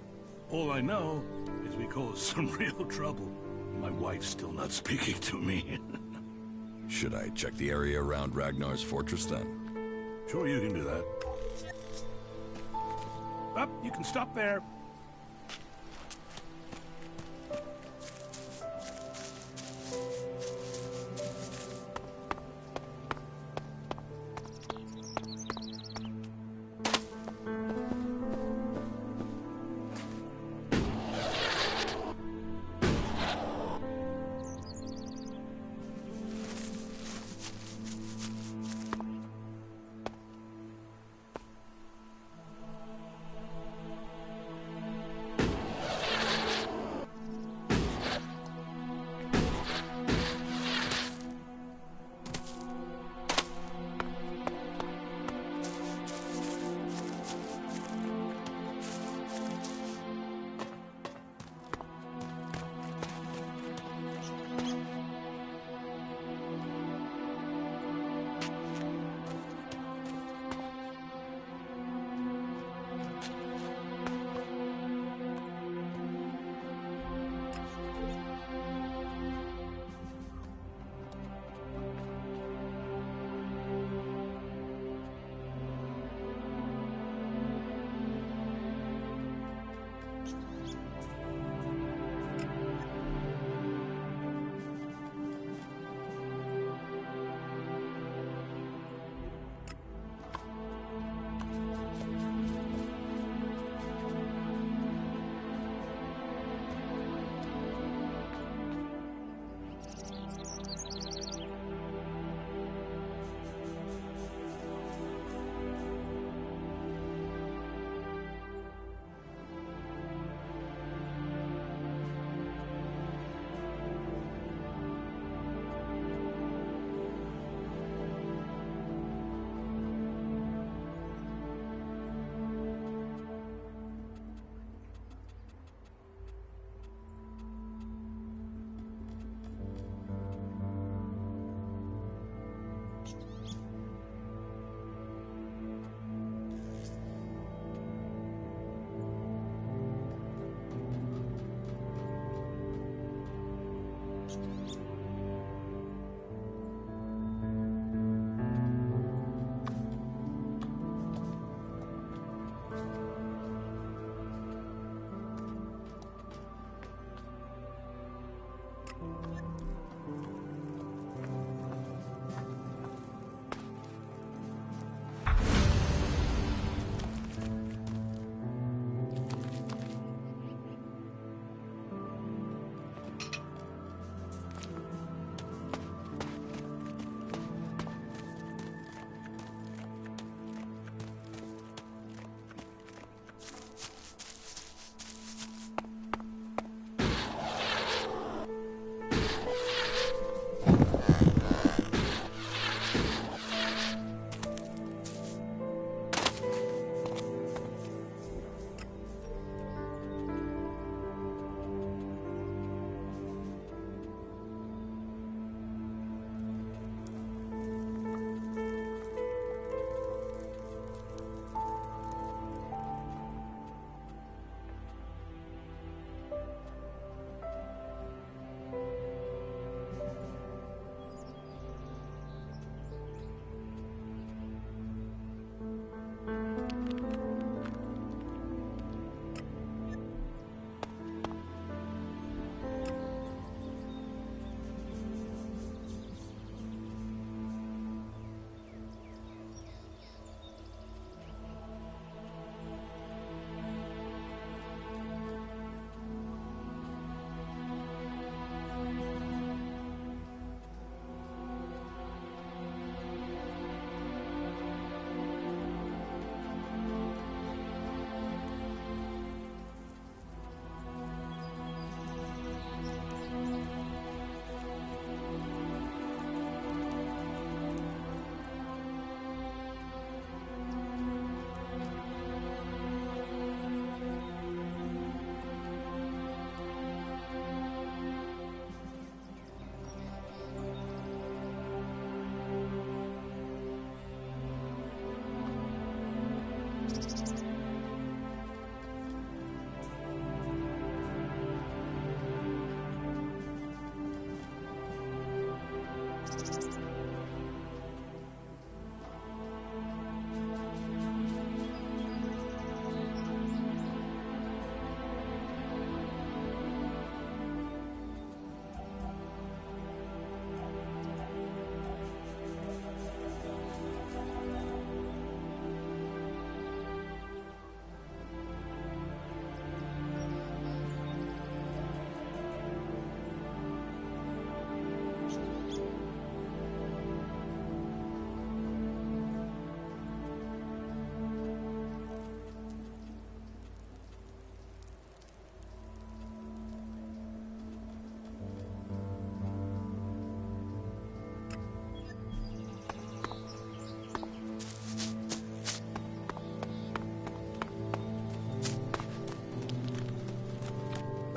All I know is we caused some real trouble. My wife's still not speaking to me. Should I check the area around Ragnar's fortress then? Sure, you can do that. Up, you can stop there.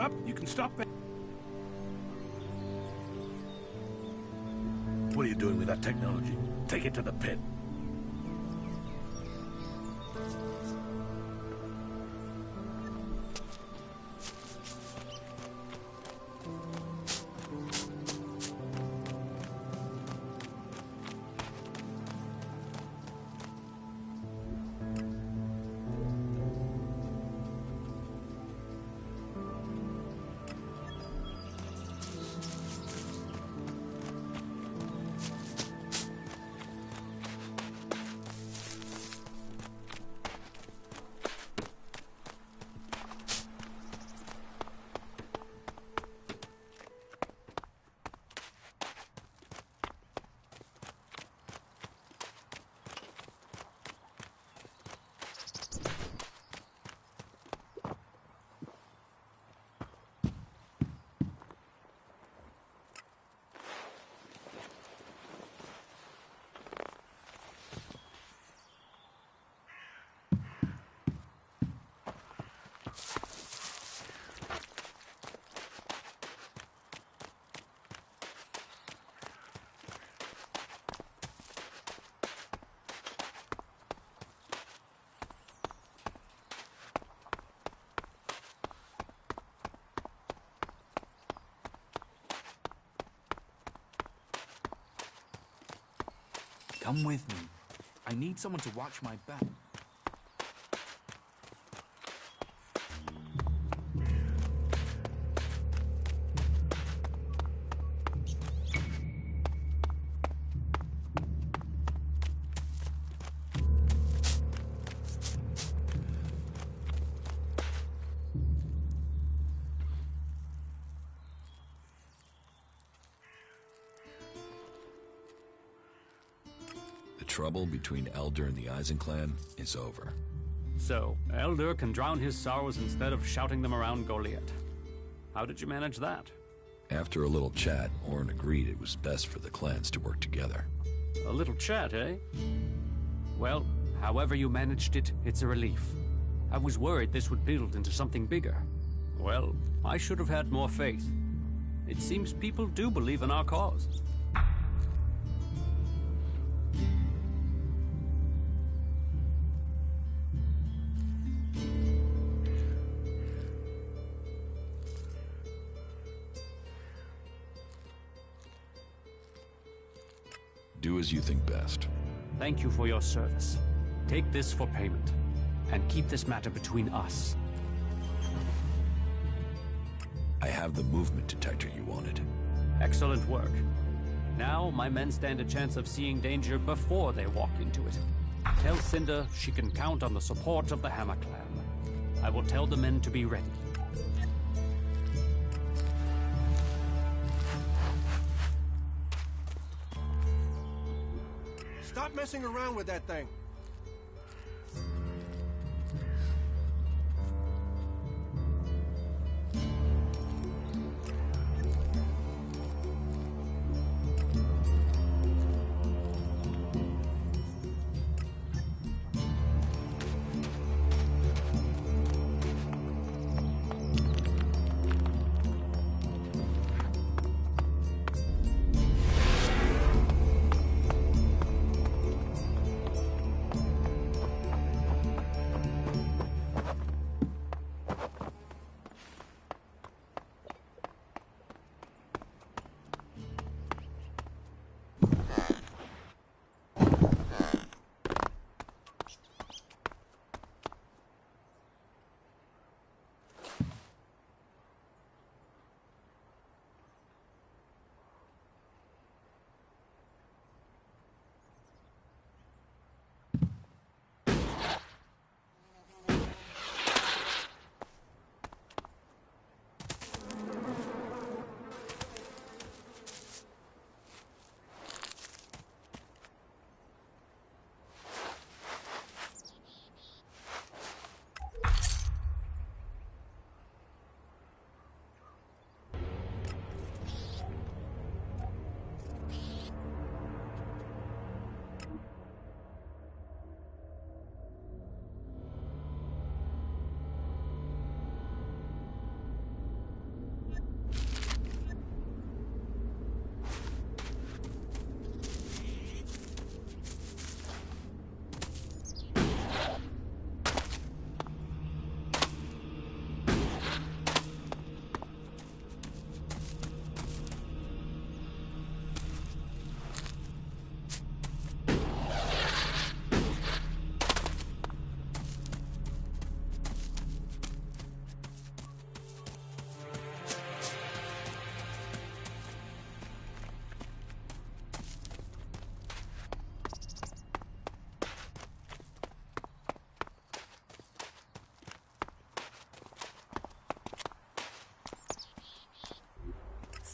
Up, you can stop it. What are you doing with that technology? Take it to the pit. Come with me. I need someone to watch my back. The trouble between Elder and the Eisen clan is over. So, Elder can drown his sorrows instead of shouting them around Goliath. How did you manage that? After a little chat, Orn agreed it was best for the clans to work together. A little chat, eh? Well, however you managed it, it's a relief. I was worried this would build into something bigger. Well, I should have had more faith. It seems people do believe in our cause. Do as you think best. Thank you for your service. Take this for payment, and keep this matter between us. I have the movement detector you wanted. Excellent work. Now, my men stand a chance of seeing danger before they walk into it. Tell Cinder she can count on the support of the Hammer Clan. I will tell the men to be ready. Stop messing around with that thing.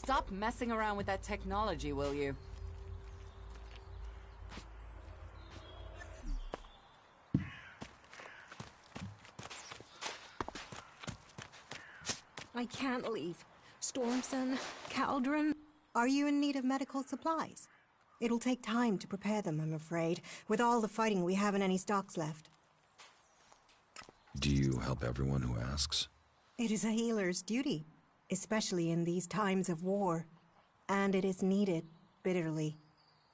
stop messing around with that technology, will you? I can't leave. Stormson, Caldron, are you in need of medical supplies? It'll take time to prepare them, I'm afraid, with all the fighting we haven't any stocks left. Do you help everyone who asks? It is a healer's duty, especially in these times of war. And it is needed, bitterly,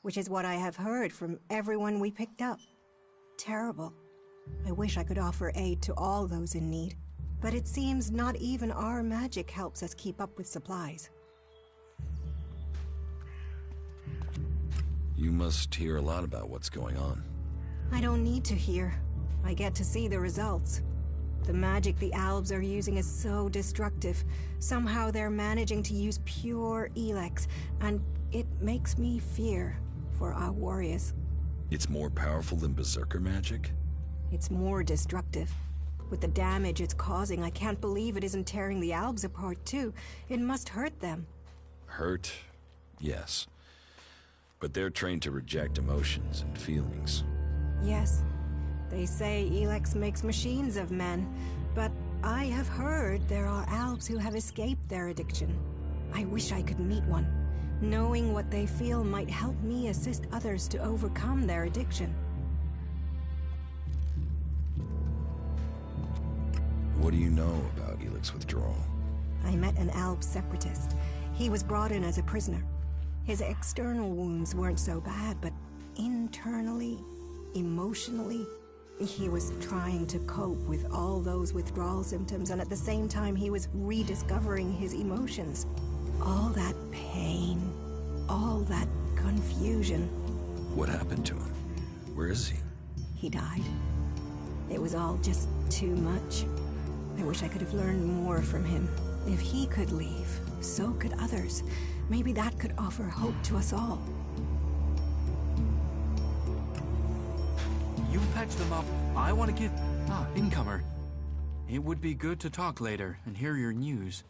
which is what I have heard from everyone we picked up. Terrible. I wish I could offer aid to all those in need, but it seems not even our magic helps us keep up with supplies. You must hear a lot about what's going on. I don't need to hear. I get to see the results. The magic the Albs are using is so destructive. Somehow they're managing to use pure Elex, and it makes me fear for our warriors. It's more powerful than Berserker magic? It's more destructive. With the damage it's causing, I can't believe it isn't tearing the Albs apart too. It must hurt them. Hurt? Yes. But they're trained to reject emotions and feelings. Yes. They say Elex makes machines of men, but I have heard there are Albs who have escaped their addiction. I wish I could meet one. Knowing what they feel might help me assist others to overcome their addiction. What do you know about Elex withdrawal? I met an Alb separatist. He was brought in as a prisoner. His external wounds weren't so bad, but internally, emotionally, he was trying to cope with all those withdrawal symptoms, and at the same time he was rediscovering his emotions. All that pain, all that confusion. What happened to him? Where is he? He died. It was all just too much. I wish I could have learned more from him. If he could leave, so could others. Maybe that could offer hope to us all. You patch them up. I want to get... Ah, incomer. It would be good to talk later and hear your news.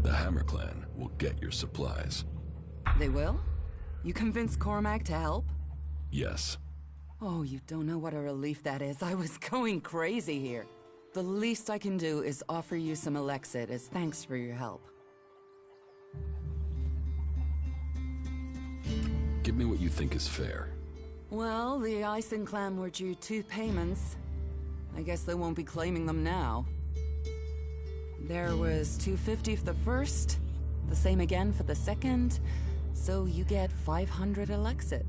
The Hammer Clan will get your supplies. They will? You convinced Cormac to help? Yes. Oh, you don't know what a relief that is. I was going crazy here. The least I can do is offer you some Elexit as thanks for your help. Give me what you think is fair. Well, the Ison clan were due 2 payments. I guess they won't be claiming them now. There was $250 for the first, the same again for the second, so you get 500 Elexit.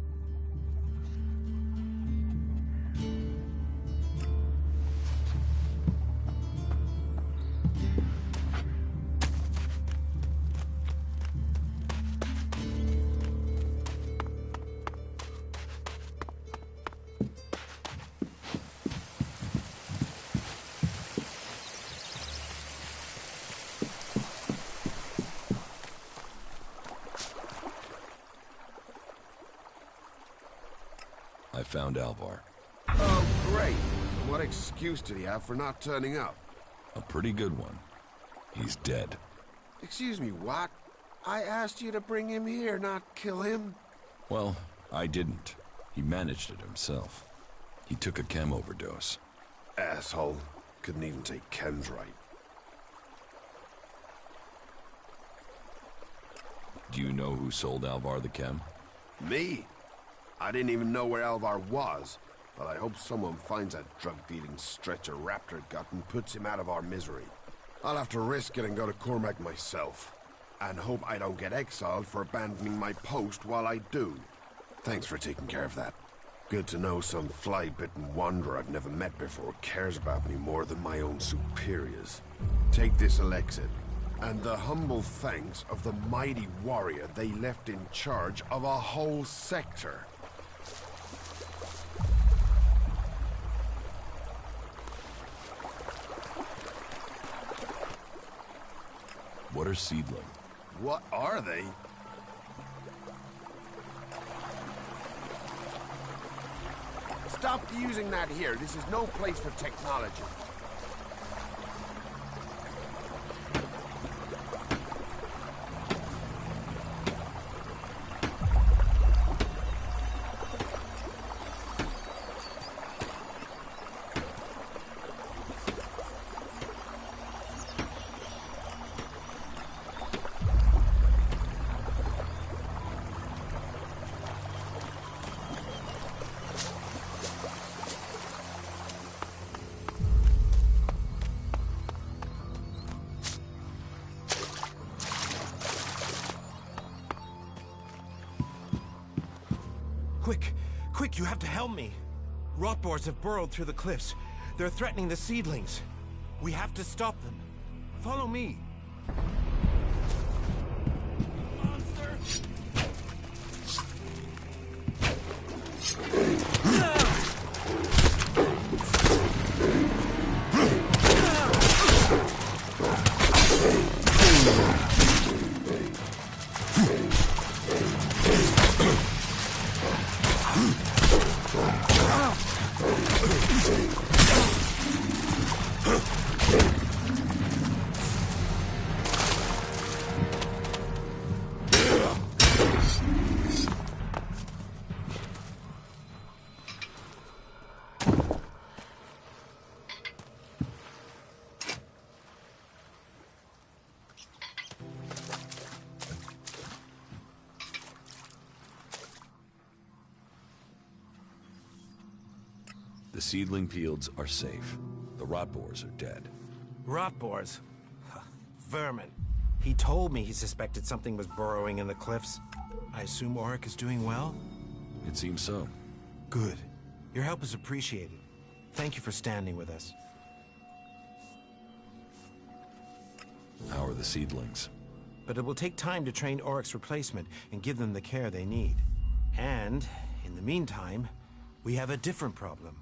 I found Alvar. Oh, great. What excuse did he have for not turning up? A pretty good one. He's dead. Excuse me, what? I asked you to bring him here, not kill him. Well, I didn't. He managed it himself. He took a chem overdose. Asshole. Couldn't even take chems right. Do you know who sold Alvar the chem? Me? I didn't even know where Alvar was, but I hope someone finds that drug-dealing stretcher Raptor got and puts him out of our misery. I'll have to risk it and go to Cormac myself, and hope I don't get exiled for abandoning my post while I do. Thanks for taking care of that. Good to know some fly-bitten wanderer I've never met before cares about me more than my own superiors. Take this Elexit. And the humble thanks of the mighty warrior they left in charge of a whole sector. What are seedling? What are they? Stop using that here. This is no place for technology. Quick, you have to help me. Rotboars have burrowed through the cliffs. They're threatening the seedlings. We have to stop them. Follow me. Monster! The seedling fields are safe. The rotboars are dead. Rotboars? Vermin. He told me he suspected something was burrowing in the cliffs. I assume Auric is doing well? It seems so. Good. Your help is appreciated. Thank you for standing with us. How are the seedlings? But it will take time to train Auric's replacement and give them the care they need. And, in the meantime, we have a different problem.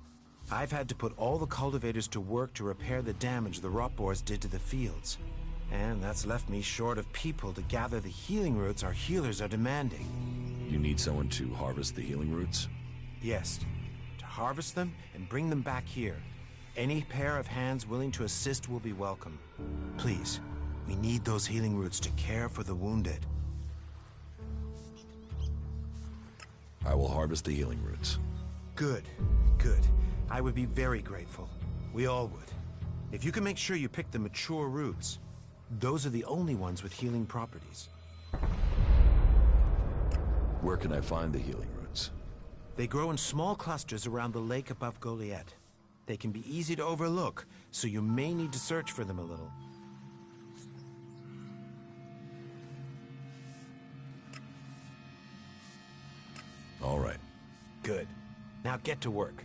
I've had to put all the cultivators to work to repair the damage the rotboars did to the fields. And that's left me short of people to gather the healing roots our healers are demanding. You need someone to harvest the healing roots? Yes. To harvest them and bring them back here. Any pair of hands willing to assist will be welcome. Please, we need those healing roots to care for the wounded. I will harvest the healing roots. Good. I would be very grateful. We all would. If you can make sure you pick the mature roots, those are the only ones with healing properties. Where can I find the healing roots? They grow in small clusters around the lake above Goliath. They can be easy to overlook, so you may need to search for them a little. All right. Good. Now get to work.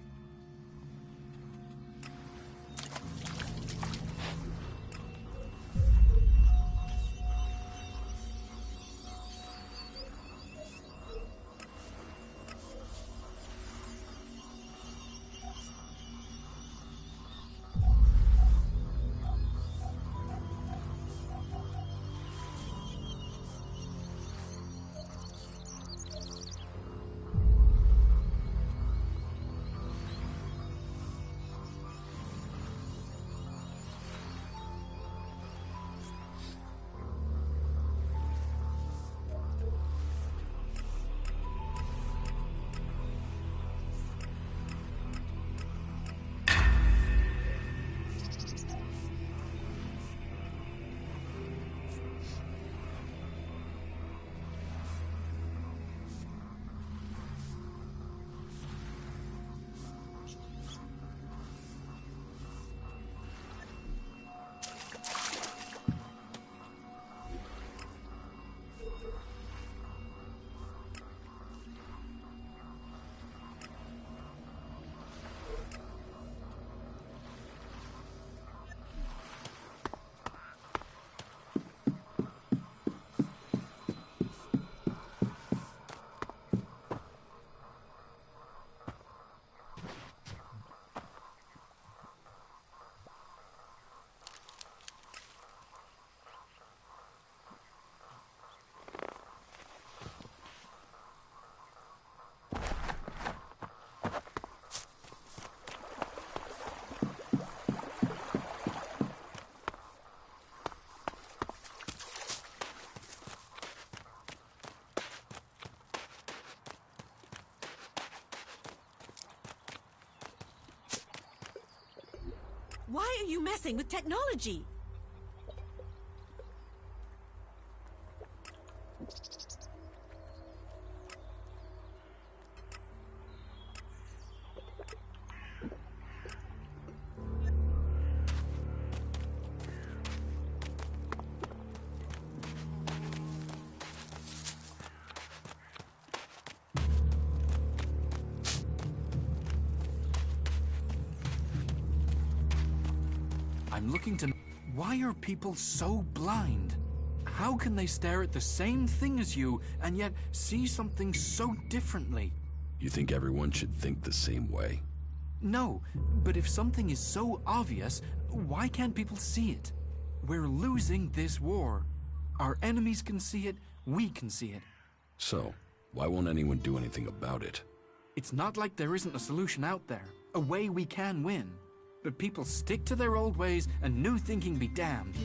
Why are you messing with technology? I'm looking to... Why are people so blind? How can they stare at the same thing as you and yet see something so differently? You think everyone should think the same way? No, but if something is so obvious, why can't people see it? We're losing this war. Our enemies can see it, we can see it. So, why won't anyone do anything about it? It's not like there isn't a solution out there, a way we can win. But people stick to their old ways and new thinking be damned.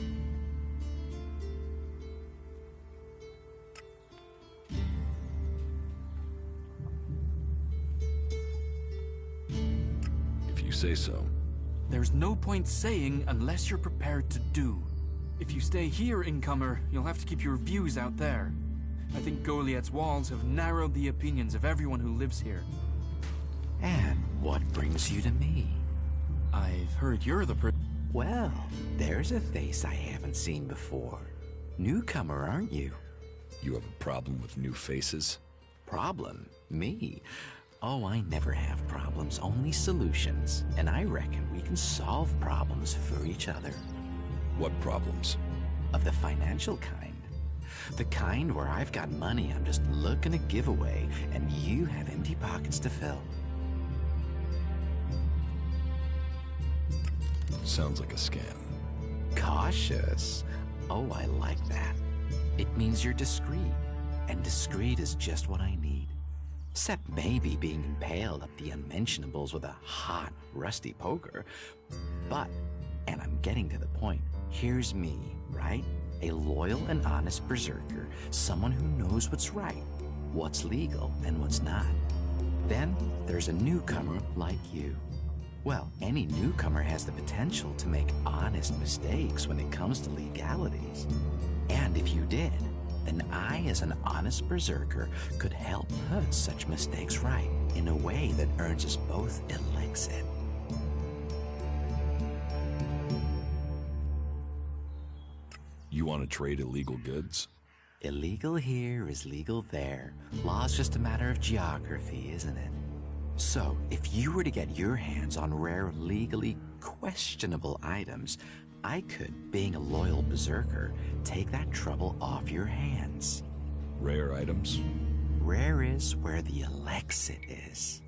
If you say so. There's no point saying unless you're prepared to do. If you stay here, incomer, you'll have to keep your views out there. I think Goliath's walls have narrowed the opinions of everyone who lives here. And what brings you to me? I've heard you're the Well, there's a face I haven't seen before. Newcomer, aren't you? You have a problem with new faces? Problem? Me? Oh, I never have problems, only solutions. And I reckon we can solve problems for each other. What problems? Of the financial kind. The kind where I've got money I'm just looking to give away, and you have empty pockets to fill. Sounds like a scam. Cautious. Oh, I like that. It means you're discreet, and discreet is just what I need. Except maybe being impaled up the unmentionables with a hot, rusty poker. But, and I'm getting to the point, here's me, right? A loyal and honest berserker, someone who knows what's right, what's legal, and what's not. Then, there's a newcomer like you. Well, any newcomer has the potential to make honest mistakes when it comes to legalities. And if you did, then I, as an honest berserker, could help put such mistakes right in a way that earns us both elixir. You want to trade illegal goods? Illegal here is legal there. Law's just a matter of geography, isn't it? So, if you were to get your hands on rare, legally questionable items, I could, being a loyal berserker, take that trouble off your hands. Rare items? Rare is where the elixir is.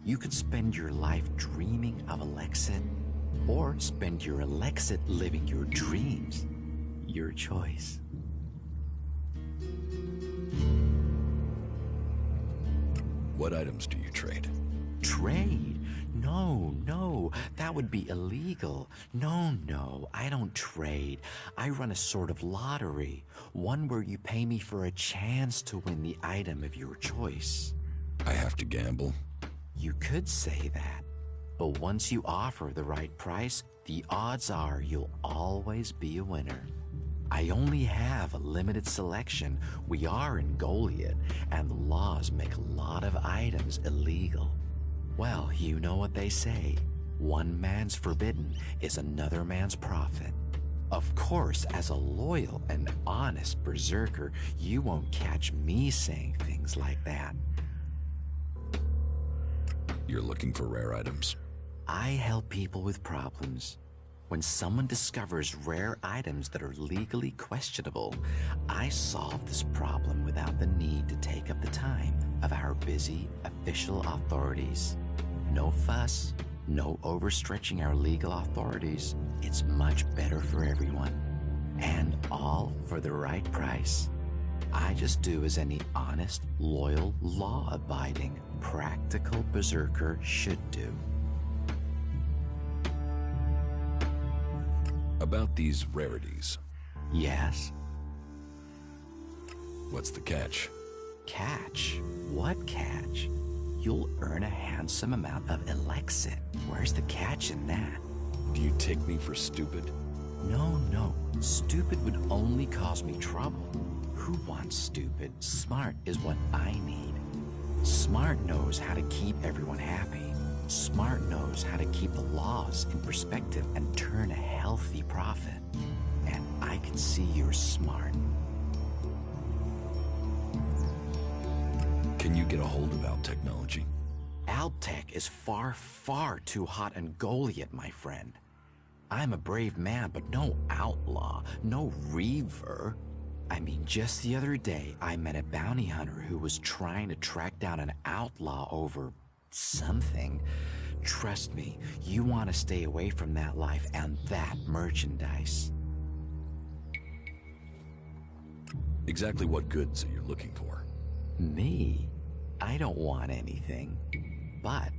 You could spend your life dreaming of elixir, or spend your elixir living your dreams. Your choice. What items do you trade? Trade? No, that would be illegal. No, I don't trade. I run a sort of lottery, one where you pay me for a chance to win the item of your choice. I have to gamble? You could say that, but once you offer the right price, the odds are you'll always be a winner. I only have a limited selection. We are in Goliath, and the laws make a lot of items illegal. Well, you know what they say. One man's forbidden is another man's profit. Of course, as a loyal and honest berserker, you won't catch me saying things like that. You're looking for rare items? I help people with problems. When someone discovers rare items that are legally questionable, I solve this problem without the need to take up the time of our busy official authorities. No fuss, no overstretching our legal authorities. It's much better for everyone. And all for the right price. I just do as any honest, loyal, law-abiding, practical berserker should do. About these rarities. Yes? What's the catch? Catch? What catch? You'll earn a handsome amount of elixir. Where's the catch in that? Do you take me for stupid? No, no. Stupid would only cause me trouble. Who wants stupid? Smart is what I need. Smart knows how to keep everyone happy. Smart knows how to keep the laws in perspective and turn a healthy profit. And I can see you're smart. Can you get a hold of Alp technology? Alp tech is far, far too hot and Goliath, my friend. I'm a brave man, but no outlaw, no reaver. I mean, just the other day, I met a bounty hunter who was trying to track down an outlaw over something. Trust me, you want to stay away from that life and that merchandise. Exactly what goods are you looking for? Me? I don't want anything. But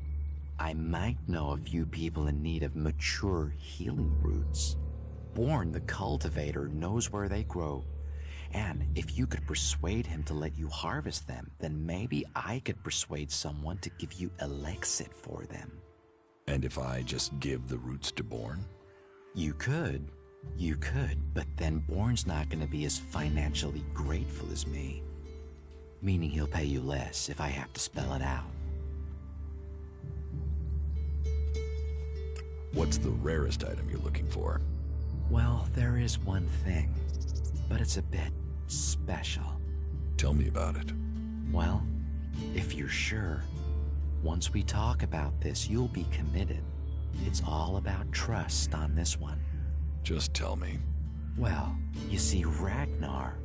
I might know a few people in need of mature healing roots. Born the cultivator knows where they grow. And if you could persuade him to let you harvest them, then maybe I could persuade someone to give you elixir for them. And if I just give the roots to Born? You could, but then Born's not going to be as financially grateful as me. Meaning he'll pay you less if I have to spell it out. What's the rarest item you're looking for? Well, there is one thing, but it's a bit special. Tell me about it. Well, if you're sure, once we talk about this, you'll be committed. It's all about trust on this one. Just tell me. Well, you see, Ragnar,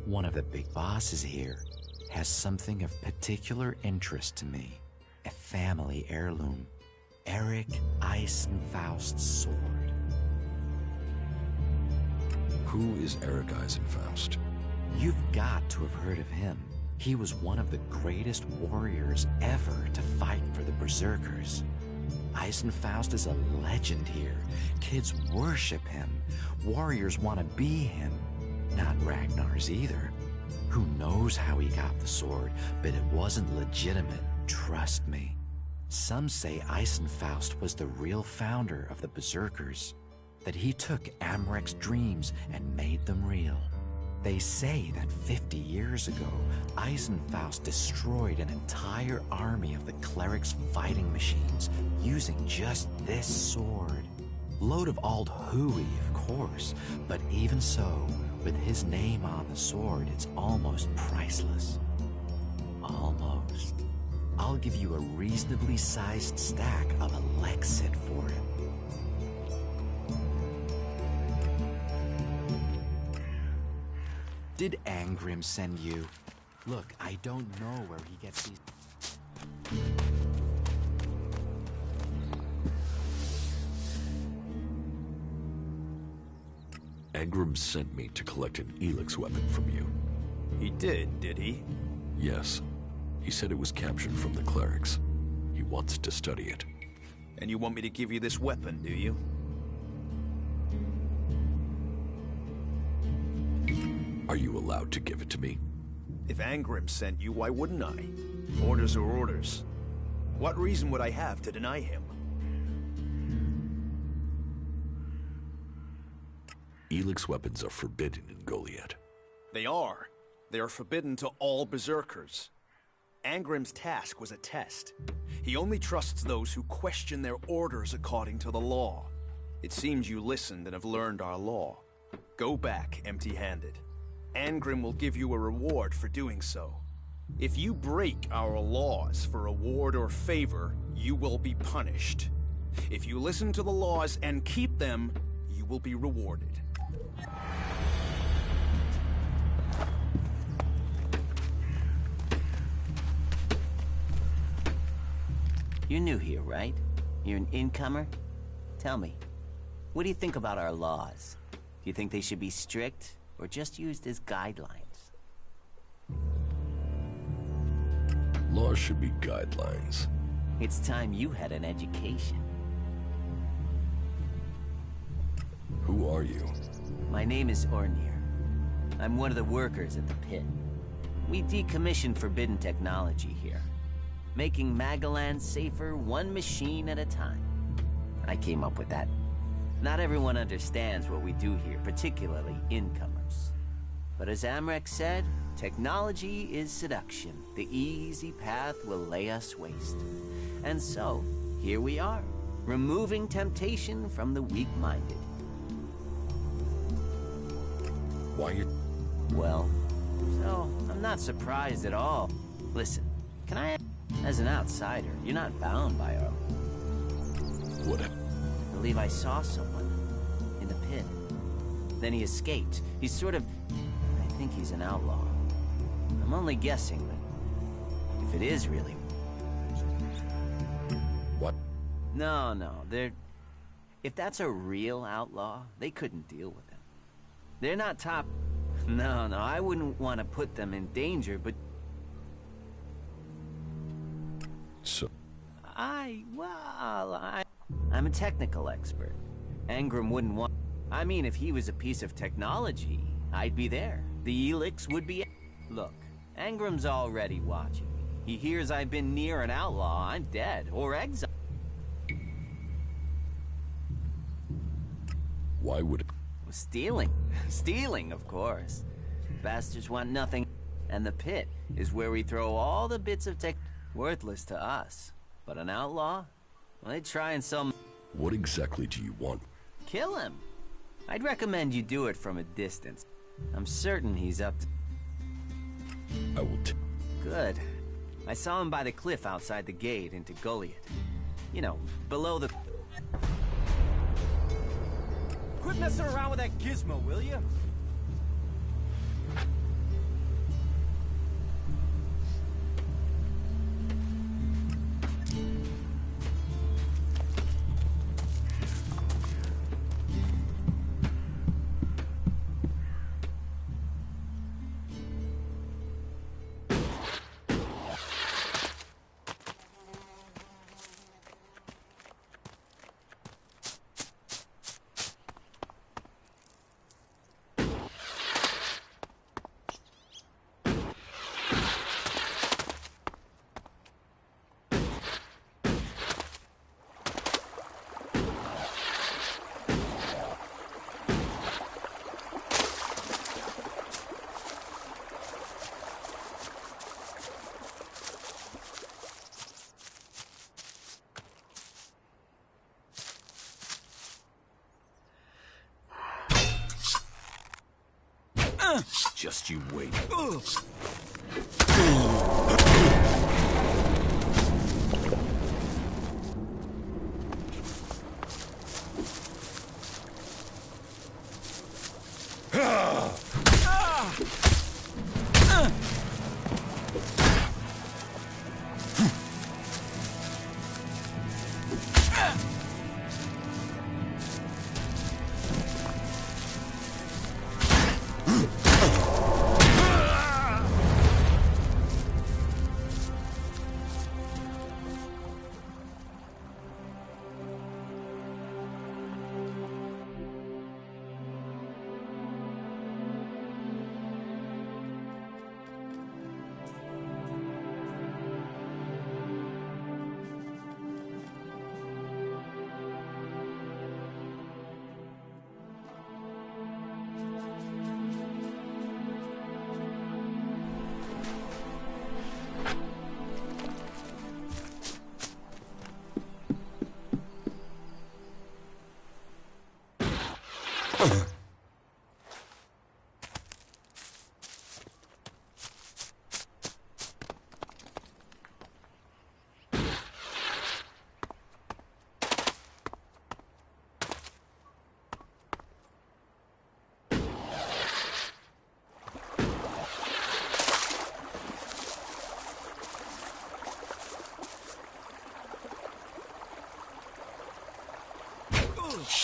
one of the big bosses here, has something of particular interest to me. A family heirloom. Eric Eisenfaust's sword. Who is Eric Eisenfaust? You've got to have heard of him. He was one of the greatest warriors ever to fight for the Berserkers. Eisenfaust is a legend here. Kids worship him. Warriors want to be him. Not Ragnar's either. Who knows how he got the sword, but it wasn't legitimate, trust me. Some say Eisenfaust was the real founder of the Berserkers, that he took Amrek's dreams and made them real. They say that 50 years ago, Eisenfaust destroyed an entire army of the clerics' fighting machines using just this sword. Load of old hooey, of course, but even so, with his name on the sword, it's almost priceless. Almost. I'll give you a reasonably sized stack of elixir for it. Did Angrim send you? Look, I don't know where he gets these... Angrim sent me to collect an Elix weapon from you. He did he? Yes. He said it was captured from the clerics. He wants to study it. And you want me to give you this weapon, do you? Are you allowed to give it to me? If Angrim sent you, why wouldn't I? Orders are orders. What reason would I have to deny him? Elix weapons are forbidden in Goliath. They are. They are forbidden to all Berserkers. Angrim's task was a test. He only trusts those who question their orders according to the law. It seems you listened and have learned our law. Go back empty-handed. Angrim will give you a reward for doing so. If you break our laws for reward or favor, you will be punished. If you listen to the laws and keep them, you will be rewarded. You're new here, right? You're an incomer? Tell me, what do you think about our laws? Do you think they should be strict, or just used as guidelines? Laws should be guidelines. It's time you had an education. Who are you? My name is Ornir. I'm one of the workers at the pit. We decommission forbidden technology here, making Magalan safer one machine at a time. I came up with that Not everyone understands what we do here, particularly incomers. But as Amrek said, technology is seduction. The easy path will lay us waste. And so, here we are, removing temptation from the weak-minded. Why you... Well, so, I'm not surprised at all. Listen, can I... As an outsider, you're not bound by our... What? I believe I saw someone in the pit. Then he escaped. He's sort of... I think he's an outlaw. I'm only guessing, but if it is really... What? No, they're... If that's a real outlaw, they couldn't deal with him. They're not top... No, I wouldn't want to put them in danger, but... So... I'm a technical expert. Engram wouldn't want... I mean, if he was a piece of technology, I'd be there. The Elix would be... Look, Engram's already watching me. He hears I've been near an outlaw, I'm dead, or exiled. Why would it... Stealing. Stealing, of course. Bastards want nothing. And the pit is where we throw all the bits of tech... Worthless to us. But an outlaw? Well, they try and sell... What exactly do you want? Kill him. I'd recommend you do it from a distance. I'm certain he's up to... I will Good. I saw him by the cliff outside the gate into Goliath. You know, below the... Quit messing around with that gizmo, will you? Just you wait.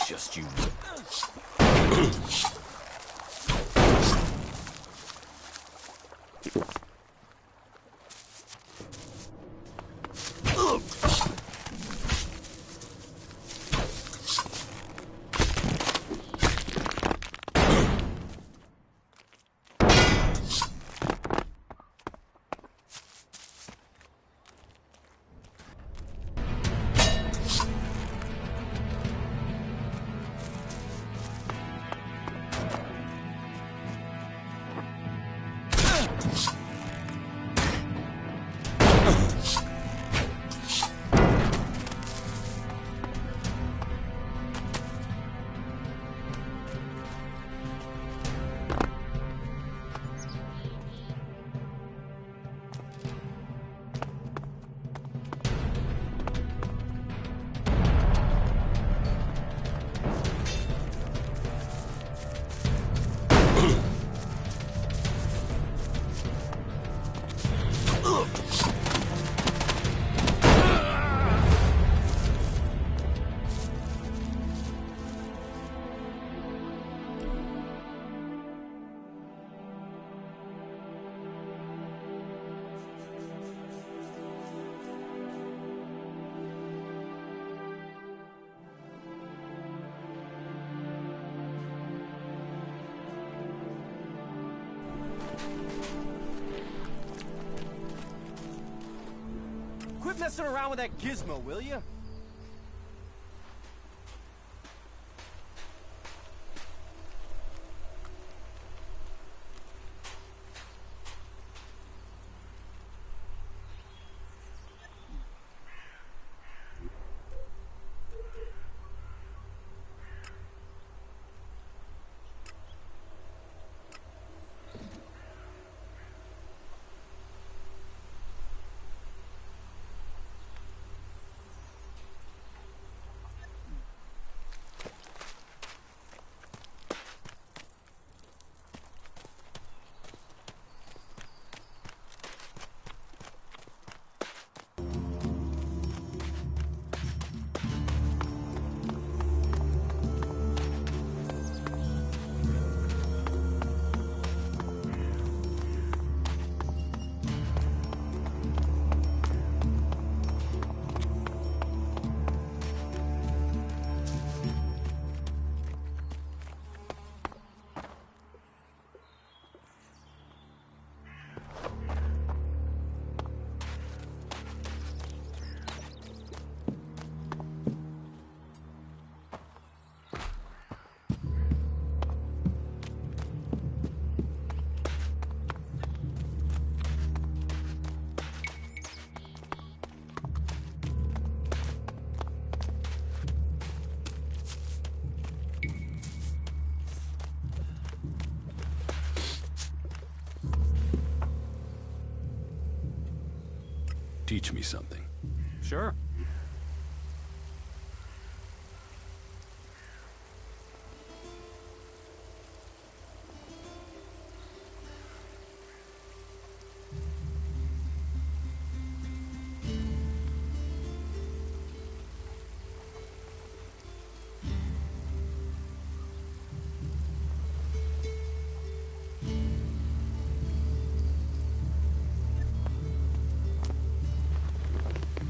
Just you. Quit messing around with that gizmo, will you? Teach me something. Sure.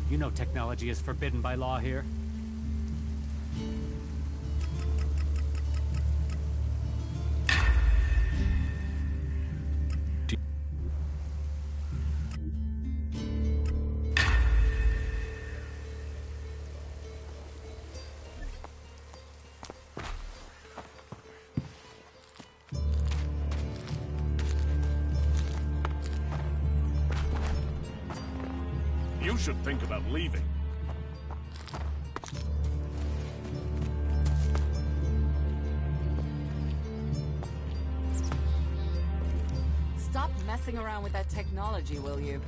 You know technology is forbidden by law here. You should think about leaving. Stop messing around with that technology, will you?